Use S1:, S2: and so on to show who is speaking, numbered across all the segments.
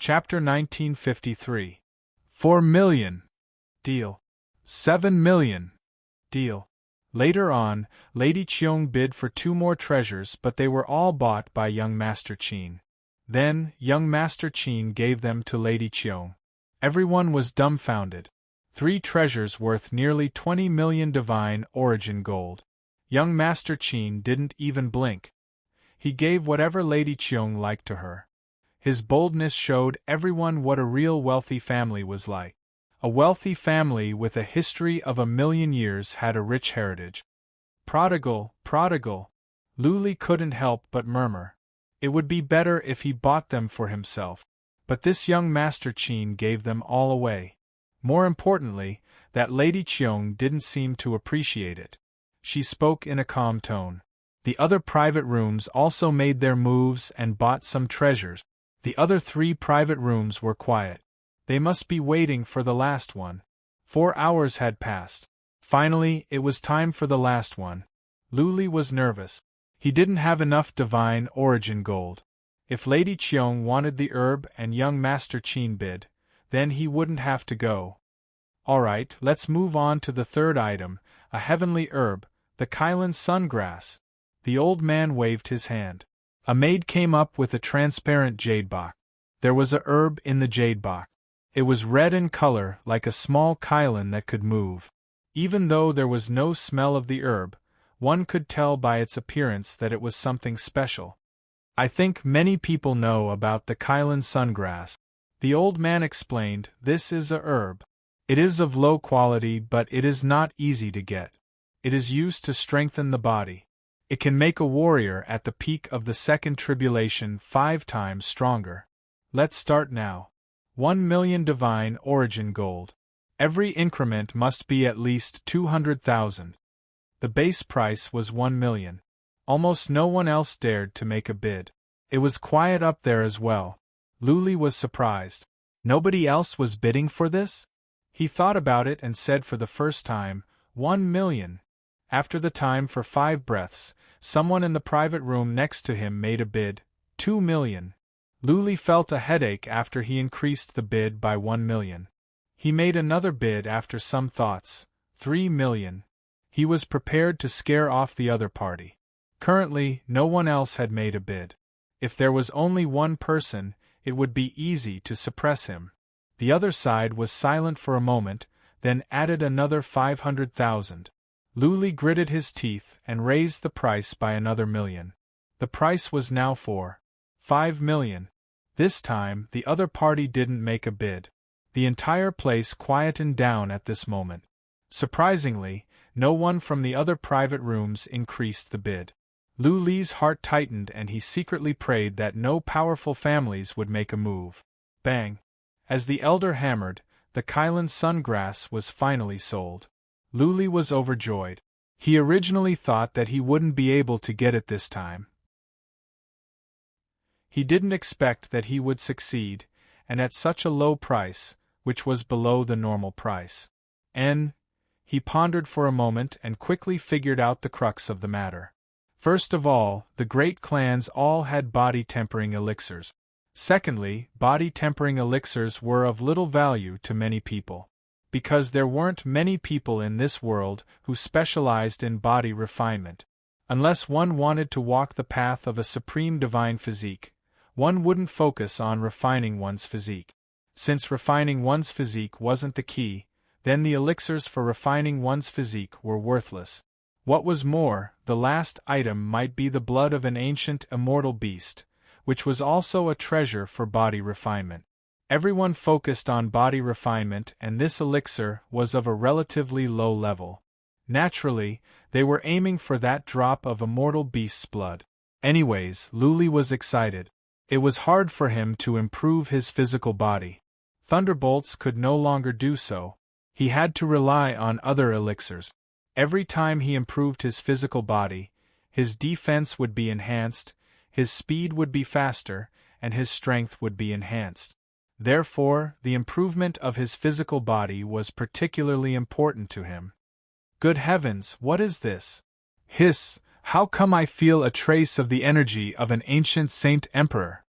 S1: Chapter 1953. 4 million. Deal. 7 million. Deal. Later on, Lady Cheung bid for 2 more treasures, but they were all bought by young Master Qin. Then, young Master Qin gave them to Lady Cheung. Everyone was dumbfounded. 3 treasures worth nearly 20 million divine origin gold. Young Master Qin didn't even blink. He gave whatever Lady Cheung liked to her. His boldness showed everyone what a real wealthy family was like. A wealthy family with a history of 1,000,000 years had a rich heritage. Prodigal, prodigal. Luli couldn't help but murmur. It would be better if he bought them for himself. But this young Master Qin gave them all away. More importantly, that Lady Cheung didn't seem to appreciate it. She spoke in a calm tone. The other private rooms also made their moves and bought some treasures. The other 3 private rooms were quiet. They must be waiting for the last one. 4 hours had passed. Finally, it was time for the last one. Luli was nervous. He didn't have enough divine origin gold. If Lady Cheung wanted the herb and young Master Qin bid, then he wouldn't have to go. Alright, let's move on to the 3rd item, a heavenly herb, the Kylan sungrass. The old man waved his hand. A maid came up with a transparent jade box. There was a herb in the jade box. It was red in color, like a small Kylan that could move. Even though there was no smell of the herb, one could tell by its appearance that it was something special. I think many people know about the Kylan sungrass. The old man explained, this is a herb. It is of low quality, but it is not easy to get. It is used to strengthen the body. It can make a warrior at the peak of the second tribulation 5 times stronger. Let's start now. 1 million divine origin gold. Every increment must be at least 200,000. The base price was 1 million. Almost no one else dared to make a bid. It was quiet up there as well. Luli was surprised. Nobody else was bidding for this? He thought about it and said for the first time, 1 million. After the time for 5 breaths, someone in the private room next to him made a bid, 2 million. Luli felt a headache after he increased the bid by 1 million. He made another bid after some thoughts, 3 million. He was prepared to scare off the other party. Currently, no one else had made a bid. If there was only one person, it would be easy to suppress him. The other side was silent for a moment, then added another 500,000. Luli gritted his teeth and raised the price by another million. The price was now 5 million. This time, the other party didn't make a bid. The entire place quietened down at this moment. Surprisingly, no one from the other private rooms increased the bid. Luli's heart tightened and he secretly prayed that no powerful families would make a move. Bang! As the elder hammered, the Kylan sungrass was finally sold. Luli was overjoyed. He originally thought that he wouldn't be able to get it this time. He didn't expect that he would succeed, and at such a low price, which was below the normal price. He pondered for a moment and quickly figured out the crux of the matter. First of all, the great clans all had body-tempering elixirs. Secondly, body-tempering elixirs were of little value to many people. Because there weren't many people in this world who specialized in body refinement. Unless one wanted to walk the path of a supreme divine physique, one wouldn't focus on refining one's physique. Since refining one's physique wasn't the key, then the elixirs for refining one's physique were worthless. What was more, the last item might be the blood of an ancient immortal beast, which was also a treasure for body refinement. Everyone focused on body refinement, and this elixir was of a relatively low level. Naturally, they were aiming for that drop of immortal beast's blood. Anyways, Luli was excited. It was hard for him to improve his physical body. Thunderbolts could no longer do so. He had to rely on other elixirs. Every time he improved his physical body, his defense would be enhanced, his speed would be faster, and his strength would be enhanced. Therefore, the improvement of his physical body was particularly important to him. Good heavens, what is this? Hiss, how come I feel a trace of the energy of an ancient saint emperor?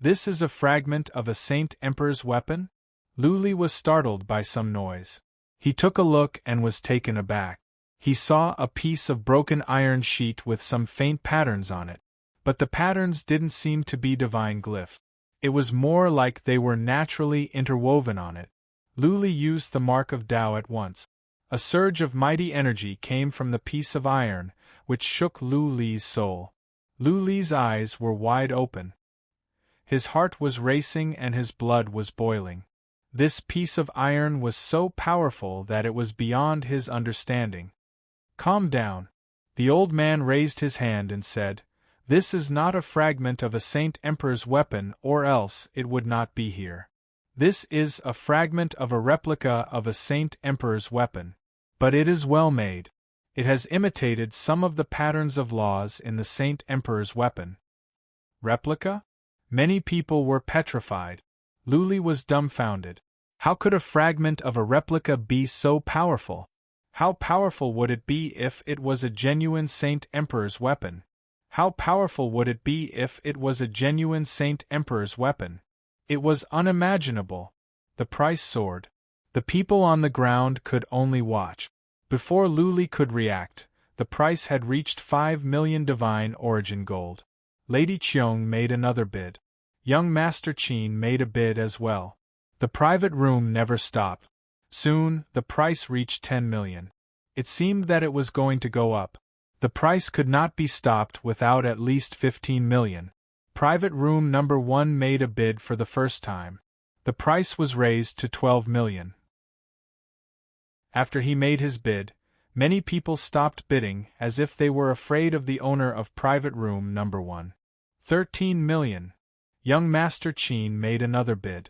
S1: This is a fragment of a Saint Emperor's weapon? Lu Li was startled by some noise. He took a look and was taken aback. He saw a piece of broken iron sheet with some faint patterns on it. But the patterns didn't seem to be divine glyph. It was more like they were naturally interwoven on it. Lu Li used the mark of Tao at once. A surge of mighty energy came from the piece of iron, which shook Lu Li's soul. Lu Li's eyes were wide open. His heart was racing and his blood was boiling. This piece of iron was so powerful that it was beyond his understanding. Calm down. The old man raised his hand and said, "This is not a fragment of a Saint Emperor's weapon, or else it would not be here. This is a fragment of a replica of a Saint Emperor's weapon. But it is well made. It has imitated some of the patterns of laws in the Saint Emperor's weapon." Replica? Many people were petrified. Lu Li was dumbfounded. How could a fragment of a replica be so powerful? How powerful would it be if it was a genuine Saint Emperor's weapon? How powerful would it be if it was a genuine Saint Emperor's weapon? It was unimaginable. The price soared. The people on the ground could only watch. Before Lu Li could react, the price had reached 5 million divine origin gold. Lady Qiong made another bid. Young Master Qin made a bid as well. The private room never stopped. Soon, the price reached 10 million. It seemed that it was going to go up. The price could not be stopped without at least 15 million. Private room number 1 made a bid for the first time. The price was raised to 12 million. After he made his bid, many people stopped bidding as if they were afraid of the owner of private room number 1. 13 million. Young Master Qin made another bid.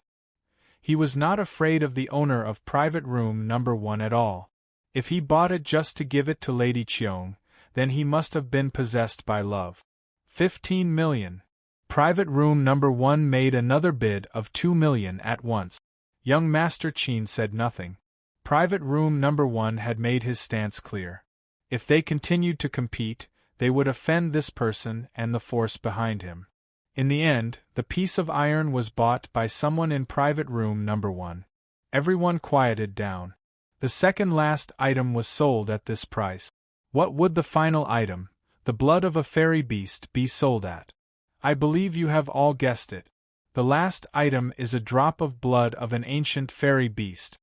S1: He was not afraid of the owner of private room number 1 at all. If he bought it just to give it to Lady Qiong, then he must have been possessed by love. 15 million. Private room number 1 made another bid of 2 million at once. Young Master Qin said nothing. Private room number 1 had made his stance clear. If they continued to compete, they would offend this person and the force behind him. In the end, the piece of iron was bought by someone in private room number 1. Everyone quieted down. The second last item was sold at this price. What would the final item, the blood of a fairy beast, be sold at? I believe you have all guessed it. The last item is a drop of blood of an ancient fairy beast.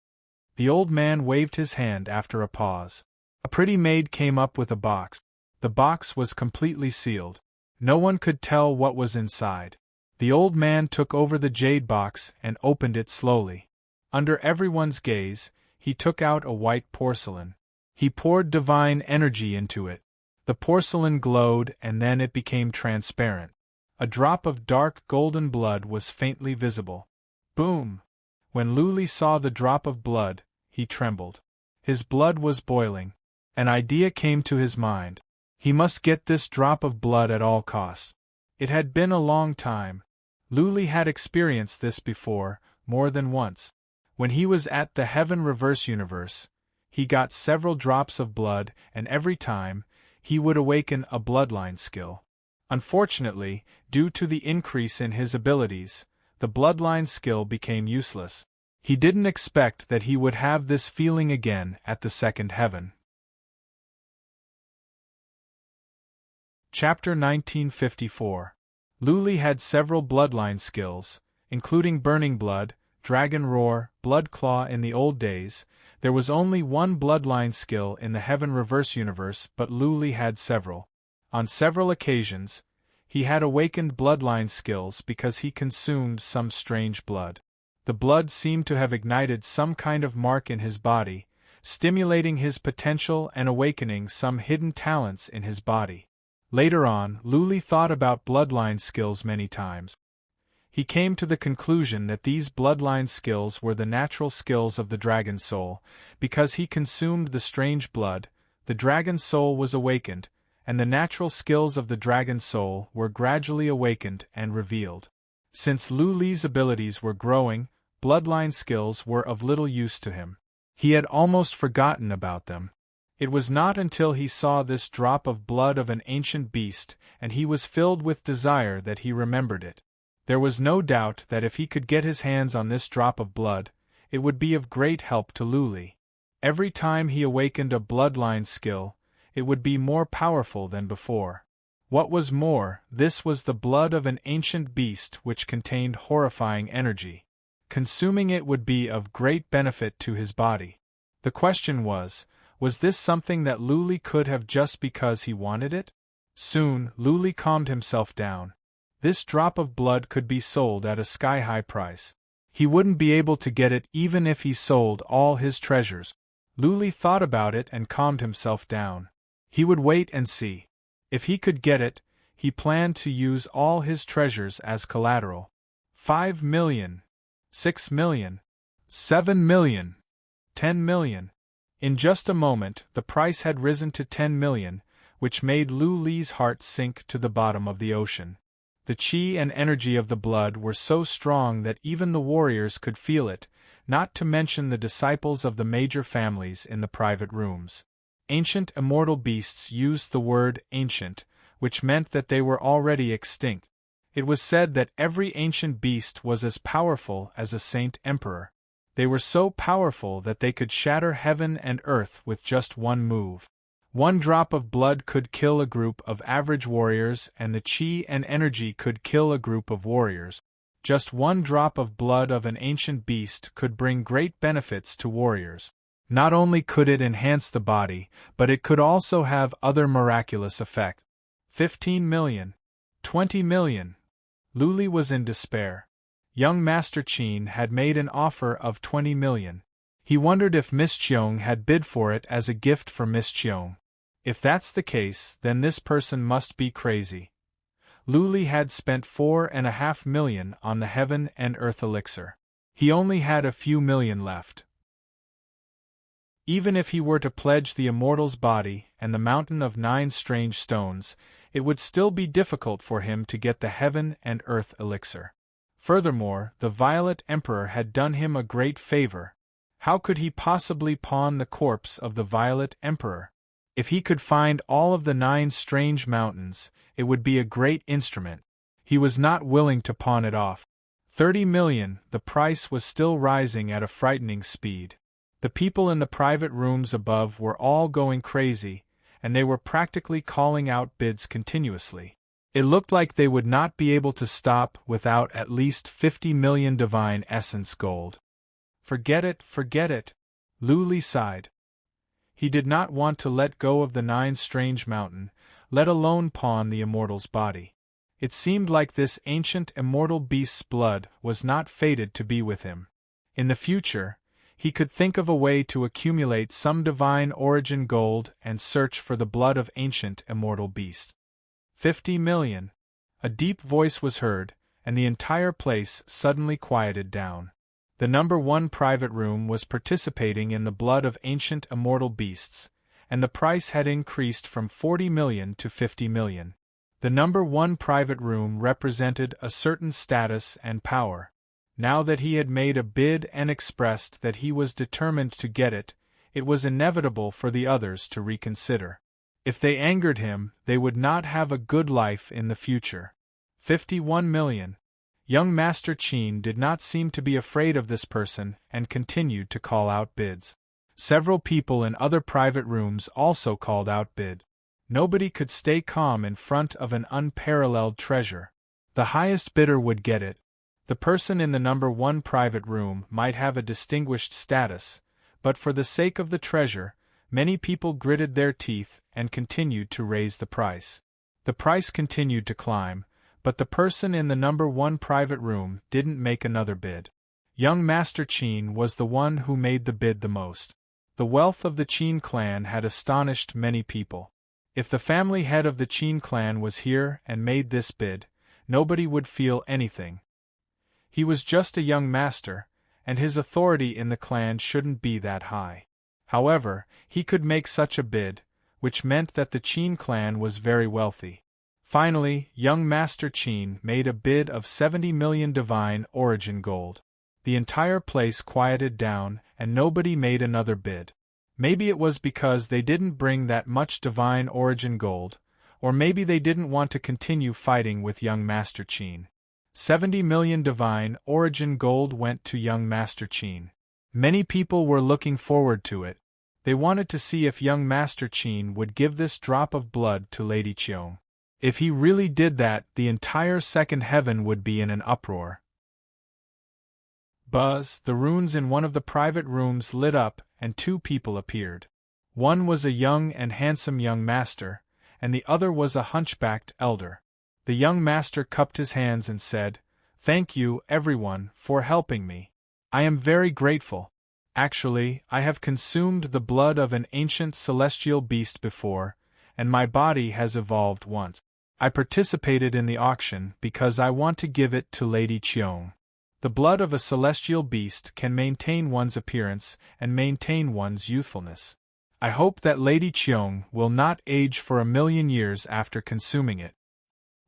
S1: The old man waved his hand after a pause. A pretty maid came up with a box. The box was completely sealed. No one could tell what was inside. The old man took over the jade box and opened it slowly. Under everyone's gaze, he took out a white porcelain. He poured divine energy into it. The porcelain glowed and then it became transparent. A drop of dark golden blood was faintly visible. Boom! When Lu Li saw the drop of blood, he trembled. His blood was boiling. An idea came to his mind. He must get this drop of blood at all costs. It had been a long time. Lu Li had experienced this before, more than once. When he was at the Heaven Reverse Universe, he got several drops of blood, and every time, he would awaken a bloodline skill. Unfortunately, due to the increase in his abilities, the bloodline skill became useless. He didn't expect that he would have this feeling again at the second heaven. Chapter 1954. Lu Li had several bloodline skills, including Burning Blood, Dragon Roar, Blood Claw. In the old days, there was only one bloodline skill in the Heaven Reverse Universe, but Lu Li had several. On several occasions, he had awakened bloodline skills because he consumed some strange blood. The blood seemed to have ignited some kind of mark in his body, stimulating his potential and awakening some hidden talents in his body. Later on, Lu Li thought about bloodline skills many times. He came to the conclusion that these bloodline skills were the natural skills of the dragon soul. Because he consumed the strange blood, the dragon soul was awakened, and the natural skills of the dragon soul were gradually awakened and revealed. Since Lu Li's abilities were growing, bloodline skills were of little use to him. He had almost forgotten about them. It was not until he saw this drop of blood of an ancient beast and he was filled with desire that he remembered it. There was no doubt that if he could get his hands on this drop of blood, it would be of great help to Luli. Every time he awakened a bloodline skill, it would be more powerful than before. What was more, this was the blood of an ancient beast which contained horrifying energy. Consuming it would be of great benefit to his body. The question was this something that Luli could have just because he wanted it? Soon, Luli calmed himself down. This drop of blood could be sold at a sky-high price. He wouldn't be able to get it even if he sold all his treasures. Luli thought about it and calmed himself down. He would wait and see. If he could get it, he planned to use all his treasures as collateral. 5 million. 6 million. 7 million. 10 million. In just a moment, the price had risen to 10 million, which made Luli's heart sink to the bottom of the ocean. The chi and energy of the blood were so strong that even the warriors could feel it, not to mention the disciples of the major families in the private rooms. Ancient immortal beasts used the word ancient, which meant that they were already extinct. It was said that every ancient beast was as powerful as a saint emperor. They were so powerful that they could shatter heaven and earth with just one move. One drop of blood could kill a group of average warriors, and the chi and energy could kill a group of warriors. Just one drop of blood of an ancient beast could bring great benefits to warriors. Not only could it enhance the body, but it could also have other miraculous effects. 15 million. 20 million. Luli was in despair. Young Master Qin had made an offer of 20 million. He wondered if Miss Qiong had bid for it as a gift for Miss Qiong. If that's the case, then this person must be crazy. Luli had spent 4.5 million on the heaven and earth elixir. He only had a few million left. Even if he were to pledge the immortal's body and the mountain of 9 strange stones, it would still be difficult for him to get the heaven and earth elixir. Furthermore, the Violet Emperor had done him a great favor. How could he possibly pawn the corpse of the Violet Emperor? If he could find all of the 9 strange mountains, it would be a great instrument. He was not willing to pawn it off. 30 million, the price was still rising at a frightening speed. The people in the private rooms above were all going crazy, and they were practically calling out bids continuously. It looked like they would not be able to stop without at least 50 million divine essence gold. Forget it, Luli sighed. He did not want to let go of the 9 strange mountain, let alone pawn the immortal's body. It seemed like this ancient immortal beast's blood was not fated to be with him. In the future, he could think of a way to accumulate some divine origin gold and search for the blood of ancient immortal beasts. 50 million. A deep voice was heard, and the entire place suddenly quieted down. The number 1 private room was participating in the blood of ancient immortal beasts, and the price had increased from 40 million to 50 million. The number 1 private room represented a certain status and power. Now that he had made a bid and expressed that he was determined to get it, it was inevitable for the others to reconsider. If they angered him, they would not have a good life in the future. 51 million. Young Master Qin did not seem to be afraid of this person and continued to call out bids. Several people in other private rooms also called out bid. Nobody could stay calm in front of an unparalleled treasure. The highest bidder would get it. The person in the number 1 private room might have a distinguished status, but for the sake of the treasure, many people gritted their teeth and continued to raise the price. The price continued to climb, but the person in the number 1 private room didn't make another bid. Young Master Qin was the one who made the bid the most. The wealth of the Qin clan had astonished many people. If the family head of the Qin clan was here and made this bid, nobody would feel anything. He was just a young master, and his authority in the clan shouldn't be that high. However, he could make such a bid, which meant that the Qin clan was very wealthy. Finally, young Master Qin made a bid of 70 million divine origin gold. The entire place quieted down, and nobody made another bid. Maybe it was because they didn't bring that much divine origin gold, or maybe they didn't want to continue fighting with young Master Qin. 70 million divine origin gold went to young Master Qin. Many people were looking forward to it. They wanted to see if young Master Qin would give this drop of blood to Lady Qiong. If he really did that, the entire second heaven would be in an uproar. Buzz, the runes in one of the private rooms lit up, and two people appeared. One was a young and handsome young master, and the other was a hunchbacked elder. The young master cupped his hands and said, "Thank you, everyone, for helping me. I am very grateful. Actually, I have consumed the blood of an ancient celestial beast before, and my body has evolved once. I participated in the auction because I want to give it to Lady Qiong. The blood of a celestial beast can maintain one's appearance and maintain one's youthfulness. I hope that Lady Qiong will not age for 1,000,000 years after consuming it."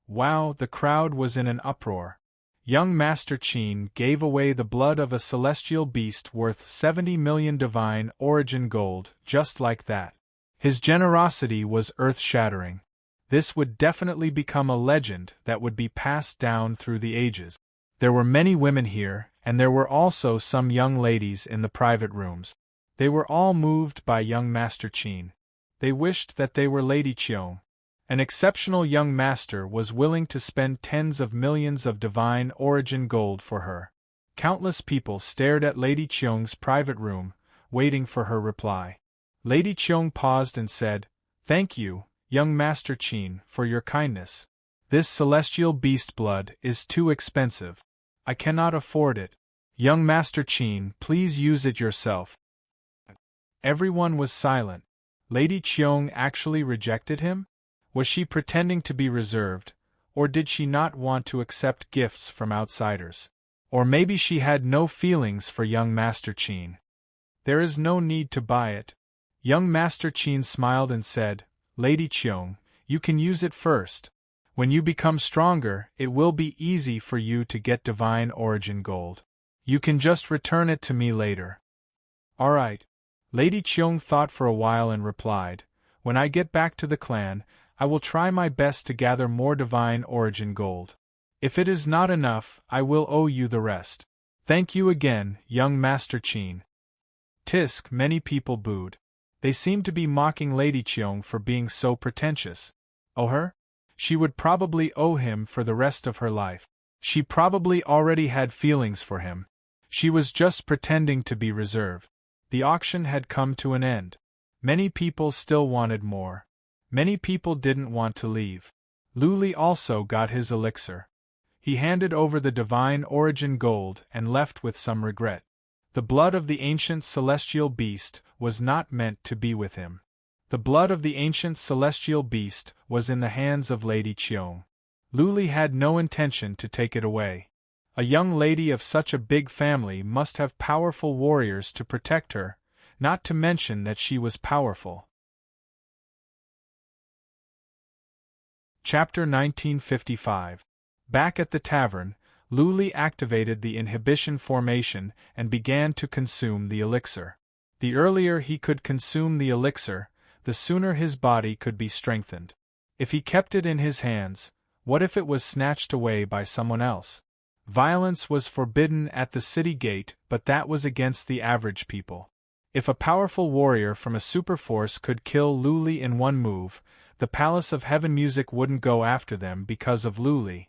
S1: Wow, the crowd was in an uproar. Young Master Qin gave away the blood of a celestial beast worth 70 million divine origin gold, just like that. His generosity was earth-shattering. This would definitely become a legend that would be passed down through the ages. There were many women here, and there were also some young ladies in the private rooms. They were all moved by young Master Qin. They wished that they were Lady Qiong. An exceptional young master was willing to spend tens of millions of divine origin gold for her. Countless people stared at Lady Qiong's private room, waiting for her reply. Lady Qiong paused and said, "Thank you, young Master Qin, for your kindness. This celestial beast blood is too expensive. I cannot afford it. Young Master Qin, please use it yourself." Everyone was silent. Lady Qiong actually rejected him? Was she pretending to be reserved, or did she not want to accept gifts from outsiders? Or maybe she had no feelings for young Master Qin. "There is no need to buy it." Young Master Qin smiled and said, "Lady Qiong, you can use it first. When you become stronger, it will be easy for you to get divine origin gold. You can just return it to me later." "All right." Lady Qiong thought for a while and replied, "When I get back to the clan, I will try my best to gather more divine origin gold. If it is not enough, I will owe you the rest. Thank you again, young Master Qin." Tisk, many people booed. They seemed to be mocking Lady Qiong for being so pretentious. Owe her? She would probably owe him for the rest of her life. She probably already had feelings for him. She was just pretending to be reserved. The auction had come to an end. Many people still wanted more. Many people didn't want to leave. Luli also got his elixir. He handed over the divine origin gold and left with some regret. The blood of the ancient celestial beast was not meant to be with him. The blood of the ancient celestial beast was in the hands of Lady Qiong. Luli had no intention to take it away. A young lady of such a big family must have powerful warriors to protect her, not to mention that she was powerful. Chapter 1955. Back at the tavern, Luli activated the inhibition formation and began to consume the elixir. The earlier he could consume the elixir, the sooner his body could be strengthened. If he kept it in his hands, what if it was snatched away by someone else? Violence was forbidden at the city gate, but that was against the average people. If a powerful warrior from a superforce could kill Luli in one move, the Palace of Heaven music wouldn't go after them because of Luli.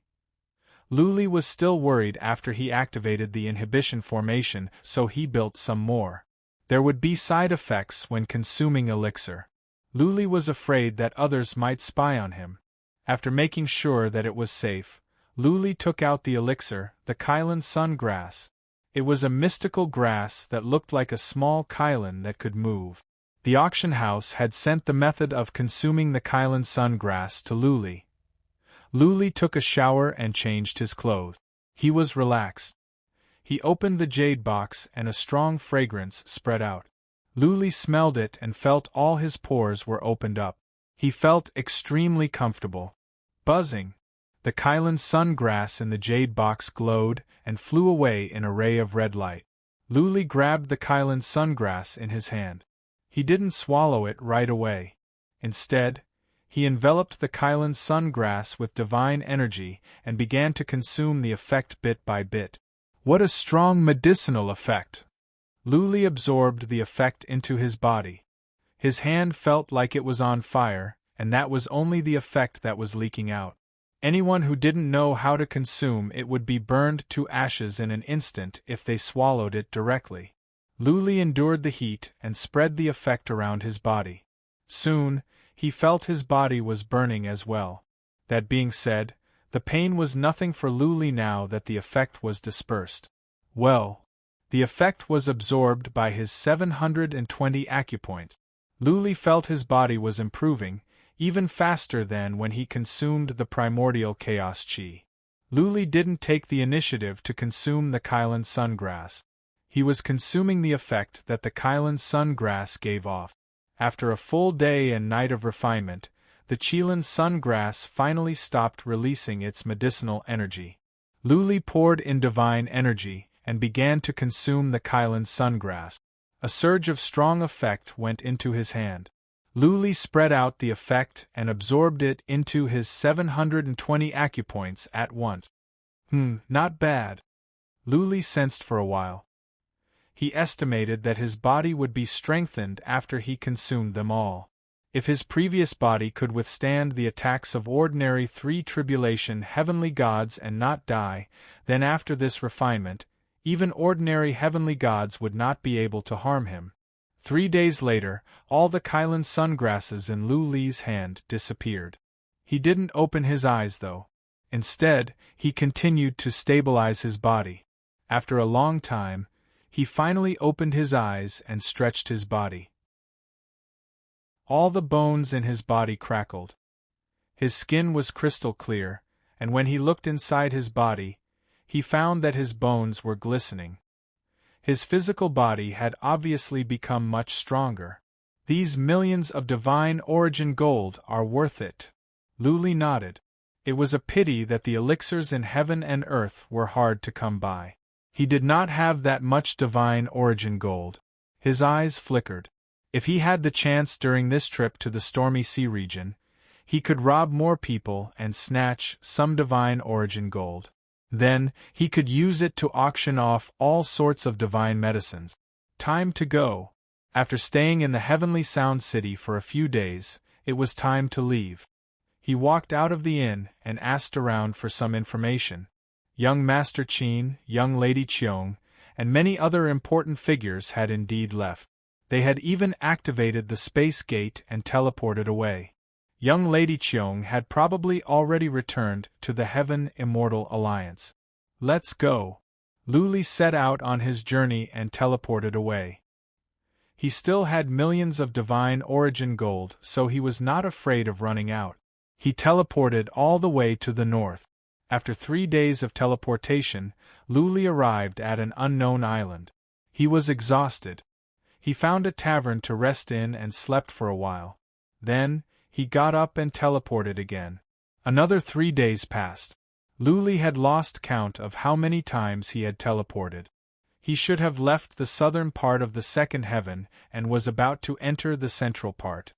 S1: Luli was still worried after he activated the inhibition formation, so he built some more. There would be side effects when consuming elixir. Luli was afraid that others might spy on him. After making sure that it was safe, Luli took out the elixir, the Kylan sun grass. It was a mystical grass that looked like a small Kylan that could move. The auction house had sent the method of consuming the Kylan sun grass to Luli. Luli took a shower and changed his clothes. He was relaxed. He opened the jade box and a strong fragrance spread out. Luli smelled it and felt all his pores were opened up. He felt extremely comfortable. Buzzing. The Kylan sun grass in the jade box glowed and flew away in a ray of red light. Luli grabbed the Kylan sun grass in his hand. He didn't swallow it right away. Instead, He enveloped the Kylan sun grass with divine energy and began to consume the effect bit by bit. What a strong medicinal effect! Luli absorbed the effect into his body. His hand felt like it was on fire, and that was only the effect that was leaking out. Anyone who didn't know how to consume it would be burned to ashes in an instant if they swallowed it directly. Luli endured the heat and spread the effect around his body. Soon, he felt his body was burning as well. That being said, the pain was nothing for Luli now that the effect was dispersed. Well, the effect was absorbed by his 720 acupoint. Luli felt his body was improving, even faster than when he consumed the primordial chaos chi. Luli didn't take the initiative to consume the Kylan sungrass. He was consuming the effect that the Kylan sungrass gave off. After a full day and night of refinement, the Chilan sungrass finally stopped releasing its medicinal energy. Luli poured in divine energy and began to consume the Kylan sungrass. A surge of strong effect went into his hand. Luli spread out the effect and absorbed it into his 720 acupoints at once. Not bad. Luli sensed for a while. He estimated that his body would be strengthened after he consumed them all. If his previous body could withstand the attacks of ordinary three-tribulation heavenly gods and not die, then after this refinement, even ordinary heavenly gods would not be able to harm him. 3 days later, all the Kylan sungrasses in Luli's hand disappeared. He didn't open his eyes though. Instead, he continued to stabilize his body. After a long time, he finally opened his eyes and stretched his body. All the bones in his body crackled. His skin was crystal clear, and when he looked inside his body, he found that his bones were glistening. His physical body had obviously become much stronger. These millions of divine origin gold are worth it. Luli nodded. It was a pity that the elixirs in heaven and earth were hard to come by. He did not have that much divine origin gold. His eyes flickered. If he had the chance during this trip to the stormy sea region, he could rob more people and snatch some divine origin gold. Then, he could use it to auction off all sorts of divine medicines. Time to go. After staying in the heavenly sound city for a few days, it was time to leave. He walked out of the inn and asked around for some information. Young Master Qin, young Lady Qiong, and many other important figures had indeed left. They had even activated the space gate and teleported away. Young Lady Qiong had probably already returned to the Heaven Immortal Alliance. Let's go. Luli set out on his journey and teleported away. He still had millions of divine origin gold, so he was not afraid of running out. He teleported all the way to the north. After 3 days of teleportation, Luli arrived at an unknown island. He was exhausted. He found a tavern to rest in and slept for a while. Then, he got up and teleported again. Another 3 days passed. Luli had lost count of how many times he had teleported. He should have left the southern part of the second heaven and was about to enter the central part.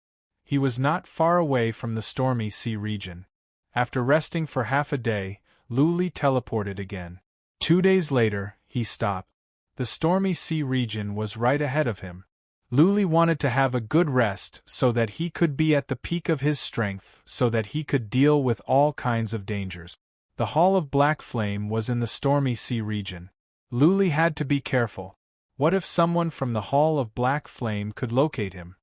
S1: He was not far away from the stormy sea region. After resting for half a day, Luli teleported again. 2 days later, he stopped. The stormy sea region was right ahead of him. Luli wanted to have a good rest so that he could be at the peak of his strength so that he could deal with all kinds of dangers. The Hall of Black Flame was in the stormy sea region. Luli had to be careful. What if someone from the Hall of Black Flame could locate him?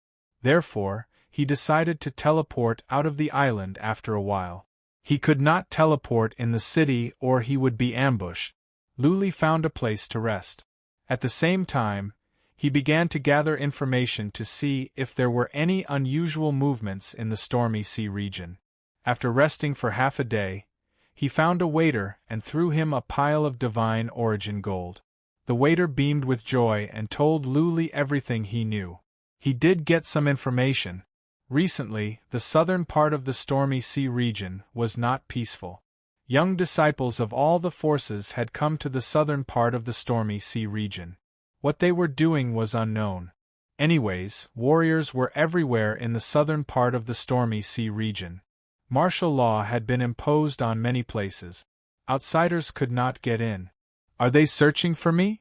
S1: Therefore, he decided to teleport out of the island after a while. He could not teleport in the city or he would be ambushed. Luli found a place to rest. At the same time, he began to gather information to see if there were any unusual movements in the stormy sea region. After resting for half a day, he found a waiter and threw him a pile of divine origin gold. The waiter beamed with joy and told Luli everything he knew. He did get some information. Recently, the southern part of the stormy sea region was not peaceful. Young disciples of all the forces had come to the southern part of the stormy sea region. What they were doing was unknown. Anyways, warriors were everywhere in the southern part of the Stormy Sea region. Martial law had been imposed on many places. Outsiders could not get in. Are they searching for me?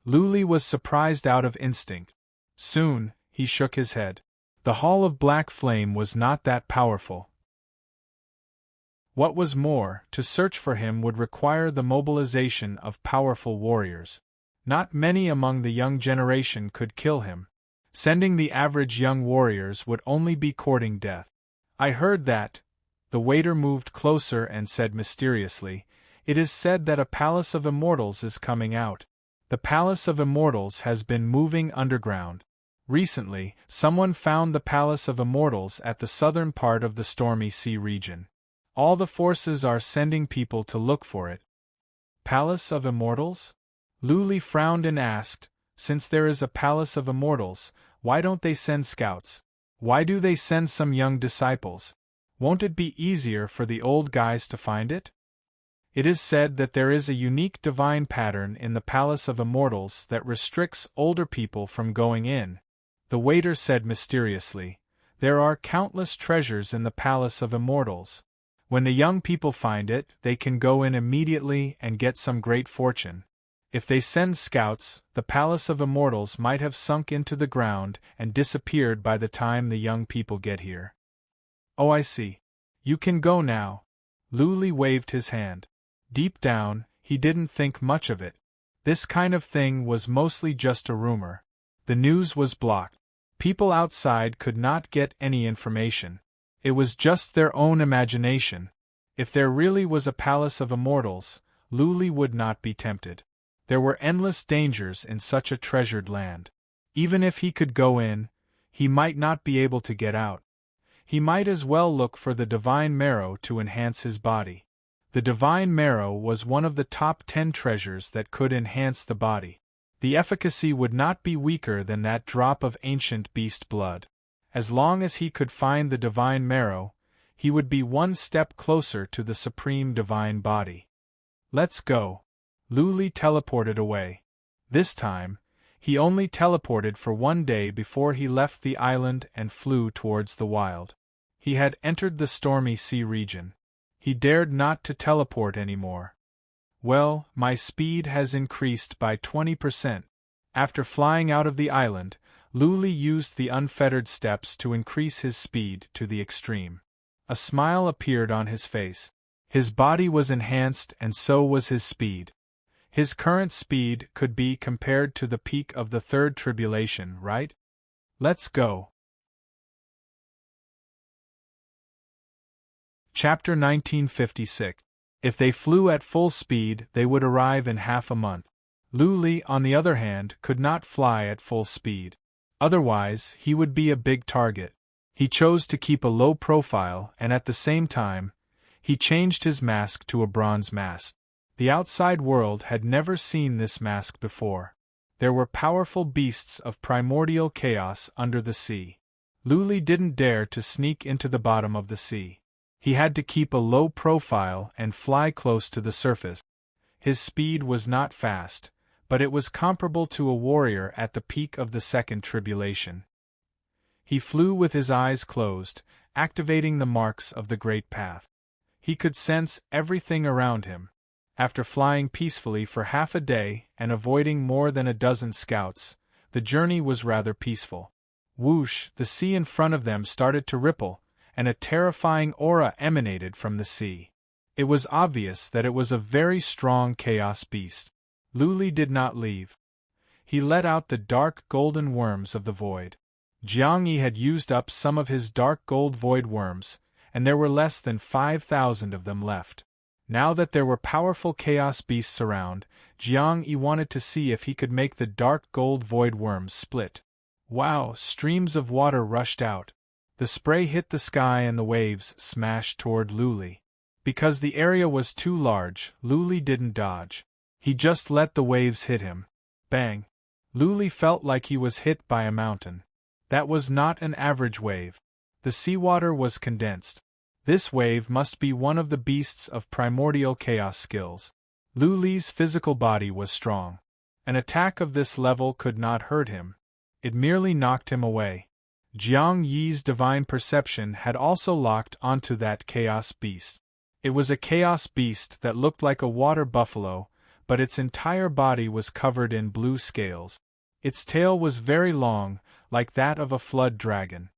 S1: Luli was surprised out of instinct. Soon, he shook his head. The Hall of Black Flame was not that powerful. What was more, to search for him would require the mobilization of powerful warriors. Not many among the young generation could kill him. Sending the average young warriors would only be courting death. I heard that. The waiter moved closer and said mysteriously, "It is said that a palace of immortals is coming out. The Palace of Immortals has been moving underground. Recently, someone found the Palace of Immortals at the southern part of the Stormy Sea region. All the forces are sending people to look for it." Palace of Immortals? Luli frowned and asked, "Since there is a Palace of Immortals, why don't they send scouts? Why do they send some young disciples? Won't it be easier for the old guys to find it?" It is said that there is a unique divine pattern in the Palace of Immortals that restricts older people from going in. The waiter said mysteriously, "There are countless treasures in the Palace of Immortals. When the young people find it, they can go in immediately and get some great fortune. If they send scouts, the Palace of Immortals might have sunk into the ground and disappeared by the time the young people get here." "Oh, I see. You can go now." Luli waved his hand. Deep down, he didn't think much of it. This kind of thing was mostly just a rumor. The news was blocked. People outside could not get any information. It was just their own imagination. If there really was a Palace of Immortals, Luli would not be tempted. There were endless dangers in such a treasured land. Even if he could go in, he might not be able to get out. He might as well look for the divine marrow to enhance his body. The divine marrow was one of the top 10 treasures that could enhance the body. The efficacy would not be weaker than that drop of ancient beast blood. As long as he could find the divine marrow, he would be one step closer to the supreme divine body. "Let's go." Luli teleported away. This time, he only teleported for one day before he left the island and flew towards the wild. He had entered the Stormy Sea region. He dared not to teleport anymore. "Well, my speed has increased by 20%. After flying out of the island, Luli used the unfettered steps to increase his speed to the extreme. A smile appeared on his face. His body was enhanced and so was his speed. His current speed could be compared to the peak of the third tribulation, right? Let's go. Chapter 1956. If they flew at full speed, they would arrive in half a month. Luli, on the other hand, could not fly at full speed. Otherwise, he would be a big target. He chose to keep a low profile and at the same time, he changed his mask to a bronze mask. The outside world had never seen this mask before. There were powerful beasts of primordial chaos under the sea. Luli didn't dare to sneak into the bottom of the sea. He had to keep a low profile and fly close to the surface. His speed was not fast, but it was comparable to a warrior at the peak of the second tribulation. He flew with his eyes closed, activating the marks of the Great Path. He could sense everything around him. After flying peacefully for half a day and avoiding more than a dozen scouts, the journey was rather peaceful. Whoosh, the sea in front of them started to ripple, and a terrifying aura emanated from the sea. It was obvious that it was a very strong chaos beast. Luli did not leave. He let out the dark golden worms of the void. Jiangyi had used up some of his dark gold void worms, and there were less than 5,000 of them left. Now that there were powerful chaos beasts around, Jiangyi wanted to see if he could make the dark gold void worms split. Wow! Streams of water rushed out. The spray hit the sky and the waves smashed toward Luli. Because the area was too large, Luli didn't dodge. He just let the waves hit him. Bang! Luli felt like he was hit by a mountain. That was not an average wave. The seawater was condensed. This wave must be one of the beasts of primordial chaos skills. Luli's physical body was strong. An attack of this level could not hurt him. it merely knocked him away. Jiang Yi's divine perception had also locked onto that chaos beast. It was a chaos beast that looked like a water buffalo, but its entire body was covered in blue scales. Its tail was very long, like that of a flood dragon.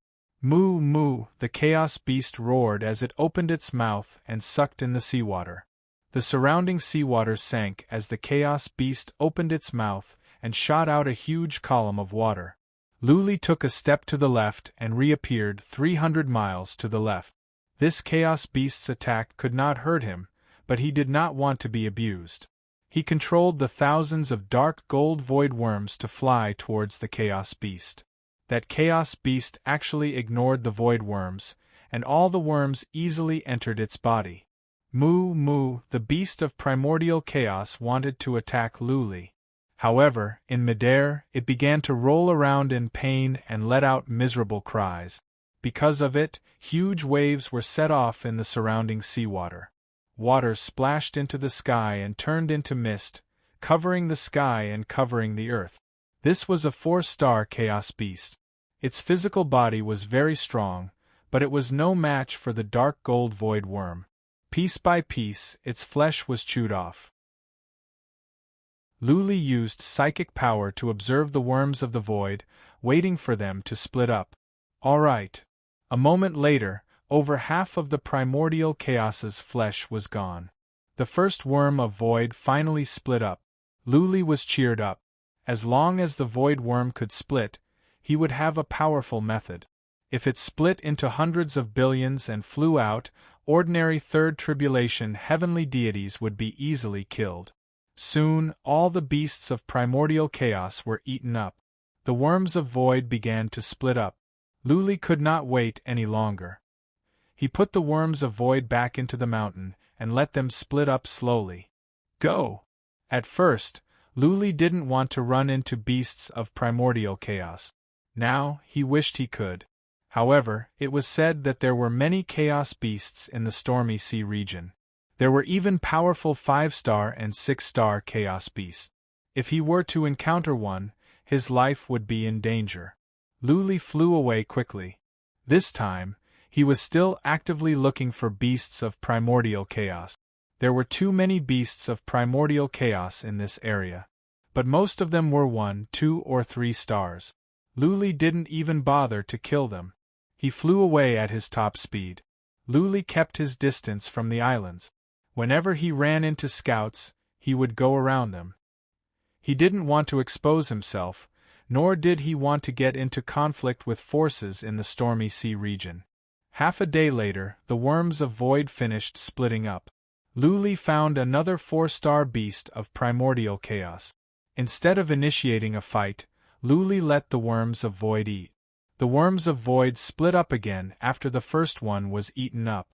S1: Moo moo, the chaos beast roared as it opened its mouth and sucked in the seawater. The surrounding seawater sank as the chaos beast opened its mouth and shot out a huge column of water. Luli took a step to the left and reappeared 300 miles to the left. This chaos beast's attack could not hurt him, but he did not want to be abused. He controlled the thousands of dark gold void worms to fly towards the chaos beast. That chaos beast actually ignored the void worms, and all the worms easily entered its body. Moo moo, the beast of primordial chaos wanted to attack Luli. However, in midair, it began to roll around in pain and let out miserable cries. Because of it, huge waves were set off in the surrounding seawater. Water splashed into the sky and turned into mist, covering the sky and covering the earth. This was a 4-star chaos beast. Its physical body was very strong, but it was no match for the dark gold void worm. Piece by piece, its flesh was chewed off. Luli used psychic power to observe the worms of the void, waiting for them to split up. All right. A moment later, over half of the primordial chaos's flesh was gone. The first worm of void finally split up. Luli was cheered up. As long as the void worm could split, he would have a powerful method. If it split into hundreds of billions and flew out, ordinary third tribulation heavenly deities would be easily killed. Soon, all the beasts of primordial chaos were eaten up. The worms of void began to split up. Luli could not wait any longer. He put the worms of void back into the mountain and let them split up slowly. Go! At first, Luli didn't want to run into beasts of primordial chaos. Now, he wished he could. However, it was said that there were many chaos beasts in the stormy sea region. There were even powerful 5-star and 6-star chaos beasts. If he were to encounter one, his life would be in danger. Luli flew away quickly. This time, he was still actively looking for beasts of primordial chaos. There were too many beasts of primordial chaos in this area. But most of them were 1, 2, or 3 stars. Luli didn't even bother to kill them. He flew away at his top speed. Luli kept his distance from the islands. Whenever he ran into scouts, he would go around them. He didn't want to expose himself, nor did he want to get into conflict with forces in the stormy sea region. Half a day later, the worms of void finished splitting up. Luli found another 4-star beast of primordial chaos. Instead of initiating a fight, Luli let the worms of void eat. The worms of void split up again after the first one was eaten up.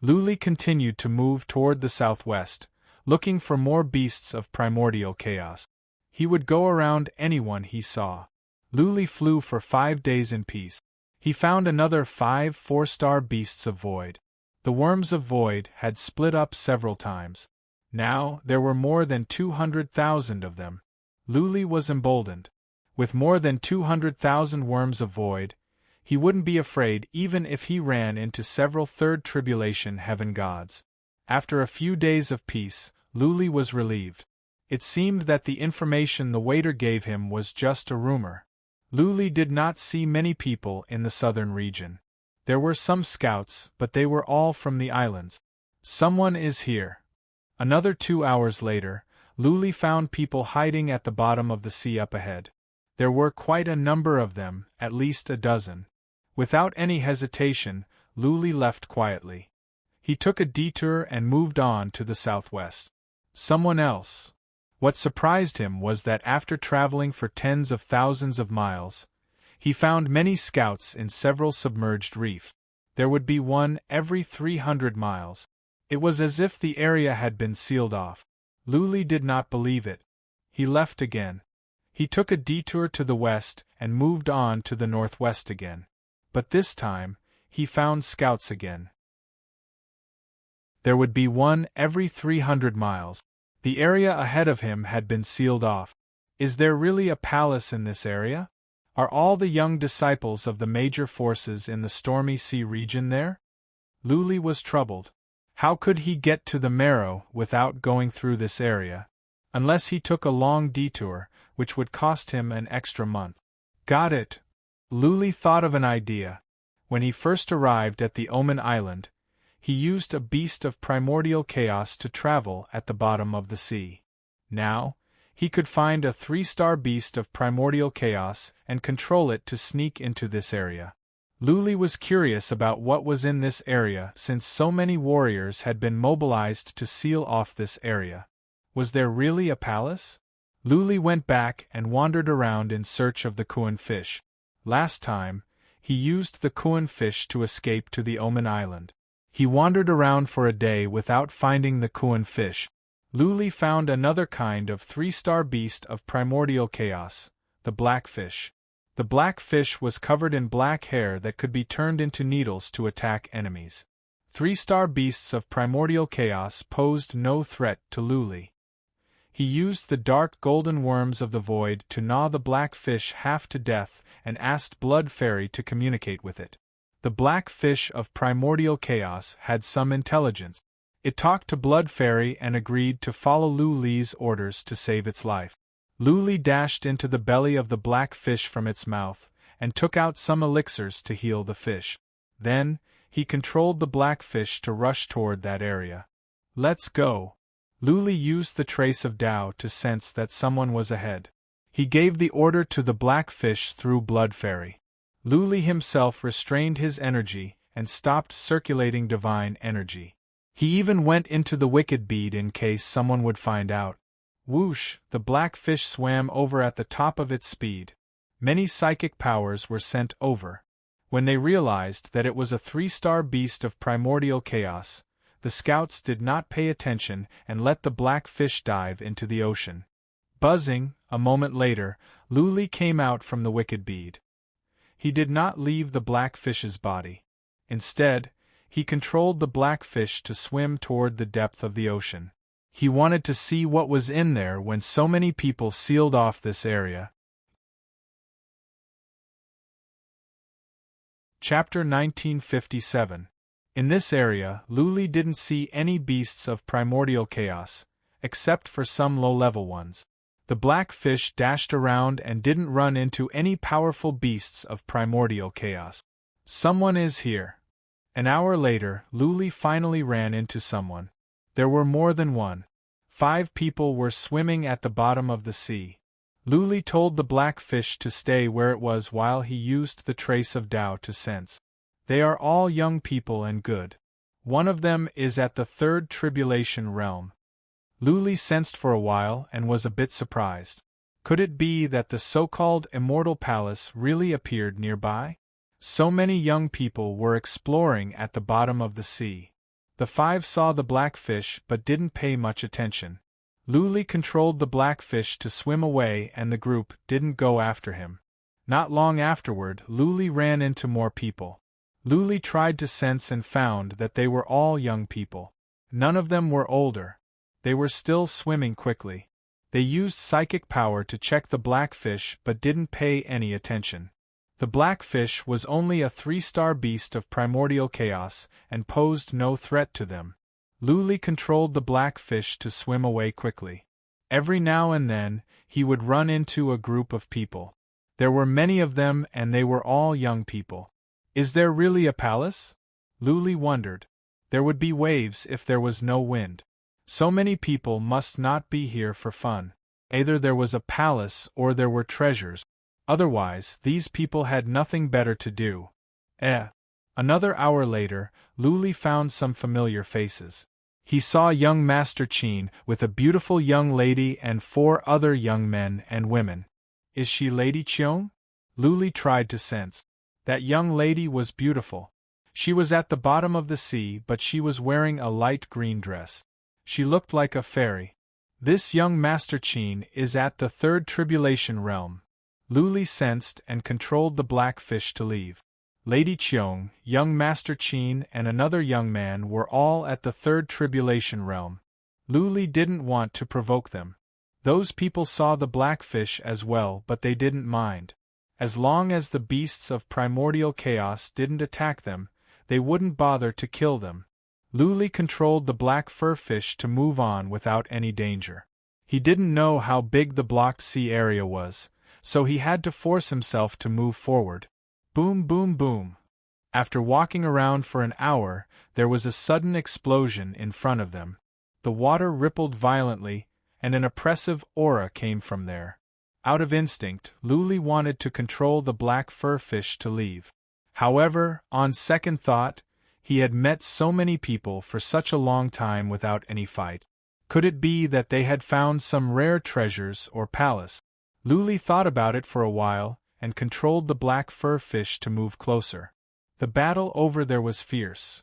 S1: Luli continued to move toward the southwest, looking for more beasts of primordial chaos. He would go around anyone he saw. Luli flew for 5 days in peace. He found another 5 4-star beasts of void. The worms of void had split up several times. Now, there were more than 200,000 of them. Luli was emboldened. With more than 200,000 worms of void, he wouldn't be afraid even if he ran into several third tribulation heaven gods. After a few days of peace, Luli was relieved. It seemed that the information the waiter gave him was just a rumor. Luli did not see many people in the southern region. There were some scouts, but they were all from the islands. Someone is here. Another 2 hours later, Luli found people hiding at the bottom of the sea up ahead. There were quite a number of them, at least a dozen. Without any hesitation, Luli left quietly. He took a detour and moved on to the southwest. Someone else. What surprised him was that after traveling for tens of thousands of miles, he found many scouts in several submerged reefs. There would be one every 300 miles. It was as if the area had been sealed off. Luli did not believe it. He left again. He took a detour to the west and moved on to the northwest again. But this time, he found scouts again. There would be one every 300 miles. The area ahead of him had been sealed off. Is there really a palace in this area? Are all the young disciples of the major forces in the Stormy Sea region there? Luli was troubled. How could he get to the Marrow without going through this area? Unless he took a long detour, which would cost him an extra month. Got it! Luli thought of an idea. When he first arrived at the Omen Island, he used a beast of primordial chaos to travel at the bottom of the sea. Now, he could find a 3-star beast of primordial chaos and control it to sneak into this area. Luli was curious about what was in this area since so many warriors had been mobilized to seal off this area. Was there really a palace? Luli went back and wandered around in search of the Kuan fish. Last time, he used the Kuan fish to escape to the Omen Island. He wandered around for a day without finding the Kuan fish. Luli found another kind of 3-star beast of primordial chaos, the blackfish. The blackfish was covered in black hair that could be turned into needles to attack enemies. 3-star beasts of primordial chaos posed no threat to Luli. He used the dark golden worms of the void to gnaw the blackfish half to death and asked Blood Fairy to communicate with it. The blackfish of primordial chaos had some intelligence. It talked to Blood Fairy and agreed to follow Luli's orders to save its life. Luli dashed into the belly of the black fish from its mouth, and took out some elixirs to heal the fish. Then, he controlled the black fish to rush toward that area. Let's go! Luli used the trace of Tao to sense that someone was ahead. He gave the order to the black fish through Blood Fairy. Luli himself restrained his energy and stopped circulating divine energy. He even went into the wicked bead in case someone would find out. Whoosh! The black fish swam over at the top of its speed. Many psychic powers were sent over. When they realized that it was a 3-star beast of primordial chaos, the scouts did not pay attention and let the black fish dive into the ocean. Buzzing, a moment later, Luli came out from the wicked bead. He did not leave the black fish's body. Instead, he controlled the black fish to swim toward the depth of the ocean. He wanted to see what was in there when so many people sealed off this area. Chapter 1957. In this area, Luli didn't see any beasts of primordial chaos, except for some low-level ones. The black fish dashed around and didn't run into any powerful beasts of primordial chaos. Someone is here. An hour later, Luli finally ran into someone. There were more than one. 5 people were swimming at the bottom of the sea. Luli told the black fish to stay where it was while he used the trace of Tao to sense. They are all young people and good. One of them is at the 3rd tribulation realm. Luli sensed for a while and was a bit surprised. Could it be that the so-called immortal palace really appeared nearby? So many young people were exploring at the bottom of the sea. The 5 saw the blackfish but didn't pay much attention. Luli controlled the blackfish to swim away and the group didn't go after him. Not long afterward, Luli ran into more people. Luli tried to sense and found that they were all young people. None of them were older. They were still swimming quickly. They used psychic power to check the blackfish but didn't pay any attention. The blackfish was only a 3-star beast of primordial chaos and posed no threat to them. Luli controlled the blackfish to swim away quickly. Every now and then, he would run into a group of people. There were many of them and they were all young people. Is there really a palace? Luli wondered. There would be waves if there was no wind. So many people must not be here for fun. Either there was a palace or there were treasures. Otherwise, these people had nothing better to do. Another hour later, Luli found some familiar faces. He saw young Master Qin with a beautiful young lady and 4 other young men and women. Is she Lady Qiong? Luli tried to sense. That young lady was beautiful. She was at the bottom of the sea, but she was wearing a light green dress. She looked like a fairy. This young Master Qin is at the 3rd tribulation realm. Luli sensed and controlled the blackfish to leave. Lady Qiong, young Master Qin and another young man were all at the 3rd tribulation realm. Luli didn't want to provoke them. Those people saw the blackfish as well but they didn't mind. As long as the beasts of primordial chaos didn't attack them, they wouldn't bother to kill them. Luli controlled the black fur fish to move on without any danger. He didn't know how big the blocked sea area was, so he had to force himself to move forward. Boom, boom, boom. After walking around for an hour, there was a sudden explosion in front of them. The water rippled violently, and an oppressive aura came from there. Out of instinct, Luli wanted to control the black fur fish to leave. However, on second thought, he had met so many people for such a long time without any fight. Could it be that they had found some rare treasures or palace? Luli thought about it for a while, and controlled the black fur fish to move closer. The battle over there was fierce.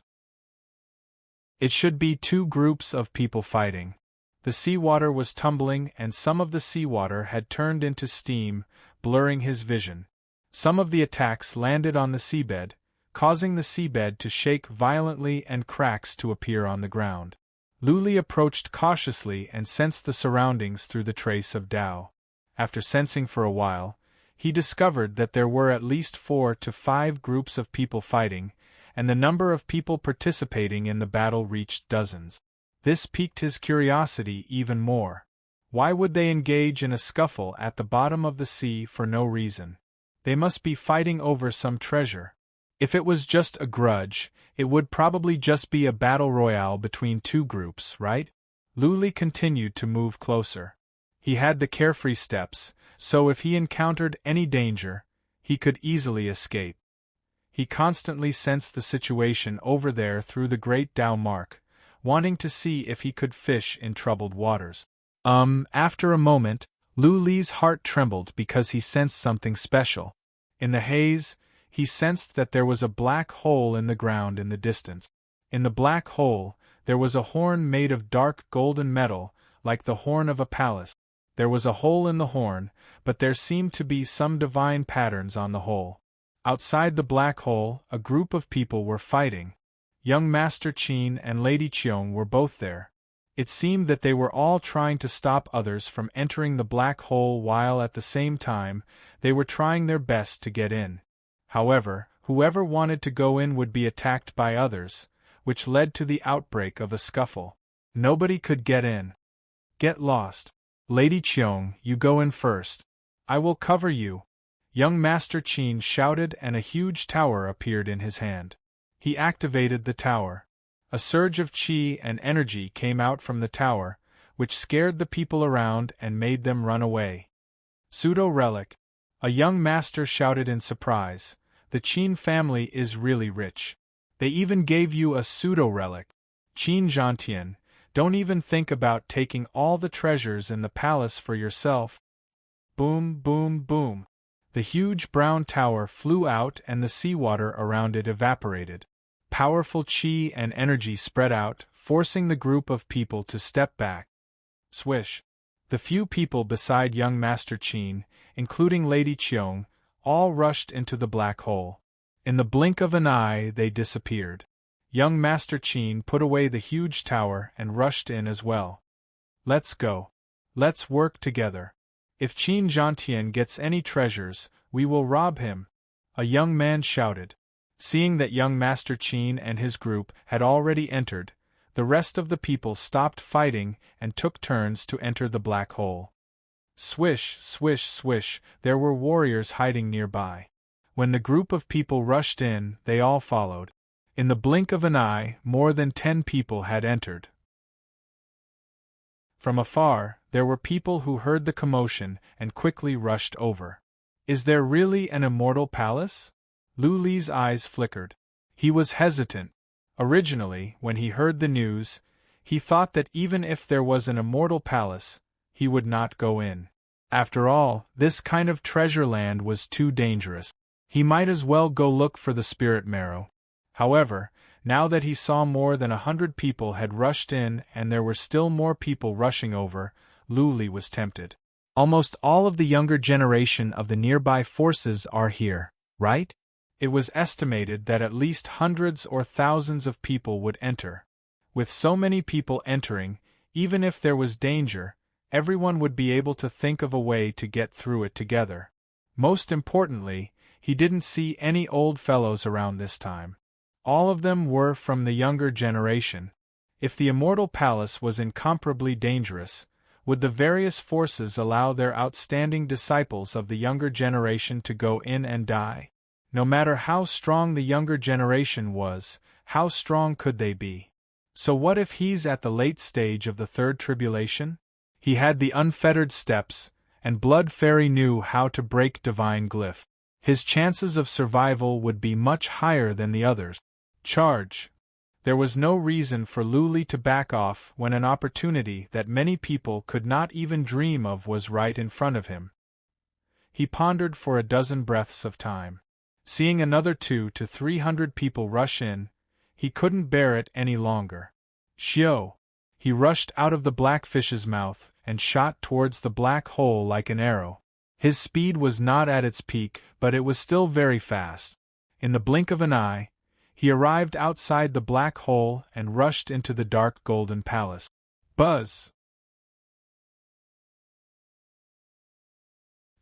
S1: It should be two groups of people fighting. The seawater was tumbling and some of the seawater had turned into steam, blurring his vision. Some of the attacks landed on the seabed, causing the seabed to shake violently and cracks to appear on the ground. Luli approached cautiously and sensed the surroundings through the trace of Tao. After sensing for a while, he discovered that there were at least 4 to 5 groups of people fighting, and the number of people participating in the battle reached dozens. This piqued his curiosity even more. Why would they engage in a scuffle at the bottom of the sea for no reason? They must be fighting over some treasure. If it was just a grudge, it would probably just be a battle royale between two groups, right? Luli continued to move closer. He had the carefree steps, so if he encountered any danger, he could easily escape. He constantly sensed the situation over there through the great Tao mark, wanting to see if he could fish in troubled waters. After a moment, Luli's heart trembled because he sensed something special. In the haze, he sensed that there was a black hole in the ground in the distance. In the black hole, there was a horn made of dark golden metal, like the horn of a palace. There was a hole in the horn, but there seemed to be some divine patterns on the hole. Outside the black hole, a group of people were fighting. Young Master Qin and Lady Qiong were both there. It seemed that they were all trying to stop others from entering the black hole while at the same time, they were trying their best to get in. However, whoever wanted to go in would be attacked by others, which led to the outbreak of a scuffle. Nobody could get in. Get lost. Lady Qiong, you go in first. I will cover you. Young Master Qin shouted and a huge tower appeared in his hand. He activated the tower. A surge of qi and energy came out from the tower, which scared the people around and made them run away. Pseudo-relic. A young master shouted in surprise. The Qin family is really rich. They even gave you a pseudo-relic. Qin Zhantian, don't even think about taking all the treasures in the palace for yourself. Boom, boom, boom. The huge brown tower flew out and the seawater around it evaporated. Powerful qi and energy spread out, forcing the group of people to step back. Swish. The few people beside young Master Qin, including Lady Qiong, all rushed into the black hole. In the blink of an eye they disappeared. Young Master Qin put away the huge tower and rushed in as well. Let's go. Let's work together. If Qin Zhantian gets any treasures, we will rob him, a young man shouted. Seeing that young Master Qin and his group had already entered, the rest of the people stopped fighting and took turns to enter the black hole. Swish, swish, swish, there were warriors hiding nearby. When the group of people rushed in, they all followed. In the blink of an eye, more than 10 people had entered. From afar, there were people who heard the commotion and quickly rushed over. Is there really an immortal palace? Luli's eyes flickered. He was hesitant. Originally, when he heard the news, he thought that even if there was an immortal palace, he would not go in. After all, this kind of treasure land was too dangerous. He might as well go look for the spirit marrow. However, now that he saw more than 100 people had rushed in and there were still more people rushing over, Luli was tempted. Almost all of the younger generation of the nearby forces are here, right? It was estimated that at least hundreds or thousands of people would enter. With so many people entering, even if there was danger, everyone would be able to think of a way to get through it together. Most importantly, he didn't see any old fellows around this time. All of them were from the younger generation. If the immortal palace was incomparably dangerous, would the various forces allow their outstanding disciples of the younger generation to go in and die? No matter how strong the younger generation was, how strong could they be? So what if he's at the late stage of the third tribulation? He had the unfettered steps, and Blood Fairy knew how to break divine glyph. His chances of survival would be much higher than the others. Charge! There was no reason for Luli to back off when an opportunity that many people could not even dream of was right in front of him. He pondered for a dozen breaths of time. Seeing another 200 to 300 people rush in, he couldn't bear it any longer. Shio! He rushed out of the blackfish's mouth and shot towards the black hole like an arrow. His speed was not at its peak, but it was still very fast. In the blink of an eye, he arrived outside the black hole and rushed into the dark golden palace. Buzz!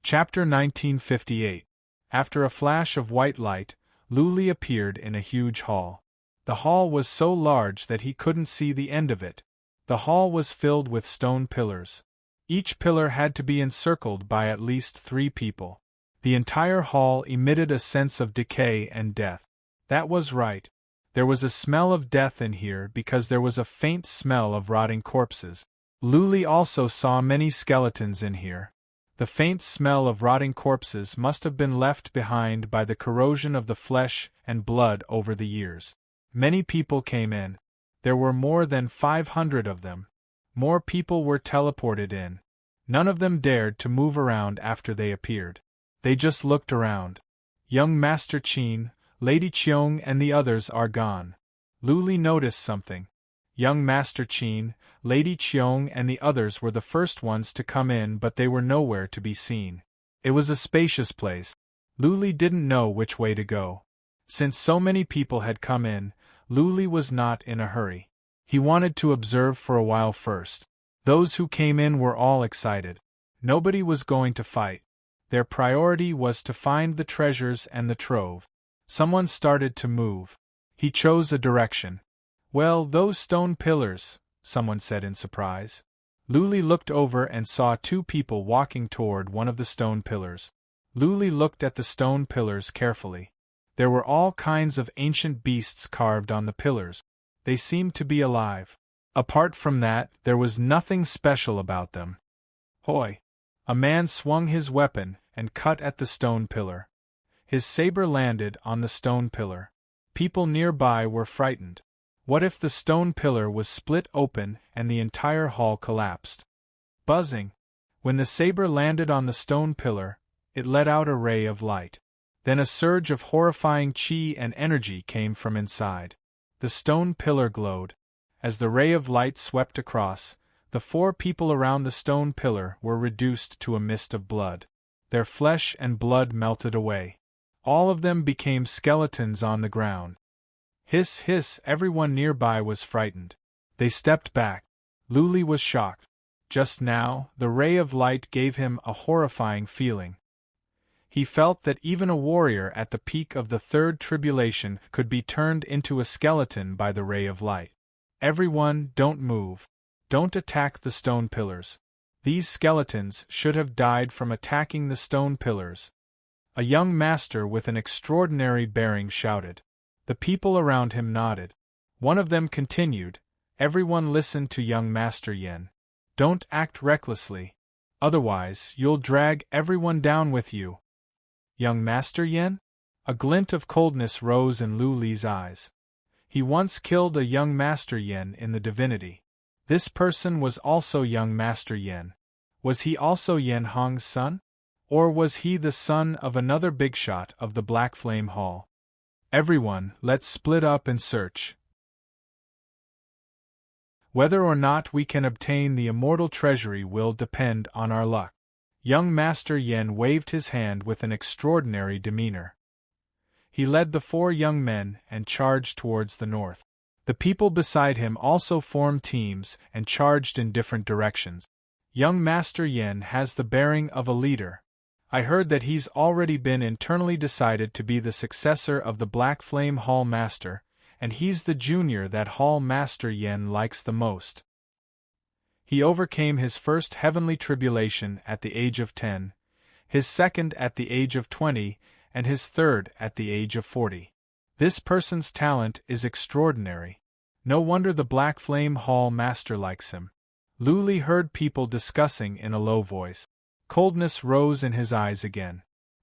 S1: Chapter 1958. After a flash of white light, Luli appeared in a huge hall. The hall was so large that he couldn't see the end of it. The hall was filled with stone pillars. Each pillar had to be encircled by at least 3 people. The entire hall emitted a sense of decay and death. That was right. There was a smell of death in here because there was a faint smell of rotting corpses. Luli also saw many skeletons in here. The faint smell of rotting corpses must have been left behind by the corrosion of the flesh and blood over the years. Many people came in. There were more than 500 of them. More people were teleported in. None of them dared to move around after they appeared. They just looked around. Young Master Qin, Lady Qiong and the others are gone. Luli noticed something. Young Master Qin, Lady Qiong and the others were the first ones to come in, but they were nowhere to be seen. It was a spacious place. Luli didn't know which way to go. Since so many people had come in, Luli was not in a hurry. He wanted to observe for a while first. Those who came in were all excited. Nobody was going to fight. Their priority was to find the treasures and the trove. Someone started to move. He chose a direction. Well, those stone pillars, someone said in surprise. Luli looked over and saw 2 people walking toward one of the stone pillars. Luli looked at the stone pillars carefully. There were all kinds of ancient beasts carved on the pillars. They seemed to be alive. Apart from that, there was nothing special about them. Hoi! A man swung his weapon and cut at the stone pillar. His saber landed on the stone pillar. People nearby were frightened. What if the stone pillar was split open and the entire hall collapsed? Buzzing. When the saber landed on the stone pillar, it let out a ray of light. Then a surge of horrifying chi and energy came from inside. The stone pillar glowed. As the ray of light swept across, the 4 people around the stone pillar were reduced to a mist of blood. Their flesh and blood melted away. All of them became skeletons on the ground. Hiss, hiss, everyone nearby was frightened. They stepped back. Luli was shocked. Just now, the ray of light gave him a horrifying feeling. He felt that even a warrior at the peak of the third tribulation could be turned into a skeleton by the ray of light. Everyone, don't move. Don't attack the stone pillars. These skeletons should have died from attacking the stone pillars. A young master with an extraordinary bearing shouted. The people around him nodded. One of them continued, "Everyone listen to young Master Yen. Don't act recklessly. Otherwise, you'll drag everyone down with you." Young Master Yen? A glint of coldness rose in Luli's eyes. He once killed a young Master Yen in the divinity. This person was also young Master Yen. Was he also Yen Hong's son? Or was he the son of another big shot of the Black Flame Hall? Everyone, let's split up and search. Whether or not we can obtain the immortal treasury will depend on our luck. Young Master Yen waved his hand with an extraordinary demeanor. He led the 4 young men and charged towards the north. The people beside him also formed teams and charged in different directions. Young Master Yen has the bearing of a leader. I heard that he's already been internally decided to be the successor of the Black Flame Hall Master, and he's the junior that Hall Master Yen likes the most. He overcame his first heavenly tribulation at the age of 10, his second at the age of 20, and his third at the age of 40. This person's talent is extraordinary. No wonder the Black Flame Hall Master likes him. Lu Li heard people discussing in a low voice. Coldness rose in his eyes again.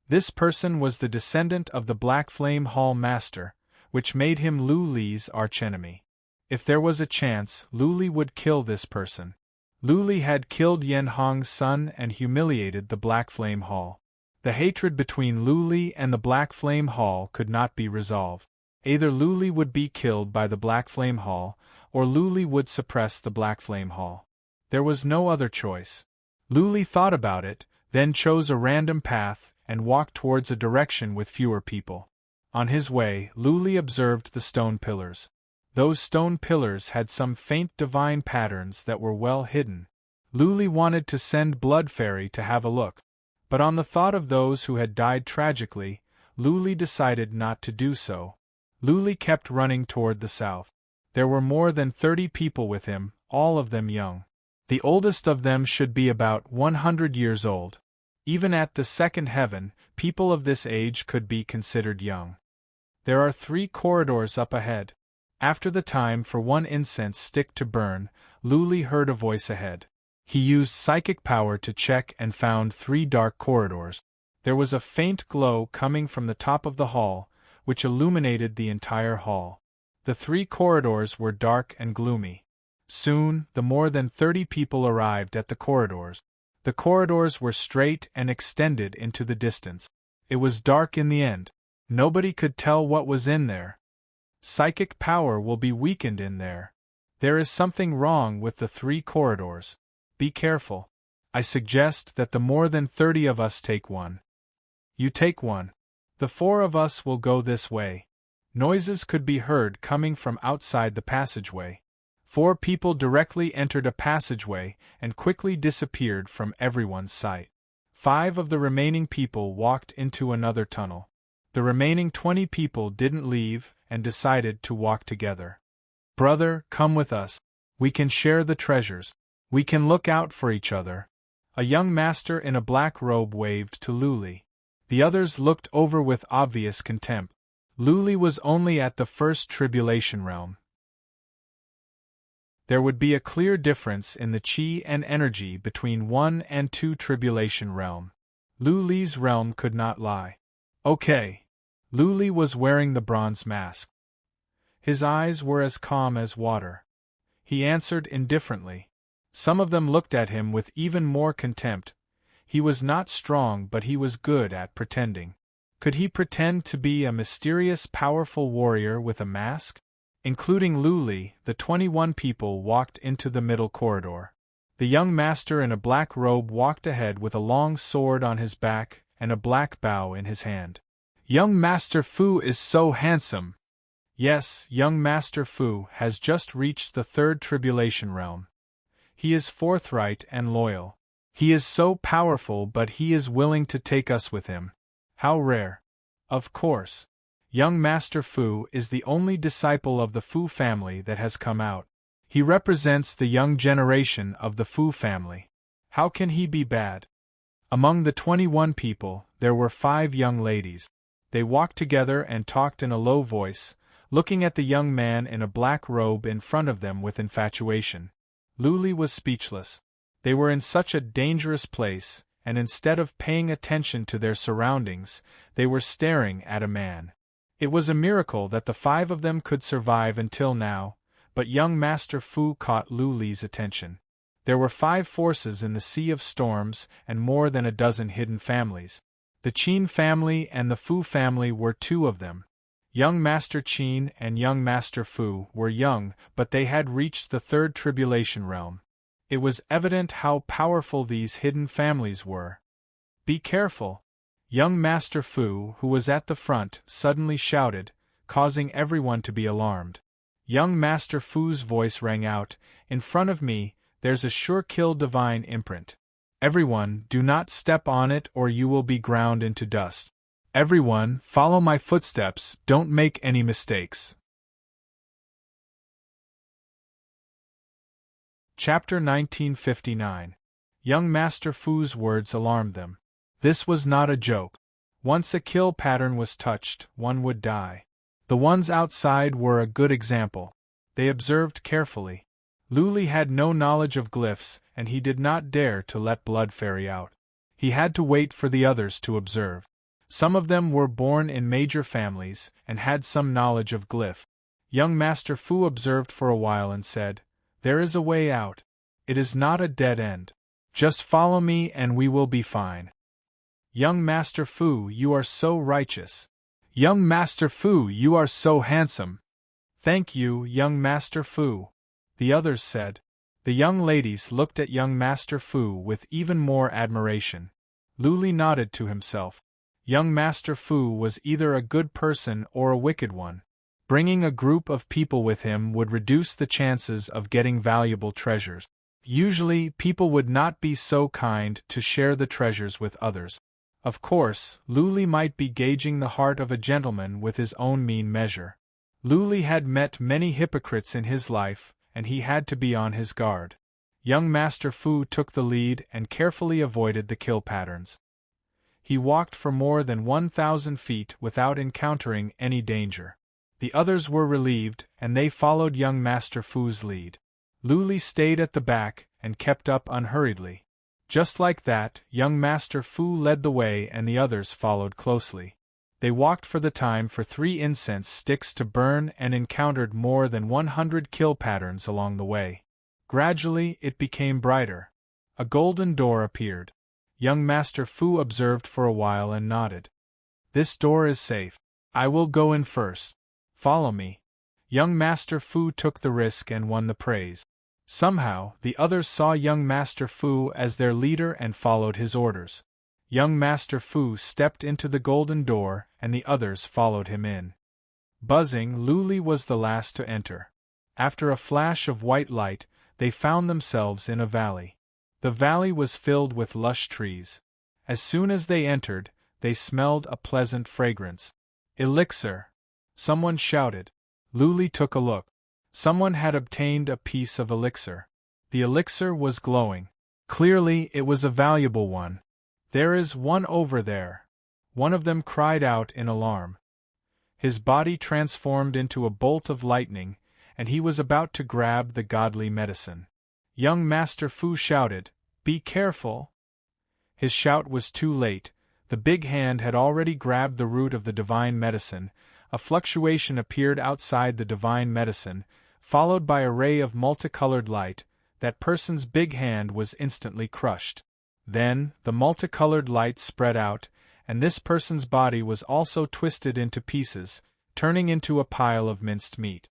S1: This person was the descendant of the Black Flame Hall Master, which made him Lu Li's archenemy. If there was a chance, Lu Li would kill this person. Lu Li had killed Yen Hong's son and humiliated the Black Flame Hall. The hatred between Lu Li and the Black Flame Hall could not be resolved. Either Lu Li would be killed by the Black Flame Hall, or Lu Li would suppress the Black Flame Hall. There was no other choice. Lu Li thought about it, then chose a random path and walked towards a direction with fewer people. On his way, Lu Li observed the stone pillars. Those stone pillars had some faint divine patterns that were well hidden. Lu Li wanted to send Blood Fairy to have a look, but on the thought of those who had died tragically, Lu Li decided not to do so. Lu Li kept running toward the south. There were more than 30 people with him, all of them young. The oldest of them should be about 100 years old. Even at the second heaven, people of this age could be considered young. There are 3 corridors up ahead. After the time for one incense stick to burn, Lu Li heard a voice ahead. He used psychic power to check and found 3 dark corridors. There was a faint glow coming from the top of the hall, which illuminated the entire hall. The 3 corridors were dark and gloomy. Soon, the more than 30 people arrived at the corridors. The corridors were straight and extended into the distance. It was dark in the end. Nobody could tell what was in there. Psychic power will be weakened in there. There is something wrong with the 3 corridors. Be careful. I suggest that the more than 30 of us take one. You take one. The 4 of us will go this way. Noises could be heard coming from outside the passageway. 4 people directly entered a passageway and quickly disappeared from everyone's sight. 5 of the remaining people walked into another tunnel. The remaining 20 people didn't leave and decided to walk together. Brother, come with us. We can share the treasures. We can look out for each other. A young master in a black robe waved to Lu Li. The others looked over with obvious contempt. Lu Li was only at the first tribulation realm. There would be a clear difference in the chi and energy between 1 and 2 tribulation realm. Lu Li's realm could not lie. Okay. Lu Li was wearing the bronze mask. His eyes were as calm as water. He answered indifferently. Some of them looked at him with even more contempt. He was not strong, but he was good at pretending. Could he pretend to be a mysterious, powerful warrior with a mask? Including Lu Li, the 21 people walked into the middle corridor. The young master in a black robe walked ahead with a long sword on his back and a black bow in his hand. Young Master Fu is so handsome. Yes, young Master Fu has just reached the 3rd tribulation realm. He is forthright and loyal. He is so powerful, but he is willing to take us with him. How rare. Of course. Young Master Fu is the only disciple of the Fu family that has come out. He represents the young generation of the Fu family. How can he be bad? Among the 21 people, there were 5 young ladies. They walked together and talked in a low voice, looking at the young man in a black robe in front of them with infatuation. Lu Li was speechless. They were in such a dangerous place, and instead of paying attention to their surroundings, they were staring at a man. It was a miracle that the 5 of them could survive until now, but young Master Fu caught Lu Li's attention. There were 5 forces in the Sea of Storms and more than a dozen hidden families. The Qin family and the Fu family were 2 of them. Young Master Qin and young Master Fu were young, but they had reached the 3rd tribulation realm. It was evident how powerful these hidden families were. Be careful! Young Master Fu, who was at the front, suddenly shouted, causing everyone to be alarmed. Young Master Fu's voice rang out, "In front of me, there's a sure kill divine imprint." Everyone, do not step on it or you will be ground into dust. Everyone, follow my footsteps, don't make any mistakes. Chapter 1959. Young Master Fu's words alarmed them. This was not a joke. Once a kill pattern was touched, one would die. The ones outside were a good example. They observed carefully. Luli had no knowledge of glyphs, and he did not dare to let Blood Fairy out. He had to wait for the others to observe. Some of them were born in major families, and had some knowledge of glyph. Young Master Fu observed for a while and said, "There is a way out. It is not a dead end. Just follow me and we will be fine." "Young Master Fu, you are so righteous." "Young Master Fu, you are so handsome." "Thank you, young Master Fu," the others said. The young ladies looked at young Master Fu with even more admiration. Luli nodded to himself. Young Master Fu was either a good person or a wicked one. Bringing a group of people with him would reduce the chances of getting valuable treasures. Usually, people would not be so kind to share the treasures with others. Of course, Luli might be gauging the heart of a gentleman with his own mean measure. Luli had met many hypocrites in his life, and he had to be on his guard. Young Master Fu took the lead and carefully avoided the kill patterns. He walked for more than 1,000 feet without encountering any danger. The others were relieved, and they followed young Master Fu's lead. Luli stayed at the back and kept up unhurriedly. Just like that, young Master Fu led the way and the others followed closely. They walked for the time for 3 incense sticks to burn and encountered more than 100 kill patterns along the way. Gradually, it became brighter. A golden door appeared. Young Master Fu observed for a while and nodded. "This door is safe. I will go in first. Follow me." Young Master Fu took the risk and won the praise. Somehow, the others saw young Master Fu as their leader and followed his orders. Young Master Fu stepped into the golden door and the others followed him in. Buzzing, Luli was the last to enter. After a flash of white light, they found themselves in a valley. The valley was filled with lush trees. As soon as they entered, they smelled a pleasant fragrance. "Elixir!" someone shouted. Luli took a look. Someone had obtained a piece of elixir. The elixir was glowing. Clearly, it was a valuable one. "There is one over there," one of them cried out in alarm. His body transformed into a bolt of lightning, and he was about to grab the godly medicine. Young Master Fu shouted, "Be careful!" His shout was too late. The big hand had already grabbed the root of the divine medicine. A fluctuation appeared outside the divine medicine, followed by a ray of multicolored light. That person's big hand was instantly crushed. Then, the multicolored light spread out, and this person's body was also twisted into pieces, turning into a pile of minced meat.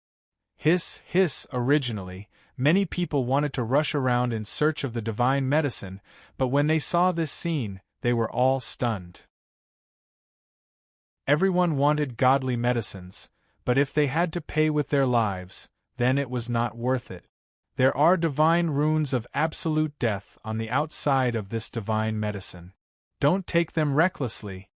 S1: Hiss, hiss! Originally, many people wanted to rush around in search of the divine medicine, but when they saw this scene, they were all stunned. Everyone wanted godly medicines, but if they had to pay with their lives, then it was not worth it. There are divine runes of absolute death on the outside of this divine medicine. Don't take them recklessly.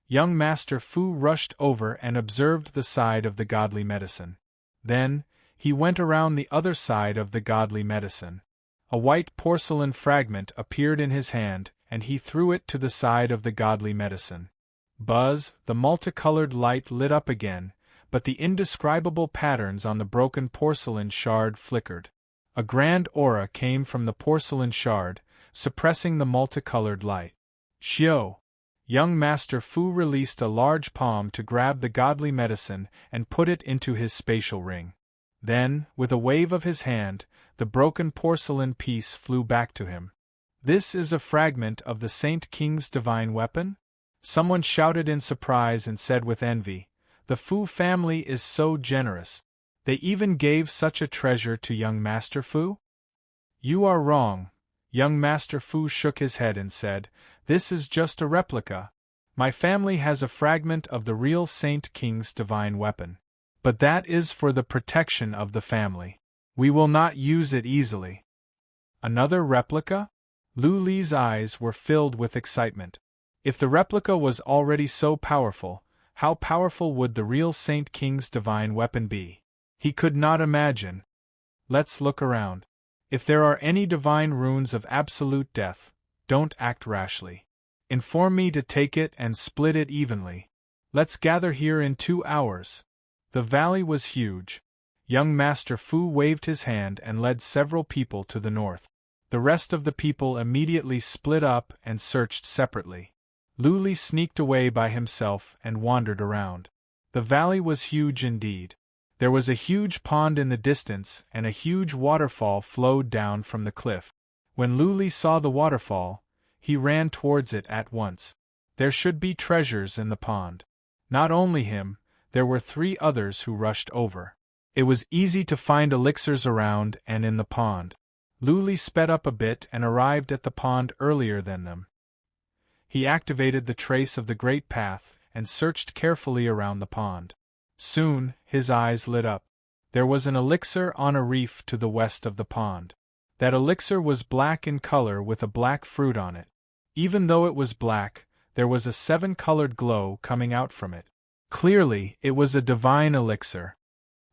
S1: Young Master Fu rushed over and observed the side of the godly medicine. Then, he went around the other side of the godly medicine. A white porcelain fragment appeared in his hand, and he threw it to the side of the godly medicine. Buzz, the multicolored light lit up again, but the indescribable patterns on the broken porcelain shard flickered. A grand aura came from the porcelain shard, suppressing the multicolored light. "Xiao!" Young Master Fu released a large palm to grab the godly medicine and put it into his spatial ring. Then, with a wave of his hand, the broken porcelain piece flew back to him. "This is a fragment of the Saint King's divine weapon?" Someone shouted in surprise and said with envy, "The Fu family is so generous. They even gave such a treasure to young Master Fu?" "You are wrong." Young Master Fu shook his head and said, "This is just a replica. My family has a fragment of the real Saint King's divine weapon. But that is for the protection of the family. We will not use it easily." "Another replica?" Lu Li's eyes were filled with excitement. If the replica was already so powerful, how powerful would the real Saint King's divine weapon be? He could not imagine. Let's look around. If there are any divine runes of absolute death, don't act rashly. Inform me to take it and split it evenly. Let's gather here in 2 hours. The valley was huge. Young Master Fu waved his hand and led several people to the north. The rest of the people immediately split up and searched separately. Lu Li sneaked away by himself and wandered around. The valley was huge indeed. There was a huge pond in the distance and a huge waterfall flowed down from the cliff. When Lu Li saw the waterfall, he ran towards it at once. There should be treasures in the pond. Not only him, there were 3 others who rushed over. It was easy to find elixirs around and in the pond. Lu Li sped up a bit and arrived at the pond earlier than them. He activated the trace of the Great Path and searched carefully around the pond. Soon, his eyes lit up. There was an elixir on a reef to the west of the pond. That elixir was black in color with a black fruit on it. Even though it was black, there was a 7-colored glow coming out from it. Clearly, it was a divine elixir.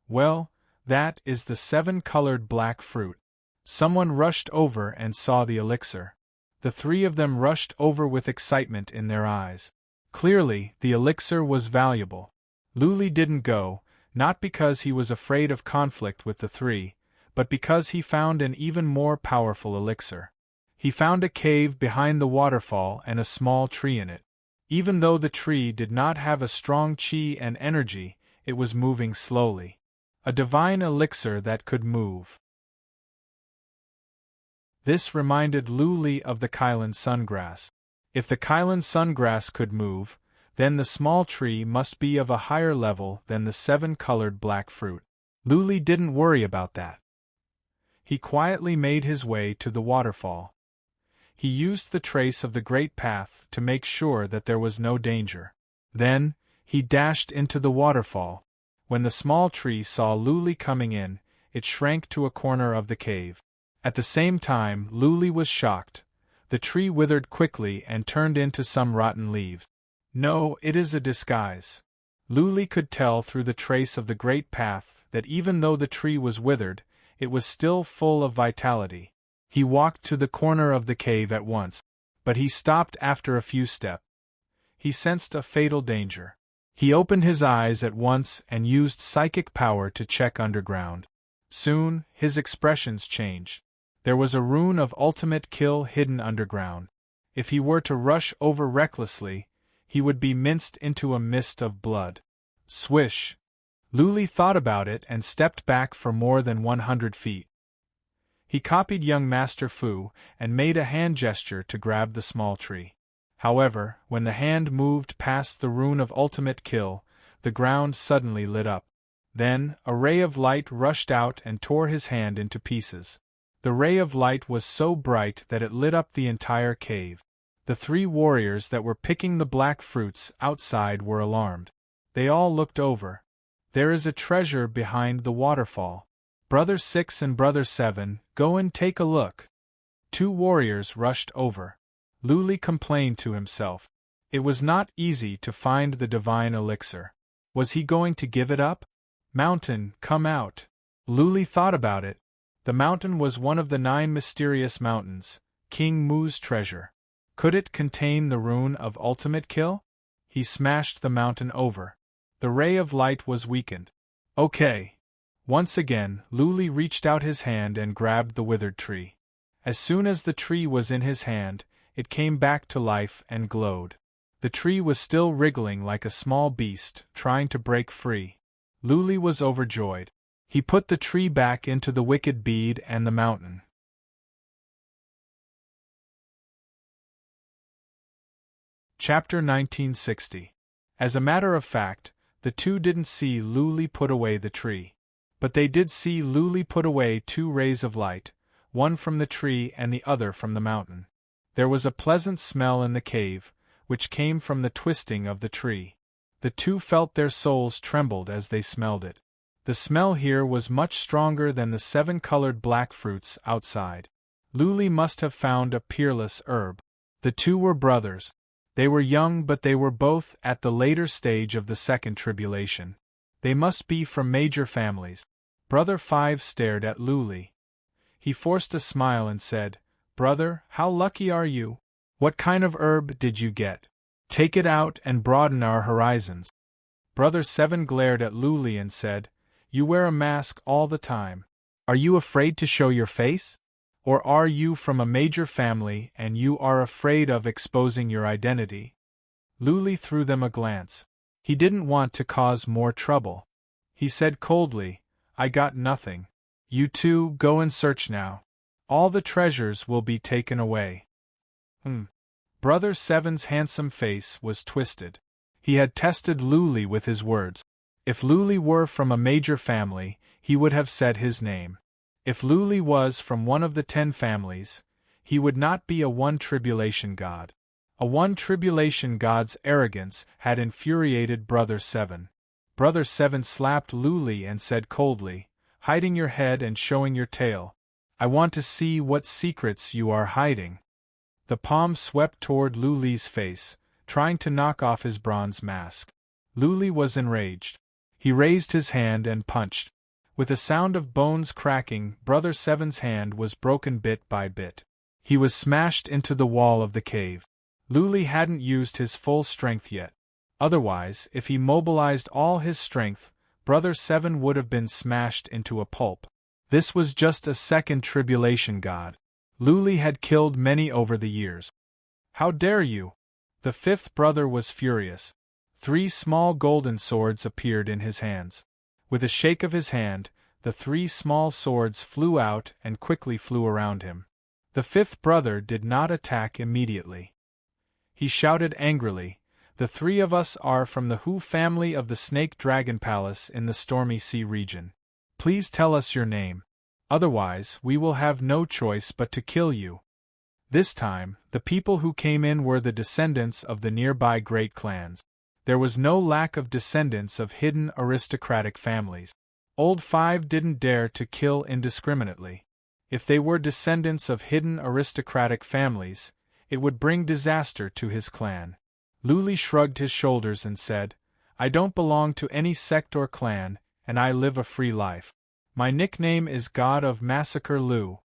S1: Well, that is the 7-colored black fruit. Someone rushed over and saw the elixir. The 3 of them rushed over with excitement in their eyes. Clearly, the elixir was valuable. Lu Li didn't go, not because he was afraid of conflict with the 3, but because he found an even more powerful elixir. He found a cave behind the waterfall and a small tree in it. Even though the tree did not have a strong qi and energy, it was moving slowly. A divine elixir that could move. This reminded Lu Li of the Kylan sungrass. If the Kylan sungrass could move, then the small tree must be of a higher level than the 7-colored black fruit. Lu Li didn't worry about that. He quietly made his way to the waterfall. He used the trace of the Great Path to make sure that there was no danger. Then, he dashed into the waterfall. When the small tree saw Lu Li coming in, it shrank to a corner of the cave. At the same time, Lu Li was shocked. The tree withered quickly and turned into some rotten leaves. No, it is a disguise. Lu Li could tell through the trace of the Great Path that even though the tree was withered, it was still full of vitality. He walked to the corner of the cave at once, but he stopped after a few steps. He sensed a fatal danger. He opened his eyes at once and used psychic power to check underground. Soon, his expressions changed. There was a rune of ultimate kill hidden underground. If he were to rush over recklessly, he would be minced into a mist of blood. Swish! Lu Li thought about it and stepped back for more than 100 feet. He copied young Master Fu and made a hand gesture to grab the small tree. However, when the hand moved past the rune of ultimate kill, the ground suddenly lit up. Then, a ray of light rushed out and tore his hand into pieces. The ray of light was so bright that it lit up the entire cave. The 3 warriors that were picking the black fruits outside were alarmed. They all looked over. There is a treasure behind the waterfall. Brother 6 and Brother 7, go and take a look. 2 warriors rushed over. Lu Li complained to himself. It was not easy to find the divine elixir. Was he going to give it up? Mountain, come out. Lu Li thought about it. The mountain was one of the 9 mysterious mountains, King Mu's treasure. Could it contain the rune of ultimate kill? He smashed the mountain over. The ray of light was weakened. Okay. Once again, Lu Li reached out his hand and grabbed the withered tree. As soon as the tree was in his hand, it came back to life and glowed. The tree was still wriggling like a small beast, trying to break free. Lu Li was overjoyed. He put the tree back into the wicked bead and the mountain. Chapter 1960. As a matter of fact, the 2 didn't see Lu Li put away the tree. But they did see Lu Li put away 2 rays of light, one from the tree and the other from the mountain. There was a pleasant smell in the cave, which came from the twisting of the tree. The 2 felt their souls trembled as they smelled it. The smell here was much stronger than the 7-colored black fruits outside. Luli must have found a peerless herb. The two were brothers. They were young, but they were both at the later stage of the second tribulation. They must be from major families. Brother 5 stared at Luli. He forced a smile and said, "Brother, how lucky are you? What kind of herb did you get? Take it out and broaden our horizons." Brother 7 glared at Luli and said, "You wear a mask all the time. Are you afraid to show your face? Or are you from a major family and you are afraid of exposing your identity?" Luli threw them a glance. He didn't want to cause more trouble. He said coldly, "I got nothing. You two go and search now. All the treasures will be taken away." Brother 7's handsome face was twisted. He had tested Luli with his words. If Luli were from a major family, he would have said his name. If Luli was from one of the 10 families, he would not be a one-tribulation god. A one-tribulation god's arrogance had infuriated Brother 7. Brother 7 slapped Luli and said coldly, "Hiding your head and showing your tail. I want to see what secrets you are hiding." The palm swept toward Luli's face, trying to knock off his bronze mask. Luli was enraged. He raised his hand and punched. With a sound of bones cracking, Brother 7's hand was broken bit by bit. He was smashed into the wall of the cave. Luli hadn't used his full strength yet. Otherwise, if he mobilized all his strength, Brother 7 would have been smashed into a pulp. This was just a second tribulation god. Luli had killed many over the years. "How dare you!" The 5th brother was furious. 3 small golden swords appeared in his hands. With a shake of his hand, the 3 small swords flew out and quickly flew around him. The 5th brother did not attack immediately. He shouted angrily, "The 3 of us are from the Hu family of the Snake Dragon Palace in the Stormy Sea region. Please tell us your name. Otherwise, we will have no choice but to kill you." This time, the people who came in were the descendants of the nearby great clans. There was no lack of descendants of hidden aristocratic families. Old 5 didn't dare to kill indiscriminately. If they were descendants of hidden aristocratic families, it would bring disaster to his clan. Luli shrugged his shoulders and said, "I don't belong to any sect or clan, and I live a free life. My nickname is God of Massacre Lu."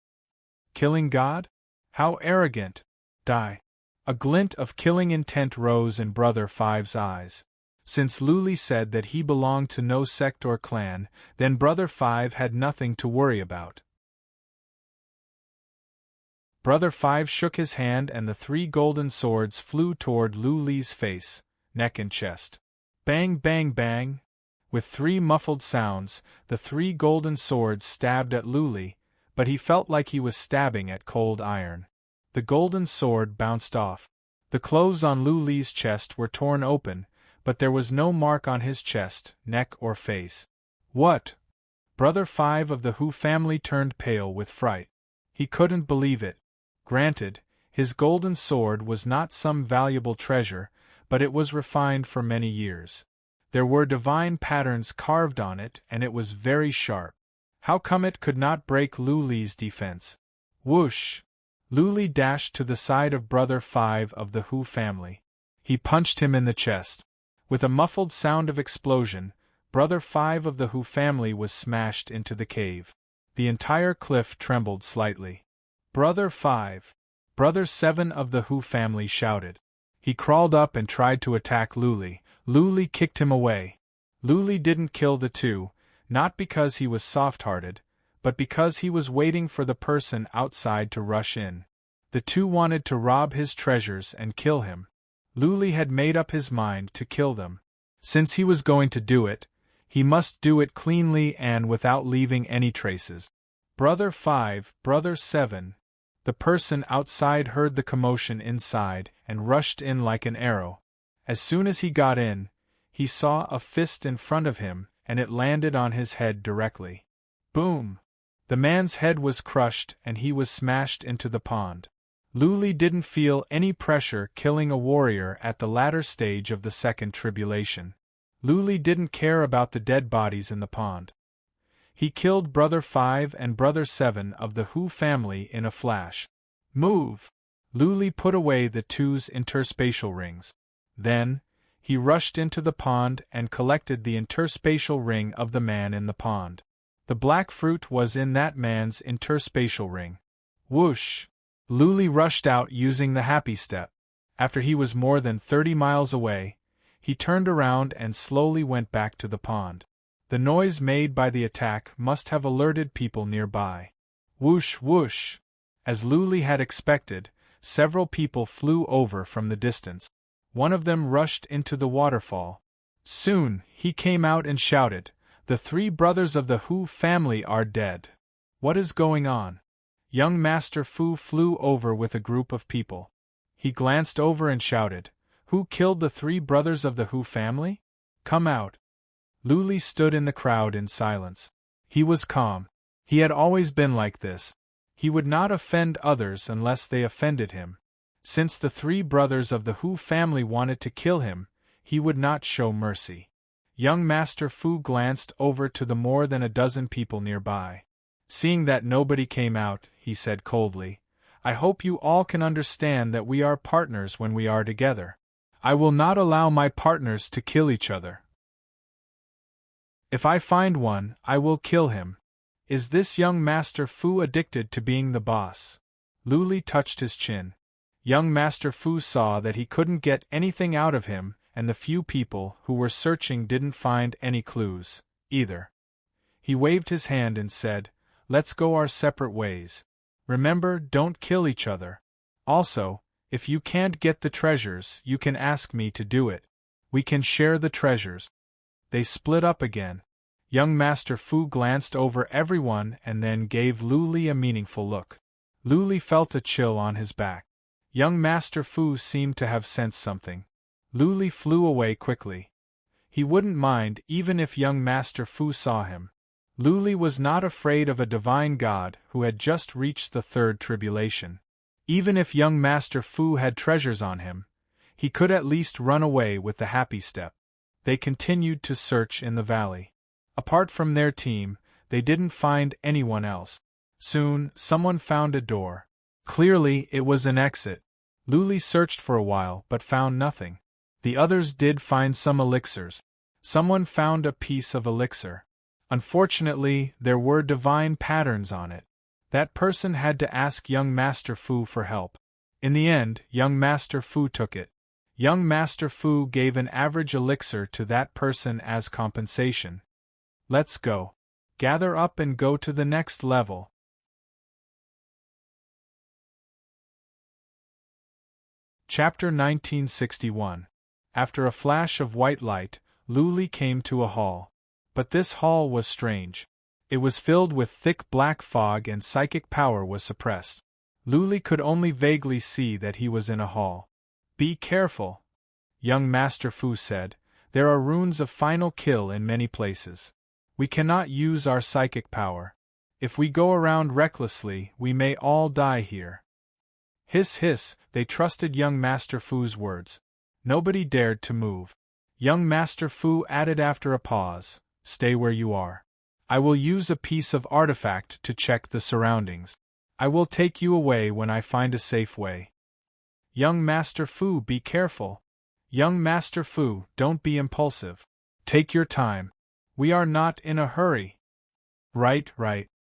S1: "Killing God? How arrogant! Die!" A glint of killing intent rose in Brother 5's eyes. Since Luli said that he belonged to no sect or clan, then Brother 5 had nothing to worry about. Brother 5 shook his hand and the 3 golden swords flew toward Luli's face, neck and chest. Bang, bang, bang! With 3 muffled sounds, the 3 golden swords stabbed at Luli, but he felt like he was stabbing at cold iron. The golden sword bounced off. The clothes on Luli's chest were torn open, but there was no mark on his chest, neck or face. "What?" Brother 5 of the Hu family turned pale with fright. He couldn't believe it. Granted, his golden sword was not some valuable treasure, but it was refined for many years. There were divine patterns carved on it and it was very sharp. How come it could not break Luli's defense? Whoosh! Luli dashed to the side of Brother 5 of the Hu family. He punched him in the chest. With a muffled sound of explosion, Brother 5 of the Hu family was smashed into the cave. The entire cliff trembled slightly. "Brother 5! Brother 7 of the Hu family shouted. He crawled up and tried to attack Luli. Luli kicked him away. Luli didn't kill the 2, not because he was soft-hearted, but because he was waiting for the person outside to rush in. The 2 wanted to rob his treasures and kill him. Luli had made up his mind to kill them. Since he was going to do it, he must do it cleanly and without leaving any traces. Brother 5, Brother 7. The person outside heard the commotion inside and rushed in like an arrow. As soon as he got in, he saw a fist in front of him, and it landed on his head directly. Boom! The man's head was crushed and he was smashed into the pond. Luli didn't feel any pressure killing a warrior at the latter stage of the second tribulation. Luli didn't care about the dead bodies in the pond. He killed Brother 5 and Brother 7 of the Hu family in a flash. Move! Luli put away the two's interspatial rings. Then, he rushed into the pond and collected the interspatial ring of the man in the pond. The black fruit was in that man's interspatial ring. Whoosh! Luli rushed out using the happy step. After he was more than 30 miles away, he turned around and slowly went back to the pond. The noise made by the attack must have alerted people nearby. Whoosh whoosh! As Luli had expected, several people flew over from the distance. One of them rushed into the waterfall. Soon, he came out and shouted, "The 3 brothers of the Hu family are dead. What is going on?" Young Master Fu flew over with a group of people. He glanced over and shouted, "Who killed the 3 brothers of the Hu family? Come out." Luli stood in the crowd in silence. He was calm. He had always been like this. He would not offend others unless they offended him. Since the 3 brothers of the Hu family wanted to kill him, he would not show mercy. Young Master Fu glanced over to the more than a dozen people nearby. Seeing that nobody came out, he said coldly, "I hope you all can understand that we are partners when we are together. I will not allow my partners to kill each other. If I find one, I will kill him. Is this young Master Fu addicted to being the boss?" Luli touched his chin. Young Master Fu saw that he couldn't get anything out of him, and the few people who were searching didn't find any clues, either. He waved his hand and said, "Let's go our separate ways. Remember, don't kill each other. Also, if you can't get the treasures, you can ask me to do it. We can share the treasures." They split up again. Young Master Fu glanced over everyone and then gave Luli a meaningful look. Luli felt a chill on his back. Young Master Fu seemed to have sensed something. Luli flew away quickly. He wouldn't mind even if young Master Fu saw him. Luli was not afraid of a divine god who had just reached the 3rd tribulation. Even if young Master Fu had treasures on him, he could at least run away with the happy step. They continued to search in the valley. Apart from their team, they didn't find anyone else. Soon, someone found a door. Clearly, it was an exit. Luli searched for a while but found nothing. The others did find some elixirs. Someone found a piece of elixir. Unfortunately, there were divine patterns on it. That person had to ask young Master Fu for help. In the end, young Master Fu took it. Young Master Fu gave an average elixir to that person as compensation. Let's go. Gather up and go to the next level. Chapter 1961. After a flash of white light, Luli came to a hall. But this hall was strange. It was filled with thick black fog and psychic power was suppressed. Luli could only vaguely see that he was in a hall. "Be careful," young Master Fu said. "There are runes of final kill in many places. We cannot use our psychic power. If we go around recklessly, we may all die here." Hiss hiss, they trusted young Master Fu's words. Nobody dared to move. Young Master Fu added after a pause, "Stay where you are. I will use a piece of artifact to check the surroundings. I will take you away when I find a safe way." "Young Master Fu, be careful. Young Master Fu, don't be impulsive. Take your time. We are not in a hurry." Right.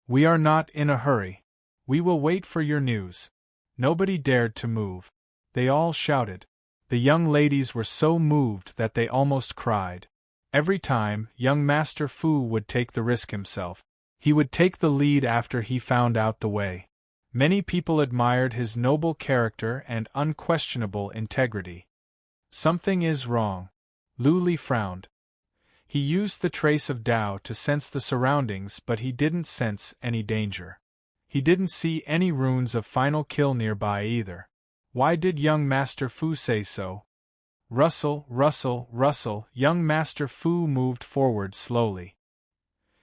S1: We are not in a hurry. We will wait for your news." Nobody dared to move. They all shouted. The young ladies were so moved that they almost cried. Every time, young Master Fu would take the risk himself. He would take the lead after he found out the way. Many people admired his noble character and unquestionable integrity. Something is wrong. Luli frowned. He used the trace of Tao to sense the surroundings, but he didn't sense any danger. He didn't see any runes of final kill nearby either. Why did young Master Fu say so? Rustle, rustle, rustle, young Master Fu moved forward slowly.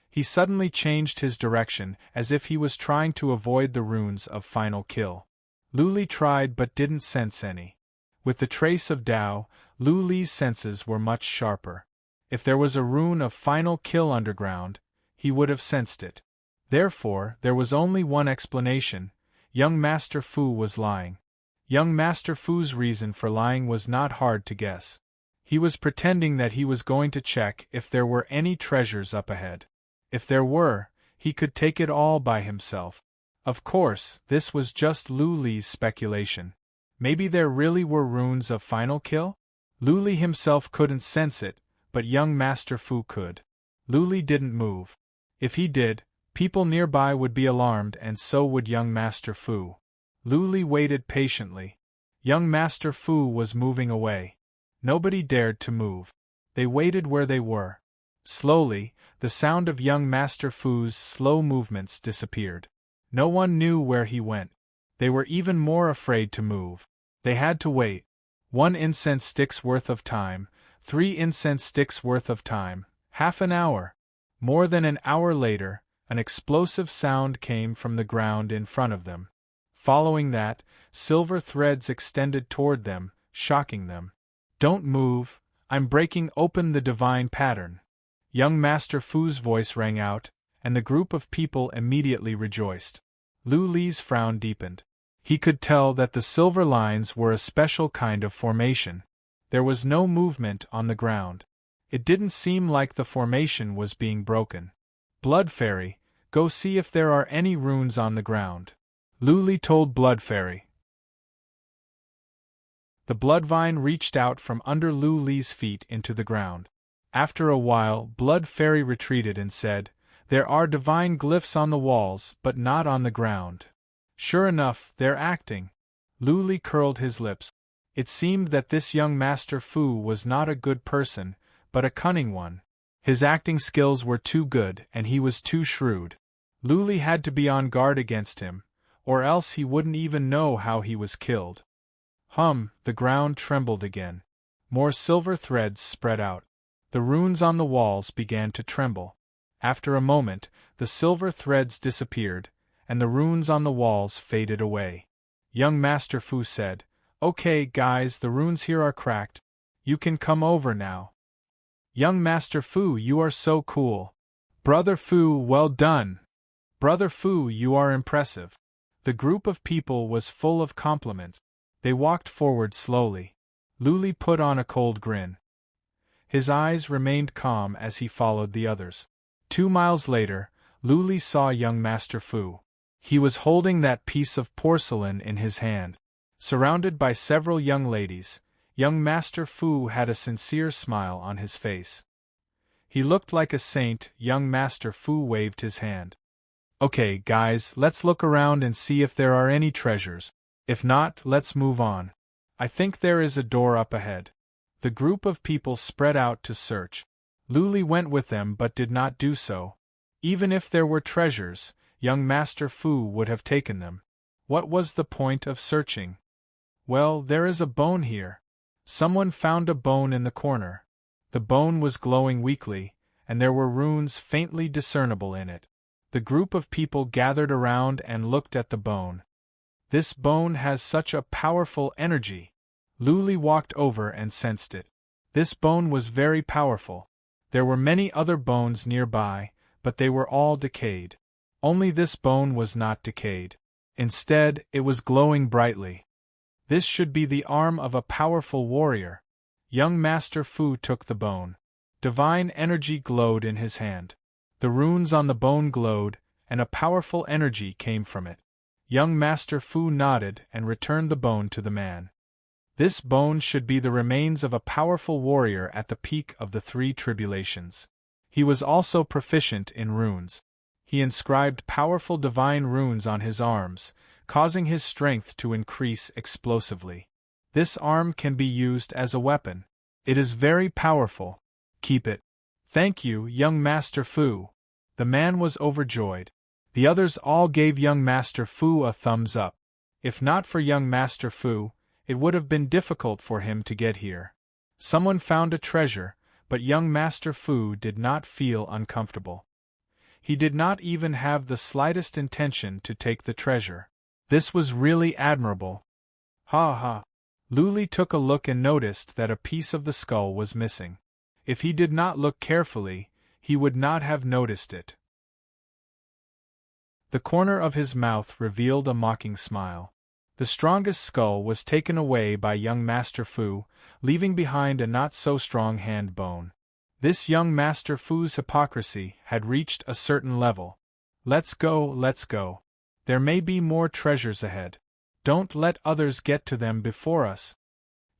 S1: He suddenly changed his direction, as if he was trying to avoid the runes of final kill. Luli tried but didn't sense any. With the trace of Tao, Luli's senses were much sharper. If there was a rune of final kill underground, he would have sensed it. Therefore, there was only one explanation: young Master Fu was lying. Young Master Fu's reason for lying was not hard to guess. He was pretending that he was going to check if there were any treasures up ahead. If there were, he could take it all by himself. Of course, this was just Lu Li's speculation. Maybe there really were runes of final kill? Lu Li himself couldn't sense it, but young Master Fu could. Lu Li didn't move. If he did, people nearby would be alarmed, and so would young Master Fu. Lu Li waited patiently. Young Master Fu was moving away. Nobody dared to move. They waited where they were. Slowly, the sound of young Master Fu's slow movements disappeared. No one knew where he went. They were even more afraid to move. They had to wait. 1 incense stick's worth of time, 3 incense sticks worth of time, half an hour. More than an hour later, an explosive sound came from the ground in front of them. Following that, silver threads extended toward them, shocking them. "Don't move, I'm breaking open the divine pattern." Young Master Fu's voice rang out, and the group of people immediately rejoiced. Lu Li's frown deepened. He could tell that the silver lines were a special kind of formation. There was no movement on the ground. It didn't seem like the formation was being broken. "Blood Fairy, go see if there are any runes on the ground," Lu Li told Blood Fairy. The blood vine reached out from under Lu Li's feet into the ground. After a while, Blood Fairy retreated and said, "There are divine glyphs on the walls, but not on the ground." Sure enough, they're acting. Lu Li curled his lips. It seemed that this young Master Fu was not a good person, but a cunning one. His acting skills were too good, and he was too shrewd. Lu Li had to be on guard against him, or else he wouldn't even know how he was killed. The ground trembled again. More silver threads spread out. The runes on the walls began to tremble. After a moment, the silver threads disappeared, and the runes on the walls faded away. Young Master Fu said, "Okay, guys, the runes here are cracked. You can come over now." "Young Master Fu, you are so cool." "Brother Fu, well done." "Brother Fu, you are impressive." The group of people was full of compliments. They walked forward slowly. Lu Li put on a cold grin. His eyes remained calm as he followed the others. 2 miles later, Lu Li saw young Master Fu. He was holding that piece of porcelain in his hand. Surrounded by several young ladies, young Master Fu had a sincere smile on his face. He looked like a saint. Young Master Fu waved his hand. "Okay, guys, let's look around and see if there are any treasures. If not, let's move on. I think there is a door up ahead." The group of people spread out to search. Lu Li went with them but did not do so. Even if there were treasures, young Master Fu would have taken them. What was the point of searching? "Well, there is a bone here." Someone found a bone in the corner. The bone was glowing weakly, and there were runes faintly discernible in it. The group of people gathered around and looked at the bone. "This bone has such a powerful energy." Lu Li walked over and sensed it. This bone was very powerful. There were many other bones nearby, but they were all decayed. Only this bone was not decayed. Instead, it was glowing brightly. This should be the arm of a powerful warrior. Young Master Fu took the bone. Divine energy glowed in his hand. The runes on the bone glowed, and a powerful energy came from it. Young Master Fu nodded and returned the bone to the man. This bone should be the remains of a powerful warrior at the peak of the 3 tribulations. He was also proficient in runes. He inscribed powerful divine runes on his arms, causing his strength to increase explosively. This arm can be used as a weapon. It is very powerful. Keep it. "Thank you, young Master Fu." The man was overjoyed. The others all gave young Master Fu a thumbs up. If not for young Master Fu, it would have been difficult for him to get here. Someone found a treasure, but young Master Fu did not feel uncomfortable. He did not even have the slightest intention to take the treasure. This was really admirable. Ha ha. Lu Li took a look and noticed that a piece of the skull was missing. If he did not look carefully, he would not have noticed it. The corner of his mouth revealed a mocking smile. The strongest skull was taken away by young Master Fu, leaving behind a not-so-strong hand bone. This young Master Fu's hypocrisy had reached a certain level. Let's go, let's go. There may be more treasures ahead. Don't let others get to them before us.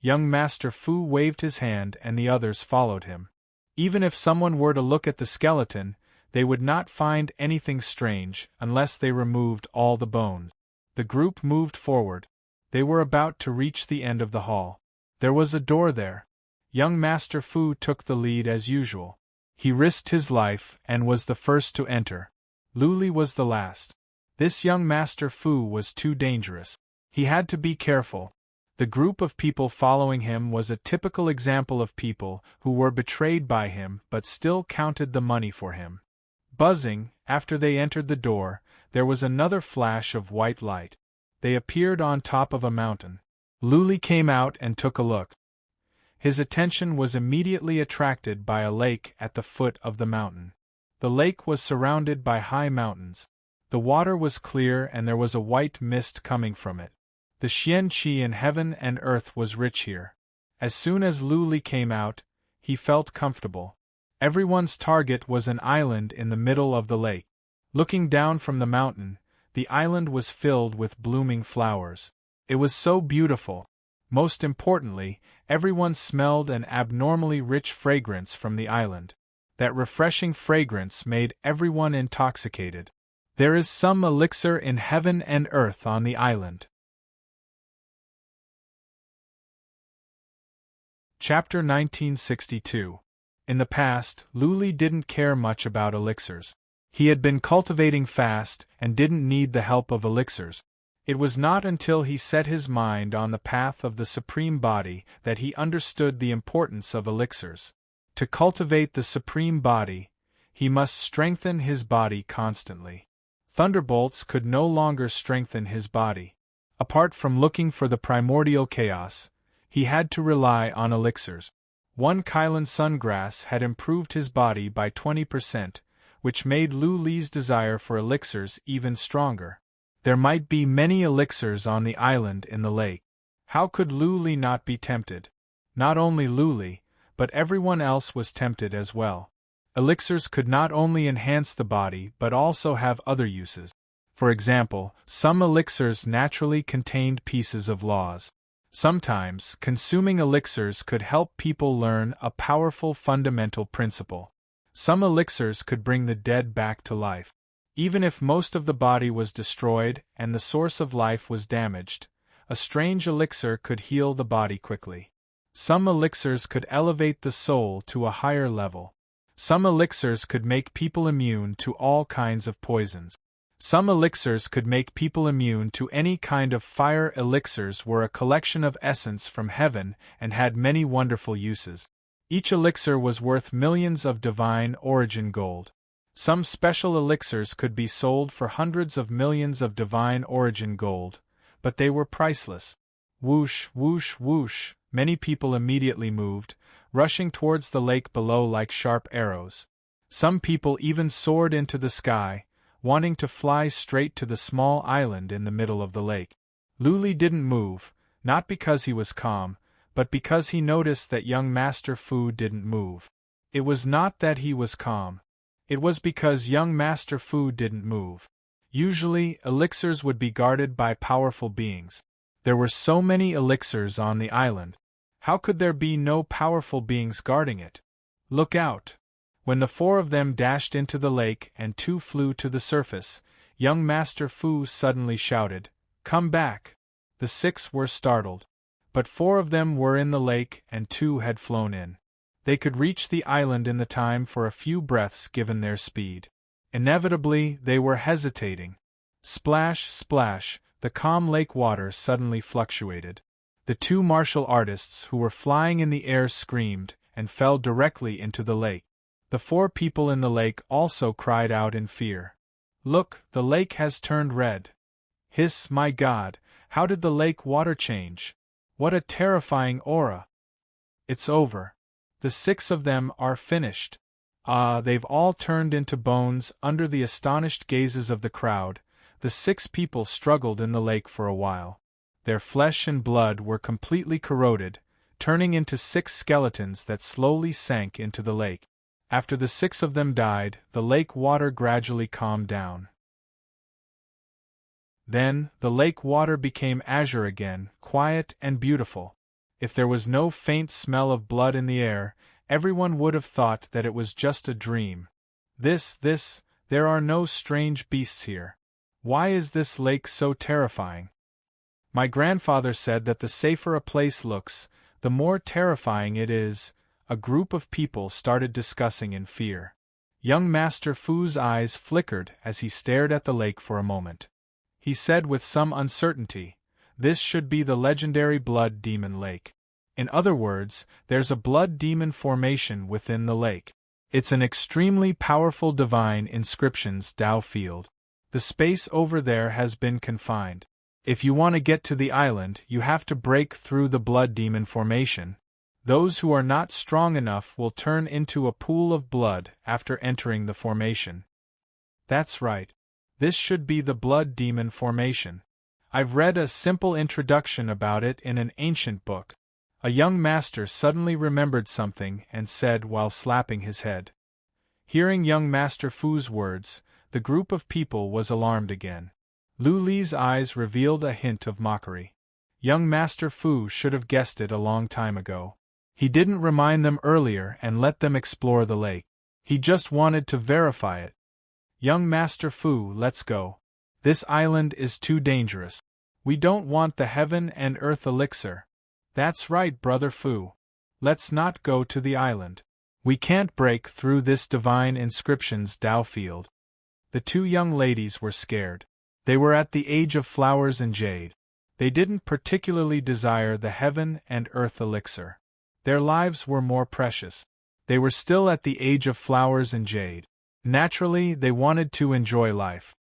S1: Young Master Fu waved his hand and the others followed him. Even if someone were to look at the skeleton, they would not find anything strange unless they removed all the bones. The group moved forward. They were about to reach the end of the hall. There was a door there. Young Master Fu took the lead as usual. He risked his life and was the first to enter. Luli was the last. This young Master Fu was too dangerous. He had to be careful. The group of people following him was a typical example of people who were betrayed by him but still counted the money for him. Buzzing, after they entered the door, there was another flash of white light. They appeared on top of a mountain. Luli came out and took a look. His attention was immediately attracted by a lake at the foot of the mountain. The lake was surrounded by high mountains. The water was clear and there was a white mist coming from it. The Xian Qi in heaven and earth was rich here. As soon as Luli came out, he felt comfortable. Everyone's target was an island in the middle of the lake. Looking down from the mountain, the island was filled with blooming flowers. It was so beautiful. Most importantly, everyone smelled an abnormally rich fragrance from the island. That refreshing fragrance made everyone intoxicated. There is some elixir in heaven and earth on the island. Chapter 1962. In the past, Luli didn't care much about elixirs. He had been cultivating fast and didn't need the help of elixirs. It was not until he set his mind on the path of the Supreme Body that he understood the importance of elixirs. To cultivate the Supreme Body, he must strengthen his body constantly. Thunderbolts could no longer strengthen his body. Apart from looking for the primordial chaos, he had to rely on elixirs. One Kylan sungrass had improved his body by 20%, which made Luli's desire for elixirs even stronger. There might be many elixirs on the island in the lake. How could Luli not be tempted? Not only Luli, but everyone else was tempted as well. Elixirs could not only enhance the body but also have other uses. For example, some elixirs naturally contained pieces of laws. Sometimes, consuming elixirs could help people learn a powerful fundamental principle. Some elixirs could bring the dead back to life. Even if most of the body was destroyed and the source of life was damaged, a strange elixir could heal the body quickly. Some elixirs could elevate the soul to a higher level. Some elixirs could make people immune to all kinds of poisons. Some elixirs could make people immune to any kind of fire. Elixirs were a collection of essence from heaven and had many wonderful uses. Each elixir was worth millions of divine origin gold. Some special elixirs could be sold for hundreds of millions of divine origin gold, but they were priceless. Whoosh, whoosh, whoosh, many people immediately moved, rushing towards the lake below like sharp arrows. Some people even soared into the sky, wanting to fly straight to the small island in the middle of the lake. Luli didn't move, not because he was calm, but because he noticed that young Master Fu didn't move. It was not that he was calm. It was because young Master Fu didn't move. Usually, elixirs would be guarded by powerful beings. There were so many elixirs on the island. How could there be no powerful beings guarding it? Look out! When the four of them dashed into the lake and two flew to the surface, young Master Fu suddenly shouted, "Come back!" The six were startled. But four of them were in the lake and two had flown in. They could reach the island in the time for a few breaths given their speed. Inevitably, they were hesitating. Splash, splash, the calm lake water suddenly fluctuated. The two martial artists who were flying in the air screamed and fell directly into the lake. The four people in the lake also cried out in fear. Look, the lake has turned red. Hiss, my God, how did the lake water change? What a terrifying aura! It's over. The six of them are finished. Ah, they've all turned into bones under the astonished gazes of the crowd. The 6 people struggled in the lake for a while. Their flesh and blood were completely corroded, turning into 6 skeletons that slowly sank into the lake. After the 6 of them died, the lake water gradually calmed down. Then, the lake water became azure again, quiet and beautiful. If there was no faint smell of blood in the air, everyone would have thought that it was just a dream. There are no strange beasts here. Why is this lake so terrifying? My grandfather said that the safer a place looks, the more terrifying it is. A group of people started discussing in fear. Young Master Fu's eyes flickered as he stared at the lake for a moment. He said with some uncertainty, "This should be the legendary Blood Demon Lake. In other words, there's a blood demon formation within the lake. It's an extremely powerful divine inscriptions Tao field. The space over there has been confined. If you want to get to the island, you have to break through the blood demon formation. Those who are not strong enough will turn into a pool of blood after entering the formation." That's right. This should be the blood demon formation. I've read a simple introduction about it in an ancient book. A young master suddenly remembered something and said while slapping his head. Hearing young Master Fu's words, the group of people was alarmed again. Lu Li's eyes revealed a hint of mockery. Young Master Fu should have guessed it a long time ago. He didn't remind them earlier and let them explore the lake. He just wanted to verify it. Young Master Fu, let's go. This island is too dangerous. We don't want the heaven and earth elixir. That's right, Brother Fu. Let's not go to the island. We can't break through this divine inscriptions Tao field. The 2 young ladies were scared. They were at the age of flowers and jade. They didn't particularly desire the heaven and earth elixir. Their lives were more precious. They were still at the age of flowers and jade. Naturally, they wanted to enjoy life.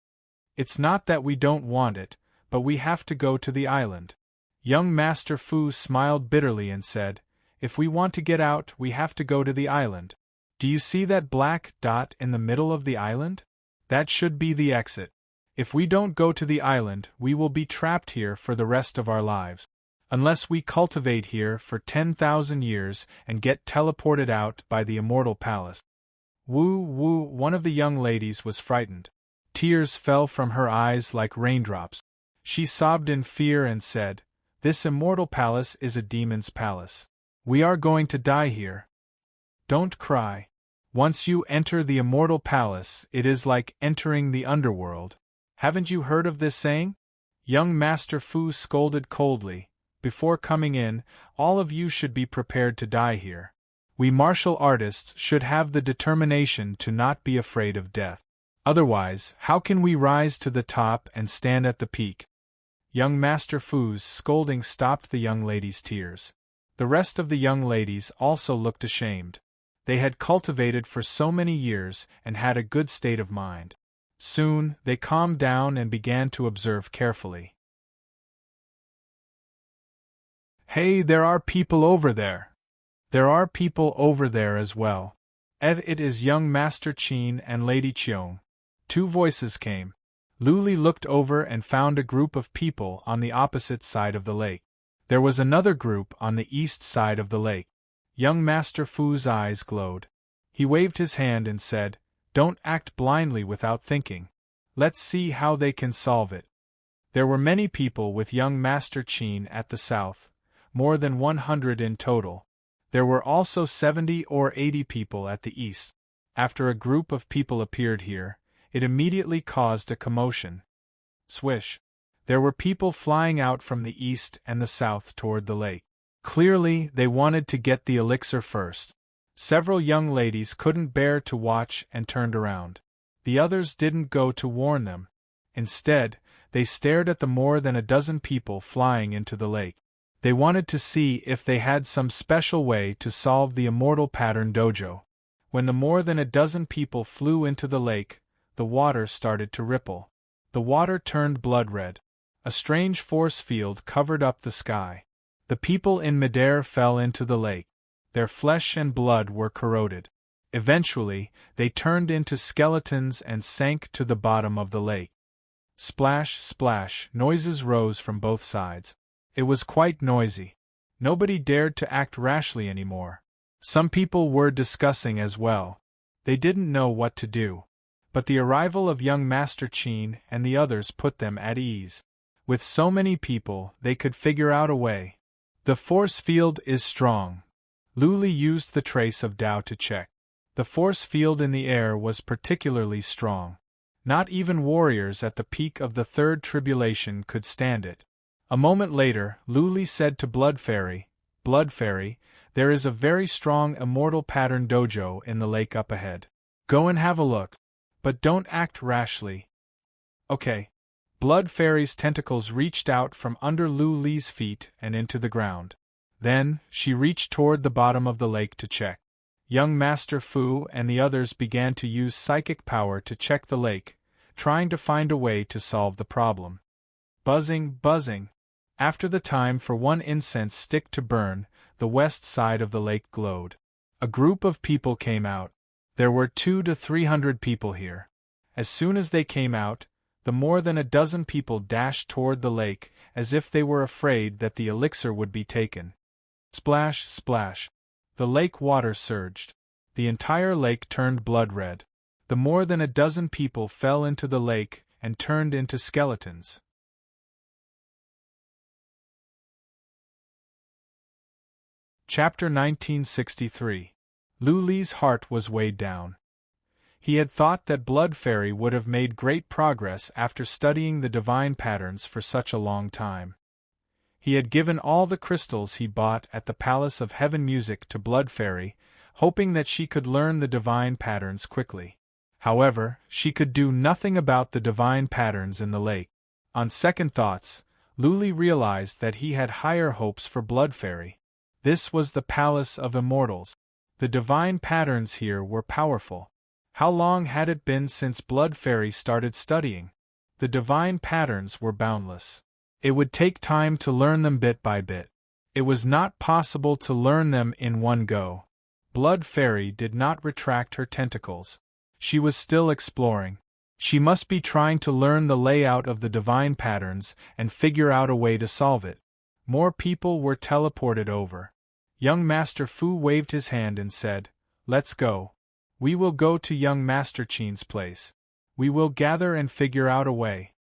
S1: It's not that we don't want it, but we have to go to the island. Young Master Fu smiled bitterly and said, "If we want to get out, we have to go to the island. Do you see that black dot in the middle of the island? That should be the exit. If we don't go to the island, we will be trapped here for the rest of our lives. Unless we cultivate here for 10,000 years and get teleported out by the Immortal Palace." Woo, one of the young ladies was frightened. Tears fell from her eyes like raindrops. She sobbed in fear and said, "This Immortal Palace is a demon's palace. We are going to die here." Don't cry. Once you enter the Immortal Palace, it is like entering the underworld. Haven't you heard of this saying? Young Master Fu scolded coldly. Before coming in, all of you should be prepared to die here. We martial artists should have the determination to not be afraid of death. Otherwise, how can we rise to the top and stand at the peak? Young Master Fu's scolding stopped the young lady's tears. The rest of the young ladies also looked ashamed. They had cultivated for so many years and had a good state of mind. Soon, they calmed down and began to observe carefully. "Hey, there are people over there. There are people over there as well. It is young Master Qin and Lady Qiong." 2 voices came. Lu Li looked over and found a group of people on the opposite side of the lake. There was another group on the east side of the lake. Young Master Fu's eyes glowed. He waved his hand and said, "Don't act blindly without thinking. Let's see how they can solve it." There were many people with young Master Qin at the south, more than 100 in total. There were also 70 or 80 people at the east. After a group of people appeared here, it immediately caused a commotion. Swish! There were people flying out from the east and the south toward the lake. Clearly, they wanted to get the elixir first. Several young ladies couldn't bear to watch and turned around. The others didn't go to warn them. Instead, they stared at the more than a dozen people flying into the lake. They wanted to see if they had some special way to solve the immortal pattern dojo. When the more than a dozen people flew into the lake, the water started to ripple. The water turned blood red. A strange force field covered up the sky. The people in midair fell into the lake. Their flesh and blood were corroded. Eventually, they turned into skeletons and sank to the bottom of the lake. Splash, splash, noises rose from both sides. It was quite noisy. Nobody dared to act rashly anymore. Some people were discussing as well. They didn't know what to do. But the arrival of young Master Qin and the others put them at ease. With so many people, they could figure out a way. The force field is strong. Lu Li used the trace of Tao to check. The force field in the air was particularly strong. Not even warriors at the peak of the third tribulation could stand it. A moment later, Lu Li said to Blood Fairy, there is a very strong immortal pattern dojo in the lake up ahead. Go and have a look. But don't act rashly. Okay. Blood Fairy's tentacles reached out from under Lu Li's feet and into the ground. Then, she reached toward the bottom of the lake to check. Young Master Fu and the others began to use psychic power to check the lake, trying to find a way to solve the problem. Buzzing, buzzing. After the time for one incense stick to burn, the west side of the lake glowed. A group of people came out. There were 200 to 300 people here. As soon as they came out, the more than a dozen people dashed toward the lake, as if they were afraid that the elixir would be taken. Splash, splash. The lake water surged. The entire lake turned blood red. The more than a dozen people fell into the lake and turned into skeletons. Chapter 1963. Lu Li's heart was weighed down. He had thought that Blood Fairy would have made great progress after studying the divine patterns for such a long time. He had given all the crystals he bought at the Palace of Heaven Music to Blood Fairy, hoping that she could learn the divine patterns quickly. However, she could do nothing about the divine patterns in the lake. On second thoughts, Lu Li realized that he had higher hopes for Blood Fairy. This was the Palace of Immortals. The divine patterns here were powerful. How long had it been since Blood Fairy started studying? The divine patterns were boundless. It would take time to learn them bit by bit. It was not possible to learn them in one go. Blood Fairy did not retract her tentacles. She was still exploring. She must be trying to learn the layout of the divine patterns and figure out a way to solve it. More people were teleported over. Young Master Fu waved his hand and said, "Let's go. We will go to young Master Qin's place. We will gather and figure out a way."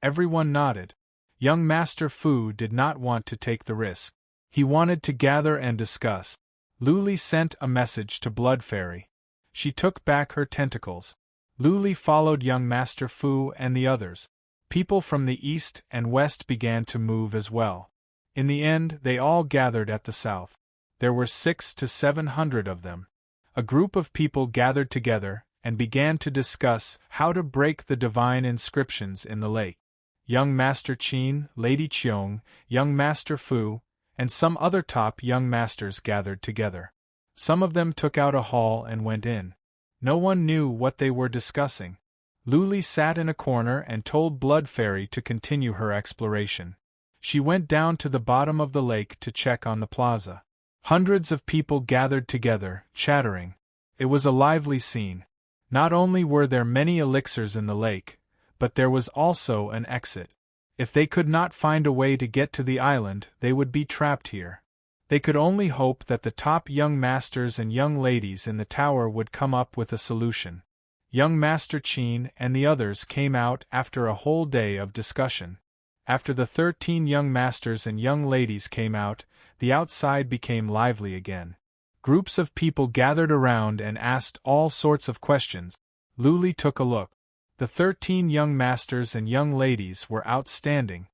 S1: Everyone nodded. Young Master Fu did not want to take the risk. He wanted to gather and discuss. Lu Li sent a message to Blood Fairy. She took back her tentacles. Lu Li followed young Master Fu and the others. People from the east and west began to move as well. In the end, they all gathered at the south. There were 600 to 700 of them. A group of people gathered together and began to discuss how to break the divine inscriptions in the lake. Young Master Qin, Lady Qiong, young Master Fu, and some other top young masters gathered together. Some of them took out a hall and went in. No one knew what they were discussing. Lu Li sat in a corner and told Blood Fairy to continue her exploration. She went down to the bottom of the lake to check on the plaza. Hundreds of people gathered together, chattering. It was a lively scene. Not only were there many elixirs in the lake, but there was also an exit. If they could not find a way to get to the island, they would be trapped here. They could only hope that the top young masters and young ladies in the tower would come up with a solution. Young Master Qin and the others came out after a whole day of discussion. After the 13 young masters and young ladies came out, the outside became lively again. Groups of people gathered around and asked all sorts of questions. Lu Li took a look. The 13 young masters and young ladies were outstanding.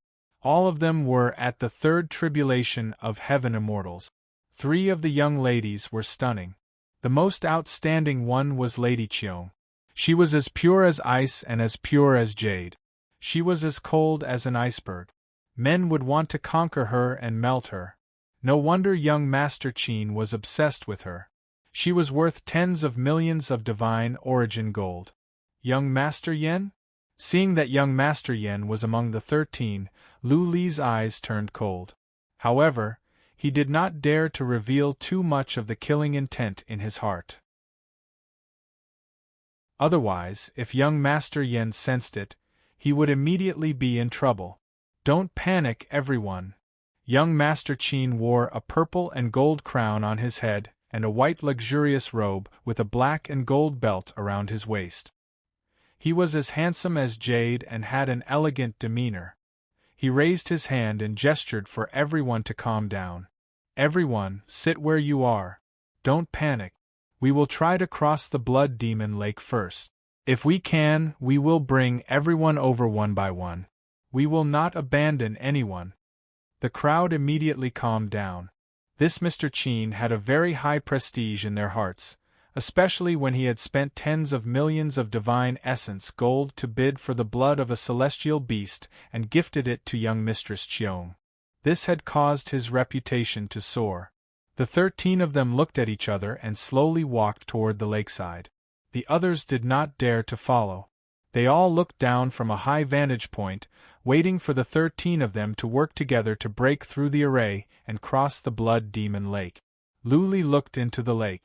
S1: All of them were at the third tribulation of Heaven Immortals. 3 of the young ladies were stunning. The most outstanding one was Lady Qiong. She was as pure as ice and as pure as jade. She was as cold as an iceberg. Men would want to conquer her and melt her. No wonder young Master Qin was obsessed with her. She was worth tens of millions of divine origin gold. Young Master Yen? Seeing that young Master Yen was among the 13, Lu Li's eyes turned cold. However, he did not dare to reveal too much of the killing intent in his heart. Otherwise, if young Master Yen sensed it, he would immediately be in trouble. Don't panic, everyone. Young Master Qin wore a purple and gold crown on his head and a white luxurious robe with a black and gold belt around his waist. He was as handsome as jade and had an elegant demeanor. He raised his hand and gestured for everyone to calm down. Everyone, sit where you are. Don't panic. We will try to cross the Blood Demon Lake first. If we can, we will bring everyone over one by one. We will not abandon anyone. The crowd immediately calmed down. This Mr. Qin had a very high prestige in their hearts, especially when he had spent tens of millions of divine essence gold to bid for the blood of a celestial beast and gifted it to young Mistress Qiong. This had caused his reputation to soar. The 13 of them looked at each other and slowly walked toward the lakeside. The others did not dare to follow. They all looked down from a high vantage point, waiting for the 13 of them to work together to break through the array and cross the Blood Demon Lake. Lu Li looked into the lake.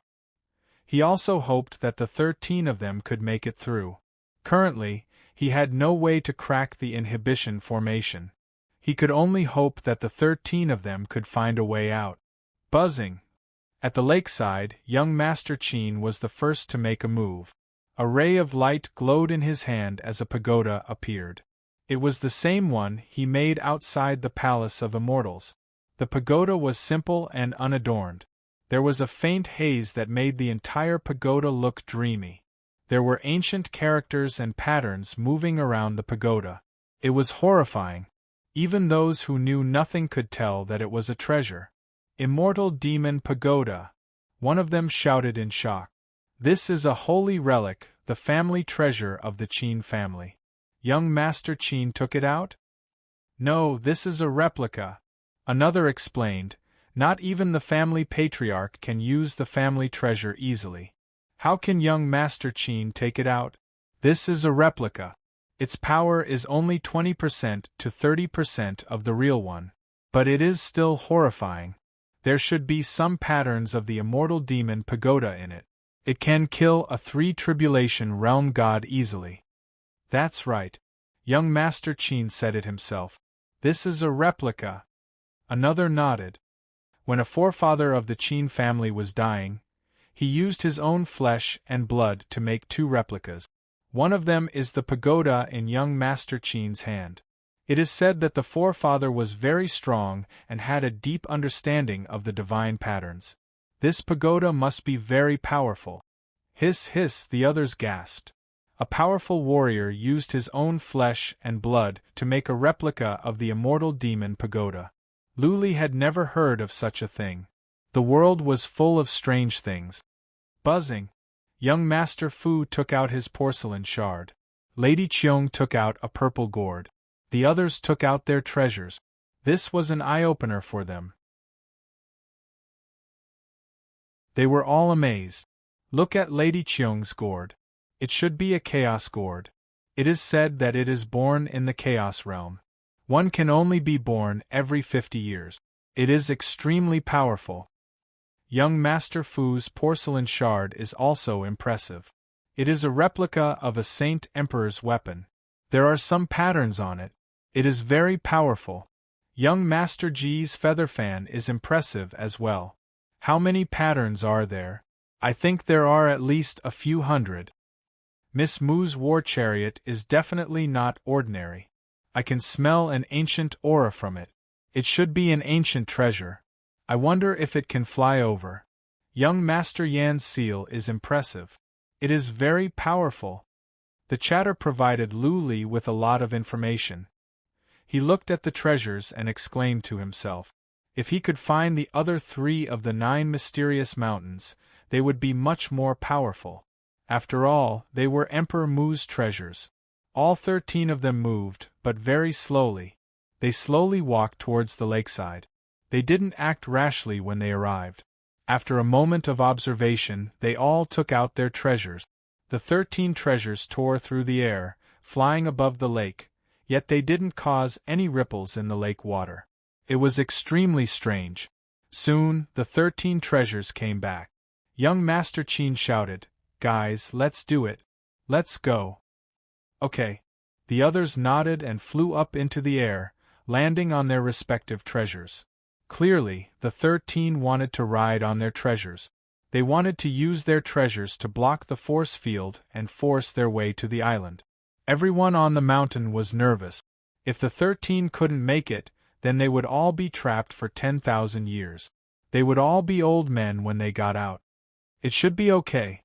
S1: He also hoped that the 13 of them could make it through. Currently, he had no way to crack the inhibition formation. He could only hope that the 13 of them could find a way out. Buzzing. At the lakeside, young Master Qin was the first to make a move. A ray of light glowed in his hand as a pagoda appeared. It was the same one he made outside the Palace of Immortals. The pagoda was simple and unadorned. There was a faint haze that made the entire pagoda look dreamy. There were ancient characters and patterns moving around the pagoda. It was horrifying. Even those who knew nothing could tell that it was a treasure. Immortal Demon Pagoda! One of them shouted in shock. This is a holy relic, the family treasure of the Qin family. Young Master Qin took it out? No, this is a replica. Another explained. Not even the family patriarch can use the family treasure easily. How can young Master Qin take it out? This is a replica. Its power is only 20% to 30% of the real one. But it is still horrifying. There should be some patterns of the immortal demon pagoda in it. It can kill a 3 Tribulation Realm god easily. That's right. Young Master Qin said it himself. This is a replica. Another nodded. When a forefather of the Qin family was dying, he used his own flesh and blood to make 2 replicas. One of them is the pagoda in young Master Qin's hand. It is said that the forefather was very strong and had a deep understanding of the divine patterns. This pagoda must be very powerful. Hiss, hiss, the others gasped. A powerful warrior used his own flesh and blood to make a replica of the immortal demon pagoda. Lu Li had never heard of such a thing. The world was full of strange things. Buzzing. Young Master Fu took out his porcelain shard. Lady Qiong took out a purple gourd. The others took out their treasures. This was an eye-opener for them. They were all amazed. Look at Lady Qiong's gourd. It should be a chaos gourd. It is said that it is born in the chaos realm. One can only be born every 50 years. It is extremely powerful. Young Master Fu's porcelain shard is also impressive. It is a replica of a Saint Emperor's weapon. There are some patterns on it. It is very powerful. Young Master Ji's feather fan is impressive as well. How many patterns are there? I think there are at least a few hundred. Miss Mu's war chariot is definitely not ordinary. I can smell an ancient aura from it. It should be an ancient treasure. I wonder if it can fly over. Young Master Yan's seal is impressive. It is very powerful. The chatter provided Lu Li with a lot of information. He looked at the treasures and exclaimed to himself. If he could find the other 3 of the 9 mysterious mountains, they would be much more powerful. After all, they were Emperor Mu's treasures. All 13 of them moved, but very slowly. They slowly walked towards the lakeside. They didn't act rashly when they arrived. After a moment of observation, they all took out their treasures. The 13 treasures tore through the air, flying above the lake, yet they didn't cause any ripples in the lake water. It was extremely strange. Soon, the 13 treasures came back. Young Master Qin shouted, "Guys, let's do it. Let's go. Okay. The others nodded and flew up into the air, landing on their respective treasures. Clearly, the 13 wanted to ride on their treasures. They wanted to use their treasures to block the force field and force their way to the island. Everyone on the mountain was nervous. If the 13 couldn't make it, then they would all be trapped for 10,000 years. They would all be old men when they got out. It should be okay.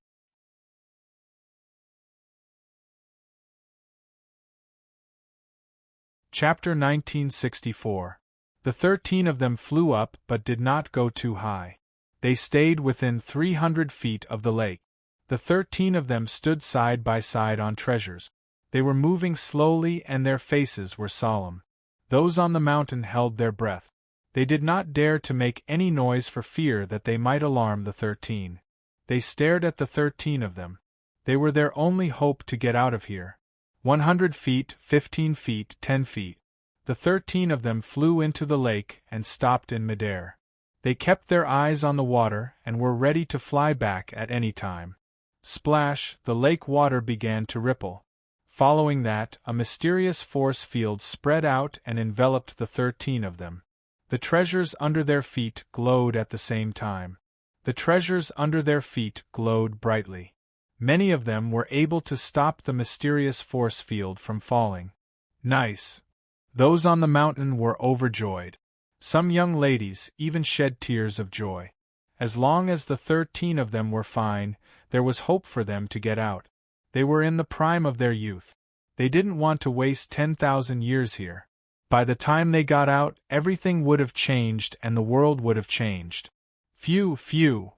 S1: Chapter 1964. The 13 of them flew up but did not go too high. They stayed within 300 feet of the lake. The 13 of them stood side by side on treasures. They were moving slowly and their faces were solemn. Those on the mountain held their breath. They did not dare to make any noise for fear that they might alarm the 13. They stared at the 13 of them. They were their only hope to get out of here. 100 feet, 15 feet, 10 feet. The 13 of them flew into the lake and stopped in midair. They kept their eyes on the water and were ready to fly back at any time. Splash, the lake water began to ripple. Following that, a mysterious force field spread out and enveloped the 13 of them. The treasures under their feet glowed at the same time. The treasures under their feet glowed brightly. Many of them were able to stop the mysterious force field from falling. Nice. Those on the mountain were overjoyed. Some young ladies even shed tears of joy. As long as the 13 of them were fine, there was hope for them to get out. They were in the prime of their youth. They didn't want to waste 10,000 years here. By the time they got out, everything would have changed and the world would have changed. Phew.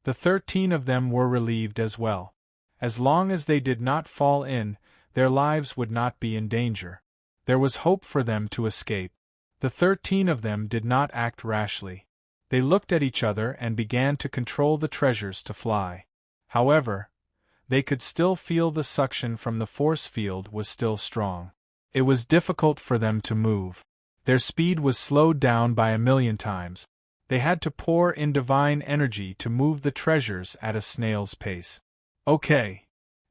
S1: The 13 of them were relieved as well. As long as they did not fall in, their lives would not be in danger. There was hope for them to escape. The 13 of them did not act rashly. They looked at each other and began to control the treasures to fly. However, they could still feel the suction from the force field was still strong. It was difficult for them to move. Their speed was slowed down by 1,000,000 times. They had to pour in divine energy to move the treasures at a snail's pace. Okay.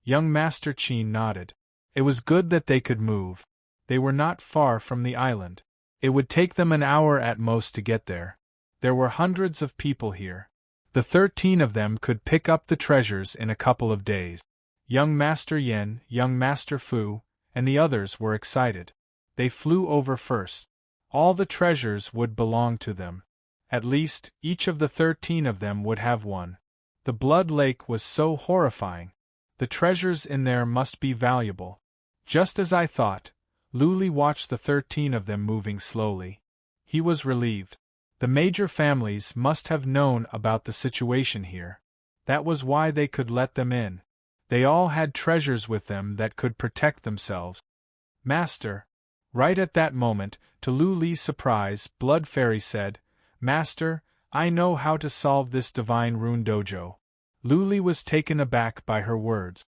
S1: Young Master Qin nodded. It was good that they could move. They were not far from the island. It would take them an hour at most to get there. There were hundreds of people here. The 13 of them could pick up the treasures in a couple of days. Young Master Yen, young Master Fu, and the others were excited. They flew over first. All the treasures would belong to them. At least, each of the 13 of them would have one. The Blood Lake was so horrifying. The treasures in there must be valuable. Just as I thought, Luli watched the 13 of them moving slowly. He was relieved. The major families must have known about the situation here. That was why they could let them in. They all had treasures with them that could protect themselves. Master. Right at that moment, to Luli's surprise, Blood Fairy said, Master, I know how to solve this divine rune dojo. Luli was taken aback by her words.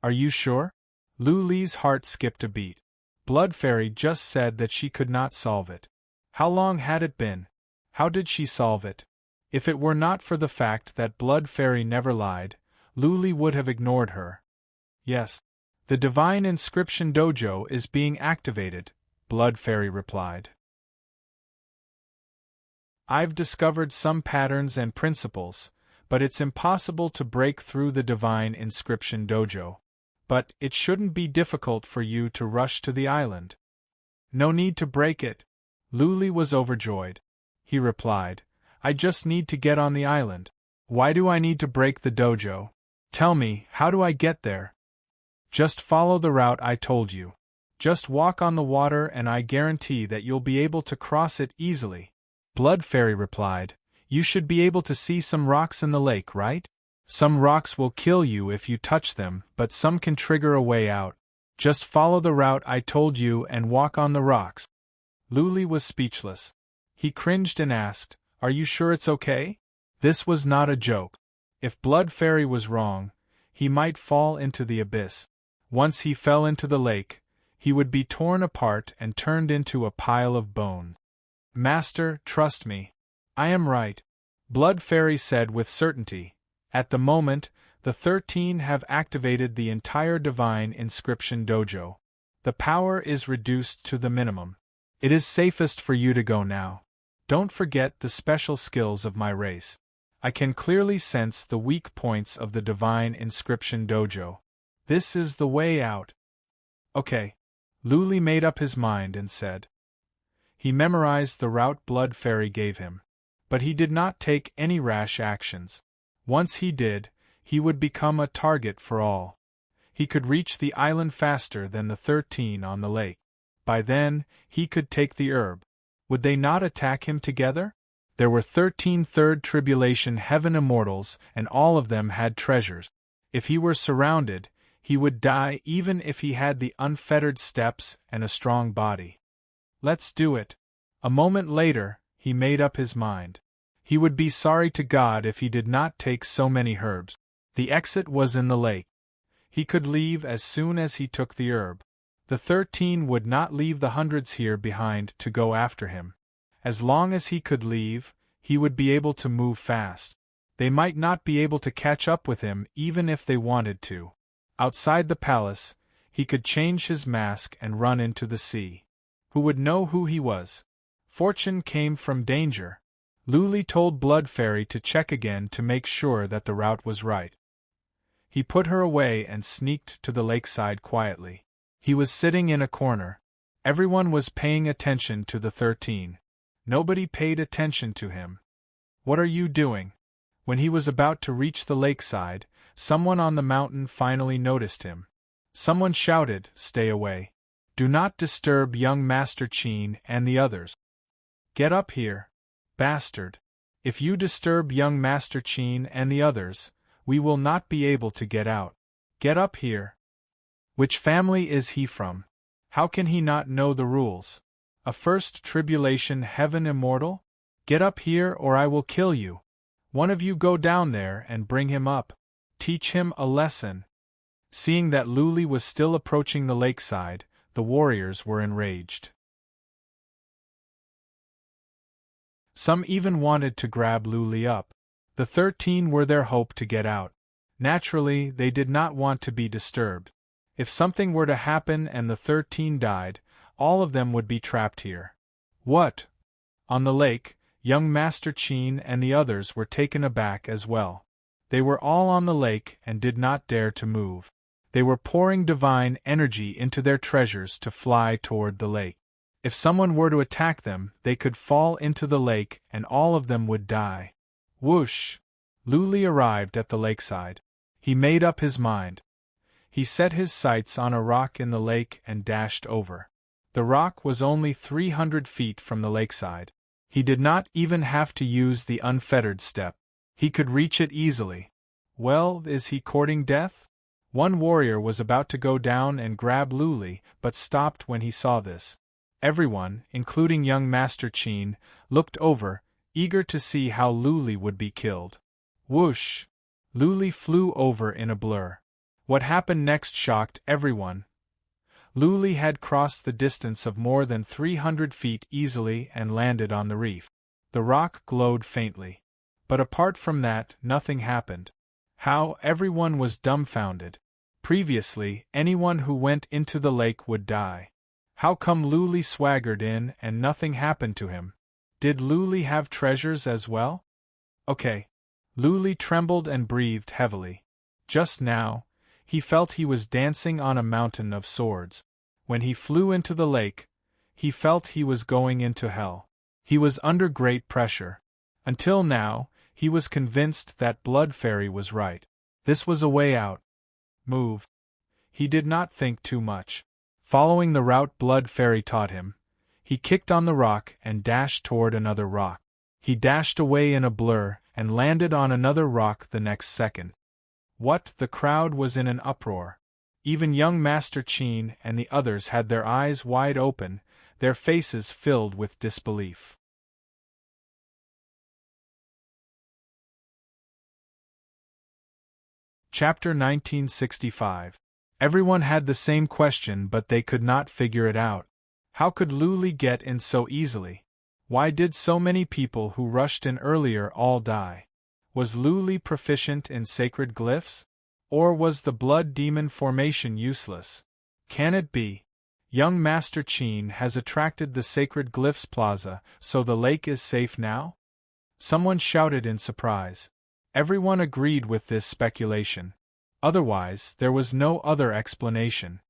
S1: Are you sure? Luli's heart skipped a beat. Blood Fairy just said that she could not solve it. How long had it been? How did she solve it? If it were not for the fact that Blood Fairy never lied, Luli would have ignored her. Yes. The Divine Inscription Dojo is being activated, Blood Fairy replied. I've discovered some patterns and principles, but it's impossible to break through the Divine Inscription Dojo. But it shouldn't be difficult for you to rush to the island. No need to break it. Luli was overjoyed. He replied, I just need to get on the island. Why do I need to break the dojo? Tell me, how do I get there? Just follow the route I told you. Just walk on the water and I guarantee that you'll be able to cross it easily. Blood Fairy replied, You should be able to see some rocks in the lake, right? Some rocks will kill you if you touch them, but some can trigger a way out. Just follow the route I told you and walk on the rocks. Luli was speechless. He cringed and asked, Are you sure it's okay? This was not a joke. If Blood Fairy was wrong, he might fall into the abyss. Once he fell into the lake, he would be torn apart and turned into a pile of bones. Master, trust me. I am right, Blood Fairy said with certainty. At the moment, The 13 have activated the entire divine inscription dojo. The power is reduced to the minimum. It is safest for you to go now. Don't forget the special skills of my race. I can clearly sense the weak points of the divine inscription dojo. This is the way out. Okay. Luli made up his mind and said. He memorized the route Blood Fairy gave him. But he did not take any rash actions. Once he did, he would become a target for all. He could reach the island faster than the 13 on the lake. By then, he could take the herb. Would they not attack him together? There were 13 Third Tribulation Heaven Immortals, and all of them had treasures. If he were surrounded, he would die even if he had the unfettered steps and a strong body. Let's do it. A moment later, he made up his mind. He would be sorry to God if he did not take so many herbs. The exit was in the lake. He could leave as soon as he took the herb. The 13 would not leave the hundreds here behind to go after him. As long as he could leave, he would be able to move fast. They might not be able to catch up with him even if they wanted to. Outside the palace, he could change his mask and run into the sea. Who would know who he was? Fortune came from danger. Luli told Blood Fairy to check again to make sure that the route was right. He put her away and sneaked to the lakeside quietly. He was sitting in a corner. Everyone was paying attention to the 13. Nobody paid attention to him. What are you doing? When he was about to reach the lakeside, someone on the mountain finally noticed him. Someone shouted, "Stay away. Do not disturb young Master Qin and the others." Get up here, bastard. If you disturb young Master Qin and the others, we will not be able to get out. Get up here. Which family is he from? How can he not know the rules? A First Tribulation Heaven Immortal? Get up here or I will kill you. One of you go down there and bring him up. Teach him a lesson. Seeing that Luli was still approaching the lakeside, the warriors were enraged. Some even wanted to grab Luli up. The 13 were their hope to get out. Naturally, they did not want to be disturbed. If something were to happen and the 13 died, all of them would be trapped here. What? On the lake, young Master Qin and the others were taken aback as well. They were all on the lake and did not dare to move. They were pouring divine energy into their treasures to fly toward the lake. If someone were to attack them, they could fall into the lake and all of them would die. Whoosh! Luli arrived at the lakeside. He made up his mind. He set his sights on a rock in the lake and dashed over. The rock was only 300 feet from the lakeside. He did not even have to use the unfettered step. He could reach it easily. Well, is he courting death? One warrior was about to go down and grab Luli, but stopped when he saw this. Everyone, including young Master Qin, looked over, eager to see how Luli would be killed. Whoosh! Luli flew over in a blur. What happened next shocked everyone. Luli had crossed the distance of more than 300 feet easily and landed on the reef. The rock glowed faintly. But apart from that, nothing happened. How everyone was dumbfounded. Previously, anyone who went into the lake would die. How come Luli swaggered in and nothing happened to him? Did Luli have treasures as well? Okay. Luli trembled and breathed heavily. Just now, he felt he was dancing on a mountain of swords. When he flew into the lake, he felt he was going into hell. He was under great pressure. Until now, he was convinced that Blood Fairy was right. This was a way out. Move. He did not think too much. Following the route Blood Fairy taught him, he kicked on the rock and dashed toward another rock. He dashed away in a blur and landed on another rock the next second. What? The crowd was in an uproar. Even young Master Qin and the others had their eyes wide open, their faces filled with disbelief. Chapter 1965. Everyone had the same question but they could not figure it out. How could Luli get in so easily? Why did so many people who rushed in earlier all die? Was Luli proficient in sacred glyphs? Or was the blood demon formation useless? Can it be? Young Master Qin has attracted the sacred glyphs plaza, so the lake is safe now? Someone shouted in surprise. Everyone agreed with this speculation. Otherwise, there was no other explanation.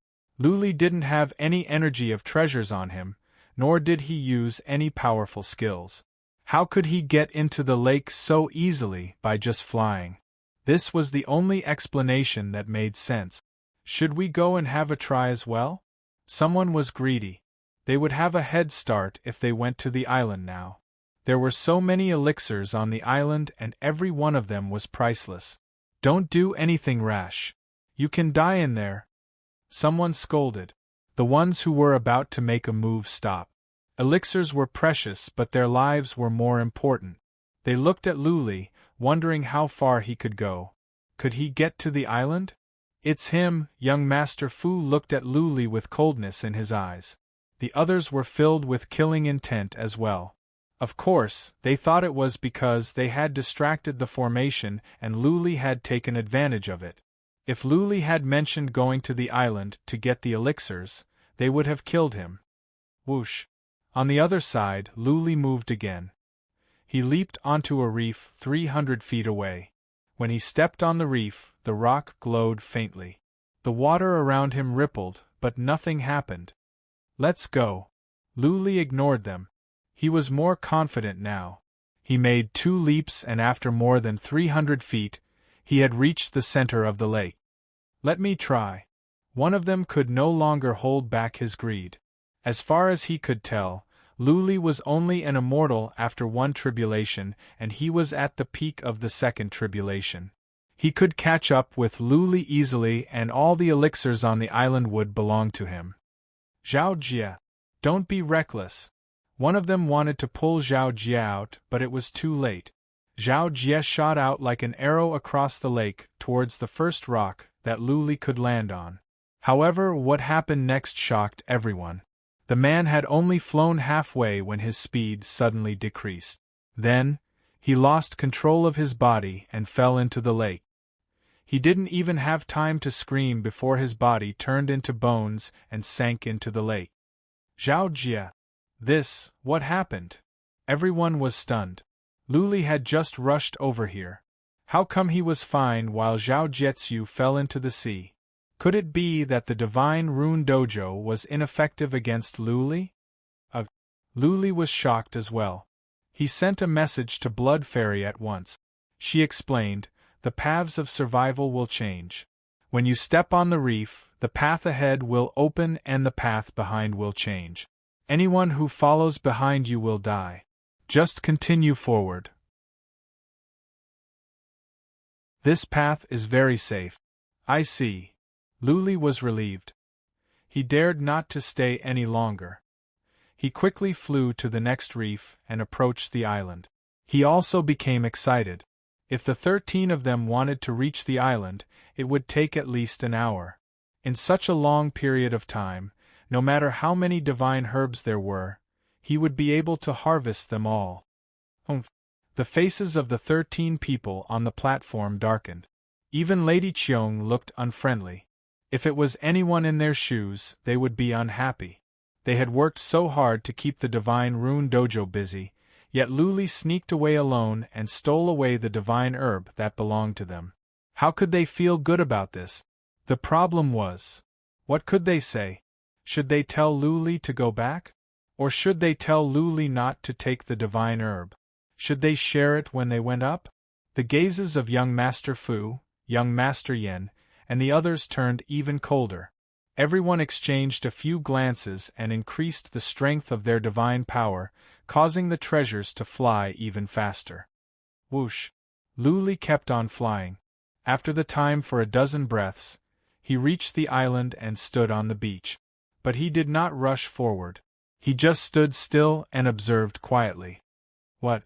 S1: Luli didn't have any energy of treasures on him, nor did he use any powerful skills. How could he get into the lake so easily by just flying? This was the only explanation that made sense. Should we go and have a try as well? Someone was greedy. They would have a head start if they went to the island now. There were so many elixirs on the island and every one of them was priceless. Don't do anything rash. You can die in there. Someone scolded. The ones who were about to make a move stopped. Elixirs were precious, but their lives were more important. They looked at Luli, wondering how far he could go. Could he get to the island? It's him. Young Master Fu looked at Luli with coldness in his eyes. The others were filled with killing intent as well. Of course, they thought it was because they had distracted the formation and Luli had taken advantage of it. If Luli had mentioned going to the island to get the elixirs, they would have killed him. Whoosh! On the other side, Luli moved again. He leaped onto a reef 300 feet away. When he stepped on the reef, the rock glowed faintly. The water around him rippled, but nothing happened. Let's go. Luli ignored them. He was more confident now. He made 2 leaps and after more than 300 feet, he had reached the center of the lake. Let me try. One of them could no longer hold back his greed. As far as he could tell, Luli was only an immortal after one tribulation and he was at the peak of the second tribulation. He could catch up with Luli easily and all the elixirs on the island would belong to him. Zhao Jie. Don't be reckless. One of them wanted to pull Zhao Jie out, but it was too late. Zhao Jie shot out like an arrow across the lake towards the first rock that Luli could land on. However, what happened next shocked everyone. The man had only flown halfway when his speed suddenly decreased. Then, he lost control of his body and fell into the lake. He didn't even have time to scream before his body turned into bones and sank into the lake. Zhao Jie. What happened? Everyone was stunned. Luli had just rushed over here. How come he was fine while Zhao Jietsu fell into the sea? Could it be that the Divine Rune Dojo was ineffective against Luli? Luli was shocked as well. He sent a message to Blood Fairy at once. She explained, the paths of survival will change. When you step on the reef, the path ahead will open and the path behind will change. Anyone who follows behind you will die. Just continue forward. This path is very safe. I see. Luli was relieved. He dared not to stay any longer. He quickly flew to the next reef and approached the island. He also became excited. If the 13 of them wanted to reach the island, it would take at least an hour. In such a long period of time, no matter how many divine herbs there were, he would be able to harvest them all. The faces of the 13 people on the platform darkened. Even Lady Qiong looked unfriendly. If it was anyone in their shoes, they would be unhappy. They had worked so hard to keep the Divine Rune Dojo busy, yet Luli sneaked away alone and stole away the divine herb that belonged to them. How could they feel good about this? The problem was, what could they say? Should they tell Luli to go back? Or should they tell Luli not to take the divine herb? Should they share it when they went up? The gazes of young Master Fu, young Master Yen, and the others turned even colder. Everyone exchanged a few glances and increased the strength of their divine power, causing the treasures to fly even faster. Whoosh! Luli kept on flying. After the time for a dozen breaths, he reached the island and stood on the beach. But he did not rush forward. He just stood still and observed quietly. What?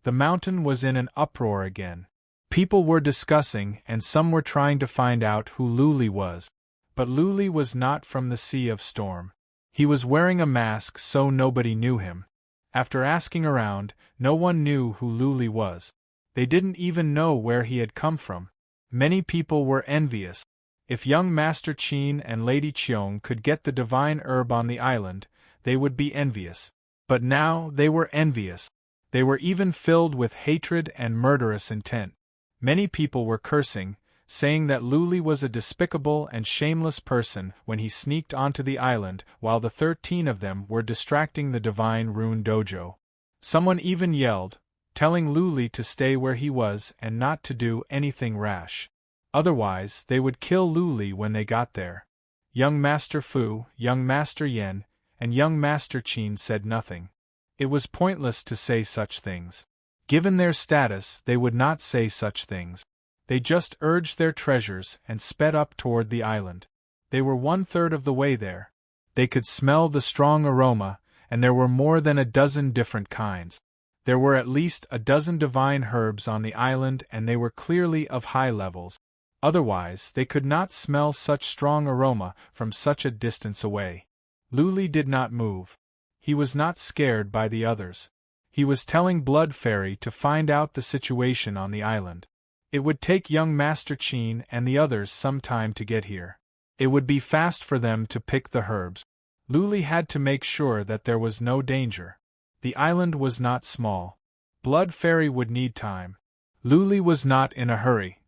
S1: The mountain was in an uproar again. People were discussing and some were trying to find out who Luli was. But Luli was not from the Sea of Storm. He was wearing a mask so nobody knew him. After asking around, no one knew who Luli was. They didn't even know where he had come from. Many people were envious. If young Master Qin and Lady Qiong could get the divine herb on the island, they would be envious. But now they were envious. They were even filled with hatred and murderous intent. Many people were cursing, saying that Luli was a despicable and shameless person when he sneaked onto the island while the 13 of them were distracting the divine rune dojo. Someone even yelled, telling Luli to stay where he was and not to do anything rash. Otherwise, they would kill Luli when they got there. Young Master Fu, young Master Yen, and young Master Qin said nothing. It was pointless to say such things. Given their status, they would not say such things. They just urged their treasures and sped up toward the island. They were 1/3 of the way there. They could smell the strong aroma, and there were more than a dozen different kinds. There were at least a dozen divine herbs on the island, and they were clearly of high levels. Otherwise, they could not smell such strong aroma from such a distance away. Luli did not move. He was not scared by the others. He was telling Blood Fairy to find out the situation on the island. It would take young Master Qin and the others some time to get here. It would be fast for them to pick the herbs. Luli had to make sure that there was no danger. The island was not small. Blood Fairy would need time. Luli was not in a hurry.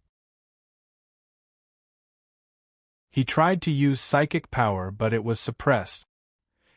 S1: He tried to use psychic power, but it was suppressed.